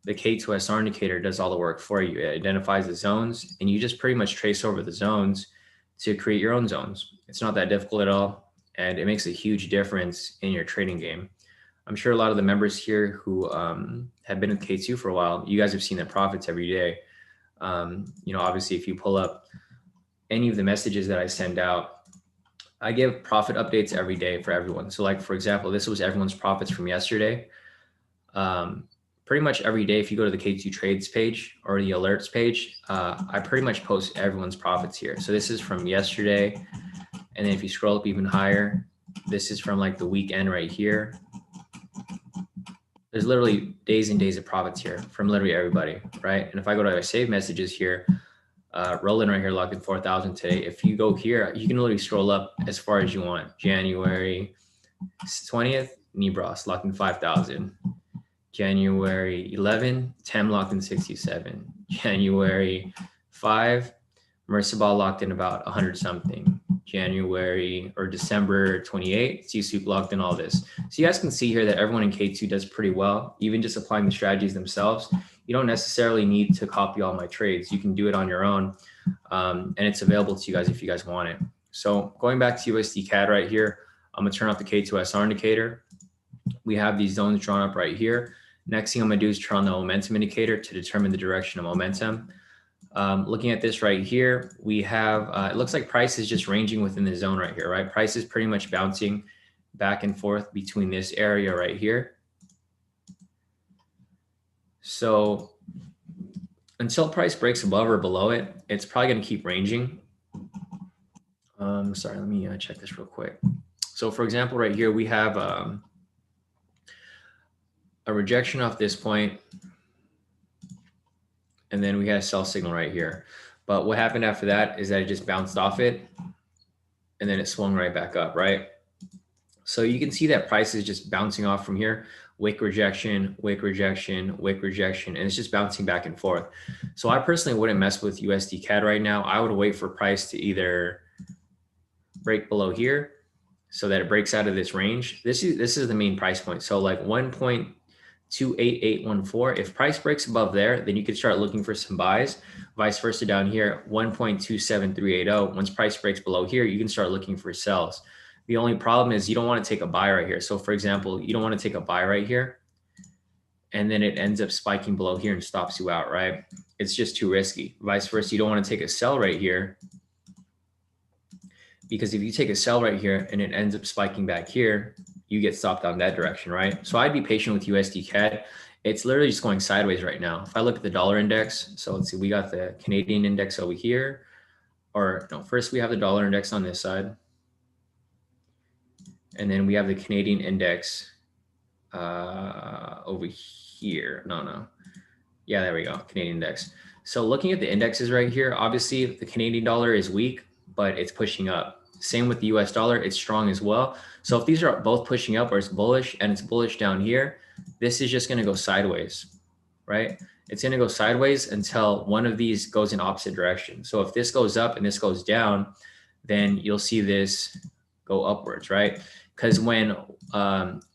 K2 SR indicator does all the work for you. It identifies the zones, and you just pretty much trace over the zones to create your own zones. It's not that difficult at all, and it makes a huge difference in your trading game. I'm sure a lot of the members here who have been with K2 for a while, you guys have seen their profits every day. You know, obviously, if you pull up any of the messages that I send out, I give profit updates every day for everyone. So like, for example, this was everyone's profits from yesterday. Pretty much every day, if you go to the K2 trades page or the alerts page, I pretty much post everyone's profits here. So this is from yesterday. And then if you scroll up even higher, this is from like the weekend right here. There's literally days and days of profits here from literally everybody, right? And if I go to our save messages here, Roland right here locked in 4,000 today. If you go here, you can literally scroll up as far as you want. January 20th, Nibras locked in 5,000. January 11, Tem locked in 67. January 5, Mersabal locked in about 100 something. January or December 28, C-Soup locked in all this. So you guys can see here that everyone in K2 does pretty well, even just applying the strategies themselves. You don't necessarily need to copy all my trades. You can do it on your own. And it's available to you guys if you guys want it. So going back to USD CAD right here, I'm gonna turn off the K2SR indicator. We have these zones drawn up right here. Next thing I'm gonna do is turn on the momentum indicator to determine the direction of momentum. Looking at this right here, we have, it looks like price is just ranging within the zone right here, right? Price is pretty much bouncing back and forth between this area right here. So until price breaks above or below it, it's probably going to keep ranging. Sorry, let me check this real quick. So for example, right here, we have a rejection off this point, and then we had a sell signal right here. But what happened after that is that it just bounced off it, and then it swung right back up, right? So you can see that price is just bouncing off from here, wick rejection, wick rejection, wick rejection, and it's just bouncing back and forth. So I personally wouldn't mess with USD CAD right now. I would wait for price to either break below here so that it breaks out of this range. This is the main price point. So like 1.28814, if price breaks above there, then you could start looking for some buys. Vice versa down here, 1.27380. Once price breaks below here, you can start looking for sells. The only problem is you don't want to take a buy right here. So for example, you don't want to take a buy right here, and then it ends up spiking below here and stops you out, right? It's just too risky. Vice versa, you don't want to take a sell right here, because if you take a sell right here and it ends up spiking back here, you get stopped on that direction, right? So I'd be patient with USD CAD. It's literally just going sideways right now. If I look at the dollar index, so let's see, we got the Canadian index over here, or no, first we have the dollar index on this side. And then we have the Canadian index over here. No. Yeah, there we go, Canadian index. So looking at the indexes right here, obviously the Canadian dollar is weak, but it's pushing up. Same with the US dollar, it's strong as well. So if these are both pushing up or it's bullish and it's bullish down here, this is just gonna go sideways, right? It's gonna go sideways until one of these goes in opposite direction. So if this goes up and this goes down, then you'll see this go upwards, right? Because when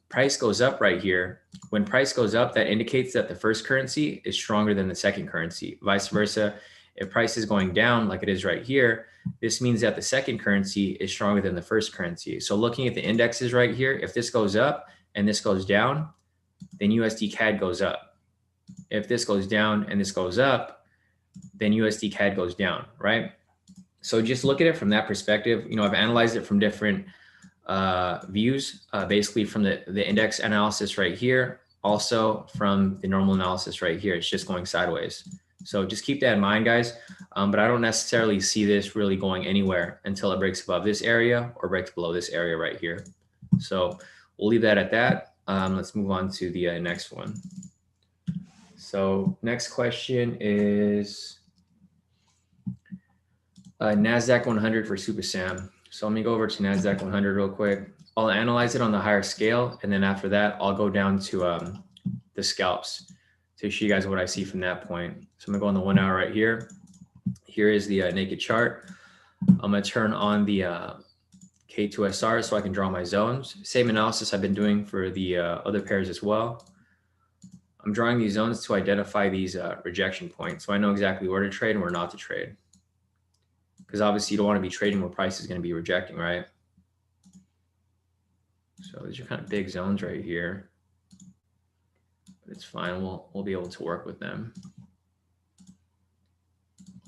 price goes up right here, when price goes up, that indicates that the first currency is stronger than the second currency. Vice versa, if price is going down like it is right here, this means that the second currency is stronger than the first currency. So looking at the indexes right here, if this goes up and this goes down, then USD CAD goes up. If this goes down and this goes up, then USD CAD goes down, right? So just look at it from that perspective. You know, I've analyzed it from different views, basically from the index analysis right here, also from the normal analysis right here. It's just going sideways. So just keep that in mind, guys. But I don't necessarily see this really going anywhere until it breaks above this area or breaks below this area right here. So we'll leave that at that. Let's move on to the next one. So next question is NASDAQ 100 for Super Sam. So let me go over to NASDAQ 100 real quick. I'll analyze it on the higher scale. And then after that, I'll go down to the scalps to show you guys what I see from that point. So I'm gonna go on the 1 hour right here. Here is the naked chart. I'm gonna turn on the K2SR so I can draw my zones. Same analysis I've been doing for the other pairs as well. I'm drawing these zones to identify these rejection points. So I know exactly where to trade and where not to trade. Because obviously you don't want to be trading where price is going to be rejecting, right? So these are kind of big zones right here. But it's fine. We'll be able to work with them.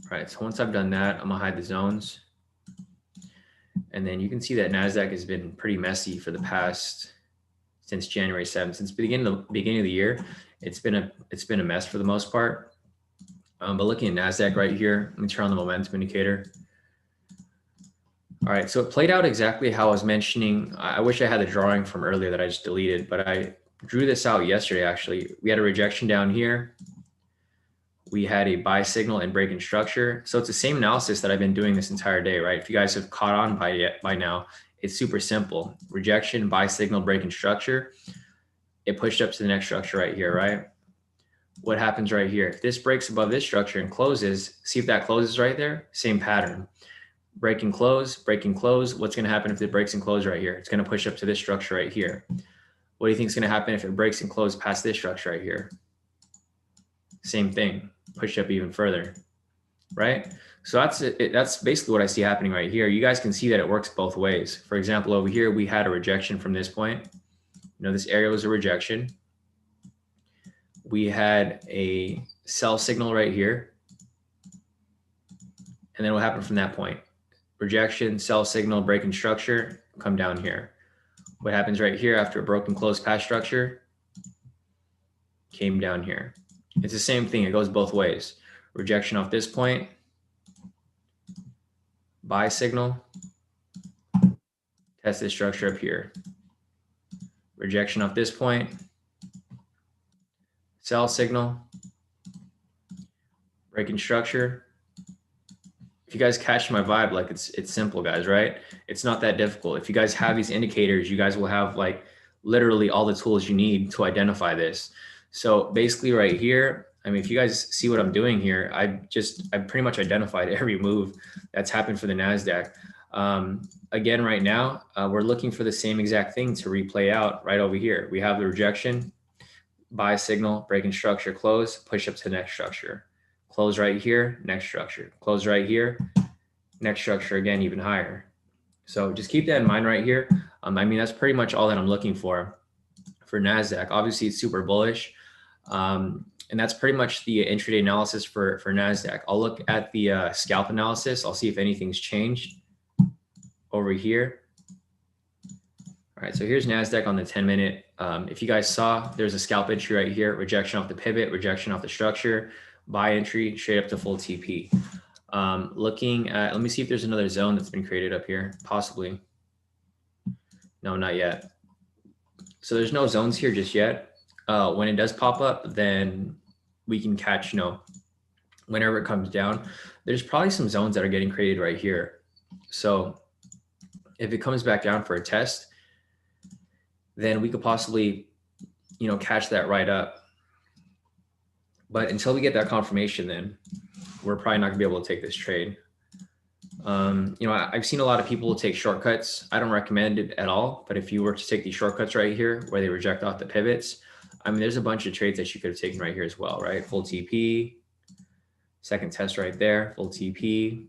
All right, so once I've done that, I'm gonna hide the zones. And then you can see that NASDAQ has been pretty messy for the past, since January 7th, since the beginning of the year. It's been a mess for the most part. But looking at NASDAQ right here, let me turn on the momentum indicator. All right, so it played out exactly how I was mentioning. I wish I had the drawing from earlier that I just deleted, but I drew this out yesterday, actually. We had a rejection down here. We had a buy signal and break in structure. So it's the same analysis that I've been doing this entire day, right? If you guys have caught on by now, it's super simple. Rejection, buy signal, break in structure. It pushed up to the next structure right here, right? What happens right here? If this breaks above this structure and closes, see if that closes right there? Same pattern. Break and close, break and close. What's going to happen if it breaks and close right here? It's going to push up to this structure right here. What do you think is going to happen if it breaks and closes past this structure right here? Same thing, push up even further, right? So that's basically what I see happening right here. You guys can see that it works both ways. For example, over here, we had a rejection from this point. This area was a rejection. We had a sell signal right here. And then what happened from that point? Rejection, sell signal, break in structure, come down here. What happens right here after a broken closed path structure? Came down here. It's the same thing. It goes both ways. Rejection off this point. Buy signal. Test this structure up here. Rejection off this point. Sell signal. Break in structure. If you guys catch my vibe, like it's simple, guys, right? It's not that difficult. If you guys have these indicators, you guys will have like literally all the tools you need to identify this. So basically right here, I mean, if you guys see what I'm doing here, I pretty much identified every move that's happened for the NASDAQ. Again, right now, we're looking for the same exact thing to replay out right over here. We have the rejection, buy signal, break in structure, close, push up to the next structure. Close right here, next structure. Close right here, next structure, again, even higher. So just keep that in mind right here. I mean, that's pretty much all that I'm looking for NASDAQ. Obviously, it's super bullish. And that's pretty much the intraday analysis for NASDAQ. I'll look at the scalp analysis. I'll see if anything's changed over here. All right, so here's NASDAQ on the 10-minute. If you guys saw, there's a scalp entry right here, rejection off the pivot, rejection off the structure, buy entry, straight up to full TP. Looking at, let me see if there's another zone that's been created up here, possibly. No, not yet. So there's no zones here just yet. When it does pop up, then we can catch, whenever it comes down. There's probably some zones that are getting created right here. So if it comes back down for a test, then we could possibly, catch that right up. But until we get that confirmation, then we're probably not gonna be able to take this trade. I've seen a lot of people take shortcuts. I don't recommend it at all, but if you were to take these shortcuts right here where they reject off the pivots, I mean, there's a bunch of trades that you could have taken right here as well, right? Full TP, second test right there, full TP,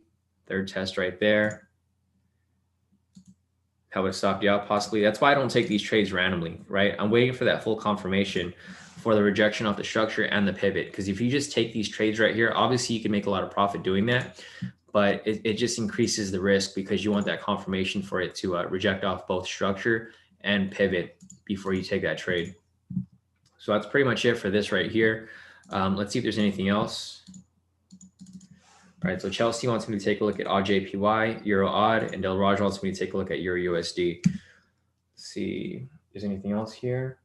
third test right there. That would have stopped you out possibly. That's why I don't take these trades randomly, right? I'm waiting for that full confirmation for the rejection off the structure and the pivot. Because if you just take these trades right here, obviously you can make a lot of profit doing that, but it just increases the risk because you want that confirmation for it to reject off both structure and pivot before you take that trade. So that's pretty much it for this right here. Let's see if there's anything else. All right, so Chelsea wants me to take a look at AUDJPY, Euro AUD, and Del Raj wants me to take a look at Euro USD. Let's see if there's anything else here.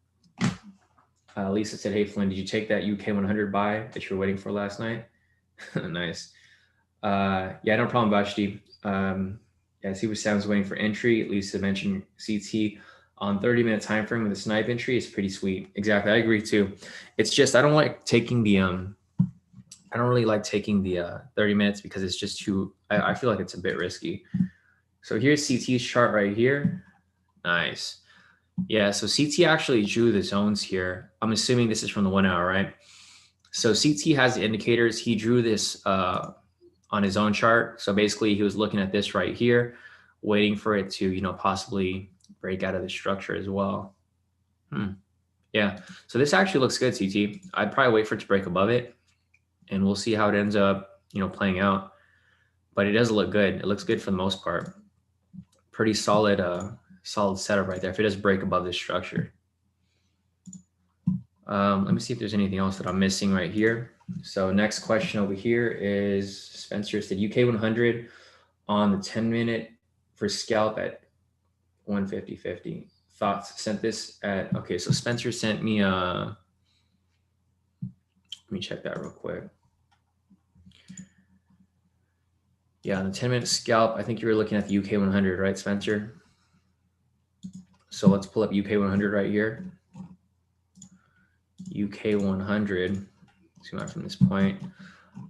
Lisa said, hey, Flynn, did you take that UK 100 buy that you were waiting for last night? Nice. Yeah, no problem, Vashti. Yeah, I see what Sam's waiting for entry. Lisa mentioned CT on 30-minute time frame with a snipe entry is pretty sweet. Exactly, I agree too. It's just I don't like taking the I don't really like taking the 30 minutes because it's just too. I feel like it's a bit risky. So here's CT's chart right here. Nice. Yeah, so CT actually drew the zones here. I'm assuming this is from the 1 hour, right? So CT has the indicators. He drew this on his own chart. So basically he was looking at this right here, waiting for it to, possibly break out of the structure as well. Yeah, so this actually looks good, CT. I'd probably wait for it to break above it and we'll see how it ends up, playing out. But it does look good. It looks good for the most part. Pretty solid, solid setup right there if it does break above this structure. Let me see if there's anything else that I'm missing right here. So next question over here is Spencer said UK 100 on the 10-minute for scalp at 150.50. Thoughts? Sent this at, okay, so Spencer sent me let me check that real quick. Yeah, on the 10-minute scalp, I think you were looking at the UK 100, right, Spencer? So let's pull up UK 100 right here. UK 100, zoom out from this point.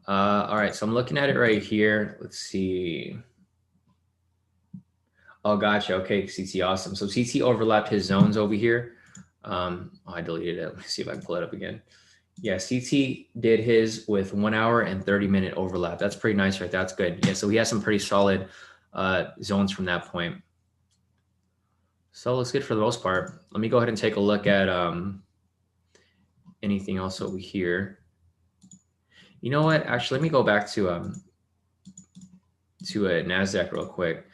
All right, so I'm looking at it right here. Let's see. Oh, gotcha. Okay, CT, awesome. So CT overlapped his zones over here. Oh, I deleted it. Let me see if I can pull it up again. Yeah, CT did his with 1 hour and 30-minute overlap. That's pretty nice, right? That's good. Yeah, so he has some pretty solid zones from that point. So it looks good for the most part. Let me go ahead and take a look at anything else over here. You know what? Actually, let me go back to a NASDAQ real quick.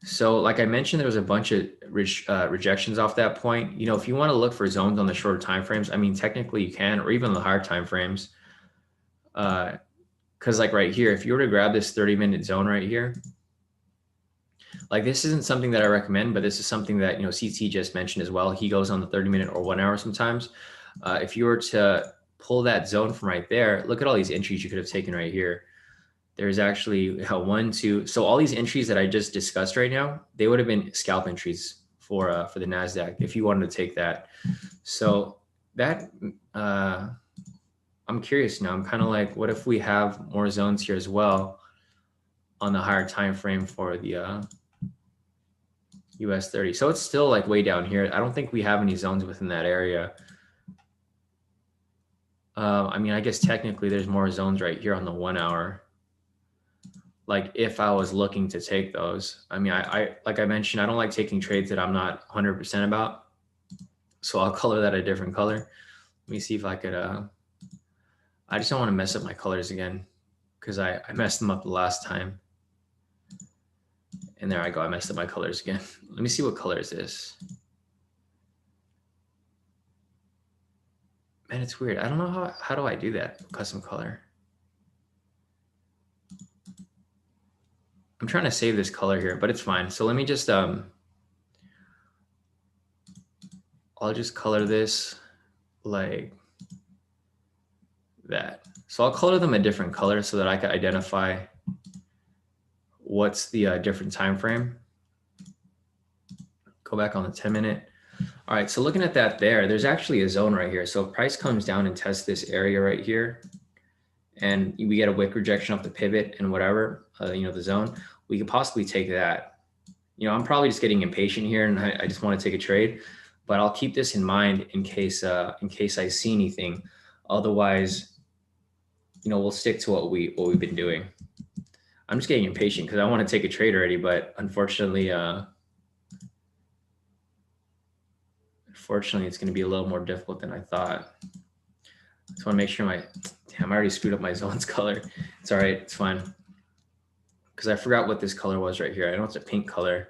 So like I mentioned, there was a bunch of rejections off that point. You know, if you want to look for zones on the shorter time frames, I mean, technically you can, or even the higher time frames. Because like right here, if you were to grab this 30-minute zone right here, like this isn't something that I recommend, but this is something that, you know, CT just mentioned as well. He goes on the 30-minute or 1 hour sometimes. If you were to pull that zone from right there, look at all these entries you could have taken right here. There's actually one, two. So all these entries that I just discussed right now, they would have been scalp entries for the NASDAQ if you wanted to take that. So that, I'm curious now. I'm kind of like, what if we have more zones here as well on the higher time frame for the US 30? So it's still like way down here. I don't think we have any zones within that area. I mean, I guess technically there's more zones right here on the 1 hour. Like if I was looking to take those, I mean, I like I mentioned, I don't like taking trades that I'm not 100% about. So I'll color that a different color. Let me see if I could, I just don't want to mess up my colors again because I messed them up the last time. And there I go, I messed up my colors again. Let me see what color is this. Man, it's weird. I don't know how do I do that, custom color. I'm trying to save this color here, but it's fine. So let me just, I'll just color this like that. So I'll color them a different color so that I can identify what's the different time frame. Go back on the 10-minute. All right, so looking at that there's actually a zone right here. So if price comes down and tests this area right here, and we get a wick rejection off the pivot and whatever, you know, the zone, we could possibly take that. You know, I'm probably just getting impatient here and I just want to take a trade, but I'll keep this in mind in case I see anything. Otherwise, you know, we'll stick to what we've been doing. I'm just getting impatient because I want to take a trade already, but unfortunately, it's going to be a little more difficult than I thought. I just want to make sure damn, I already screwed up my zones color. It's all right. It's fine. Because I forgot what this color was right here. I know it's a pink color,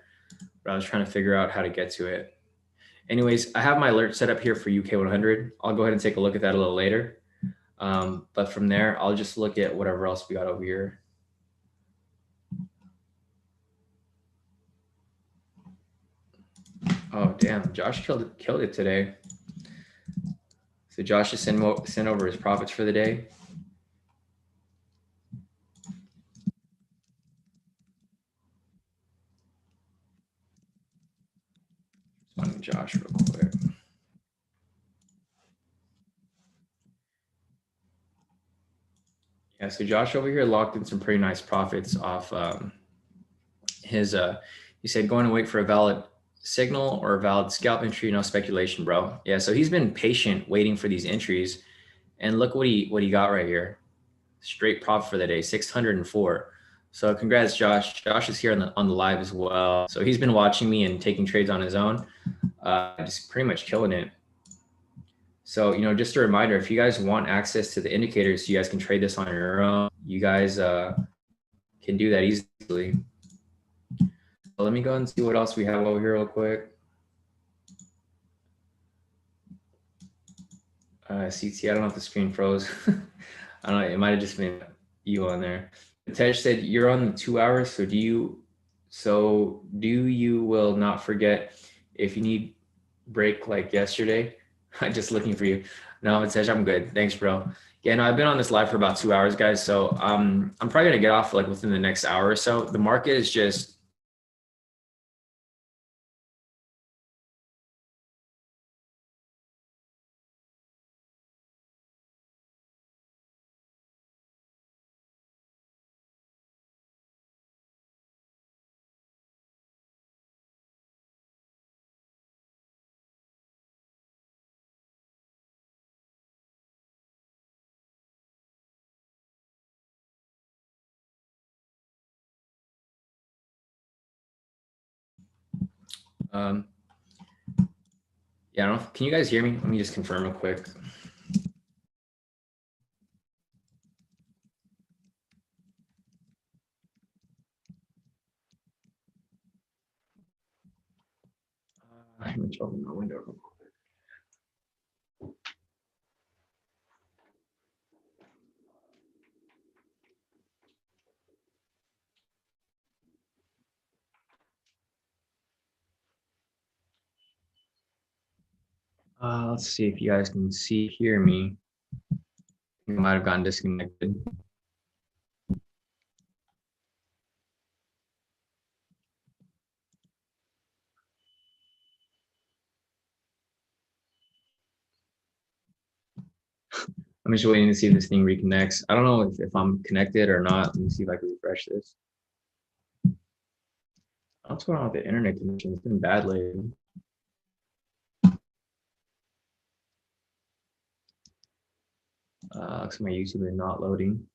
but I was trying to figure out how to get to it. Anyways, I have my alert set up here for UK 100. I'll go ahead and take a look at that a little later. But from there, I'll just look at whatever else we got over here. Oh, damn. Josh killed it today. So Josh just sent over his profits for the day. Find Josh real quick. Yeah, so Josh over here locked in some pretty nice profits off his, he said, going to wait for a valid signal or a valid scalp entry, no speculation, bro. Yeah, so he's been patient waiting for these entries. And look what he got right here. Straight profit for the day, 604. So congrats, Josh. Josh is here on the live as well. So he's been watching me and taking trades on his own, just pretty much killing it. So, you know, just a reminder, if you guys want access to the indicators, so you guys can trade this on your own. You guys can do that easily. So let me go and see what else we have over here real quick. CT, I don't know if the screen froze. I don't know, it might have just been you on there. Tej said you're on the 2 hours, so do you will not forget if you need break like yesterday? I'm just looking for you. No, Tej, I'm good. Thanks, bro. Yeah, no, I've been on this live for about 2 hours, guys. So I'm probably gonna get off like within the next hour or so. The market is just Um, yeah, I don't know. Can you guys hear me? Let me just confirm real quick. Let me open my window real quick. Let's see if you guys can hear me. I might have gotten disconnected. I'm just waiting to see if this thing reconnects. I don't know if I'm connected or not. Let me see if I can refresh this. What's going on with the internet connection? It's been bad lately. Looks like my YouTube is not loading.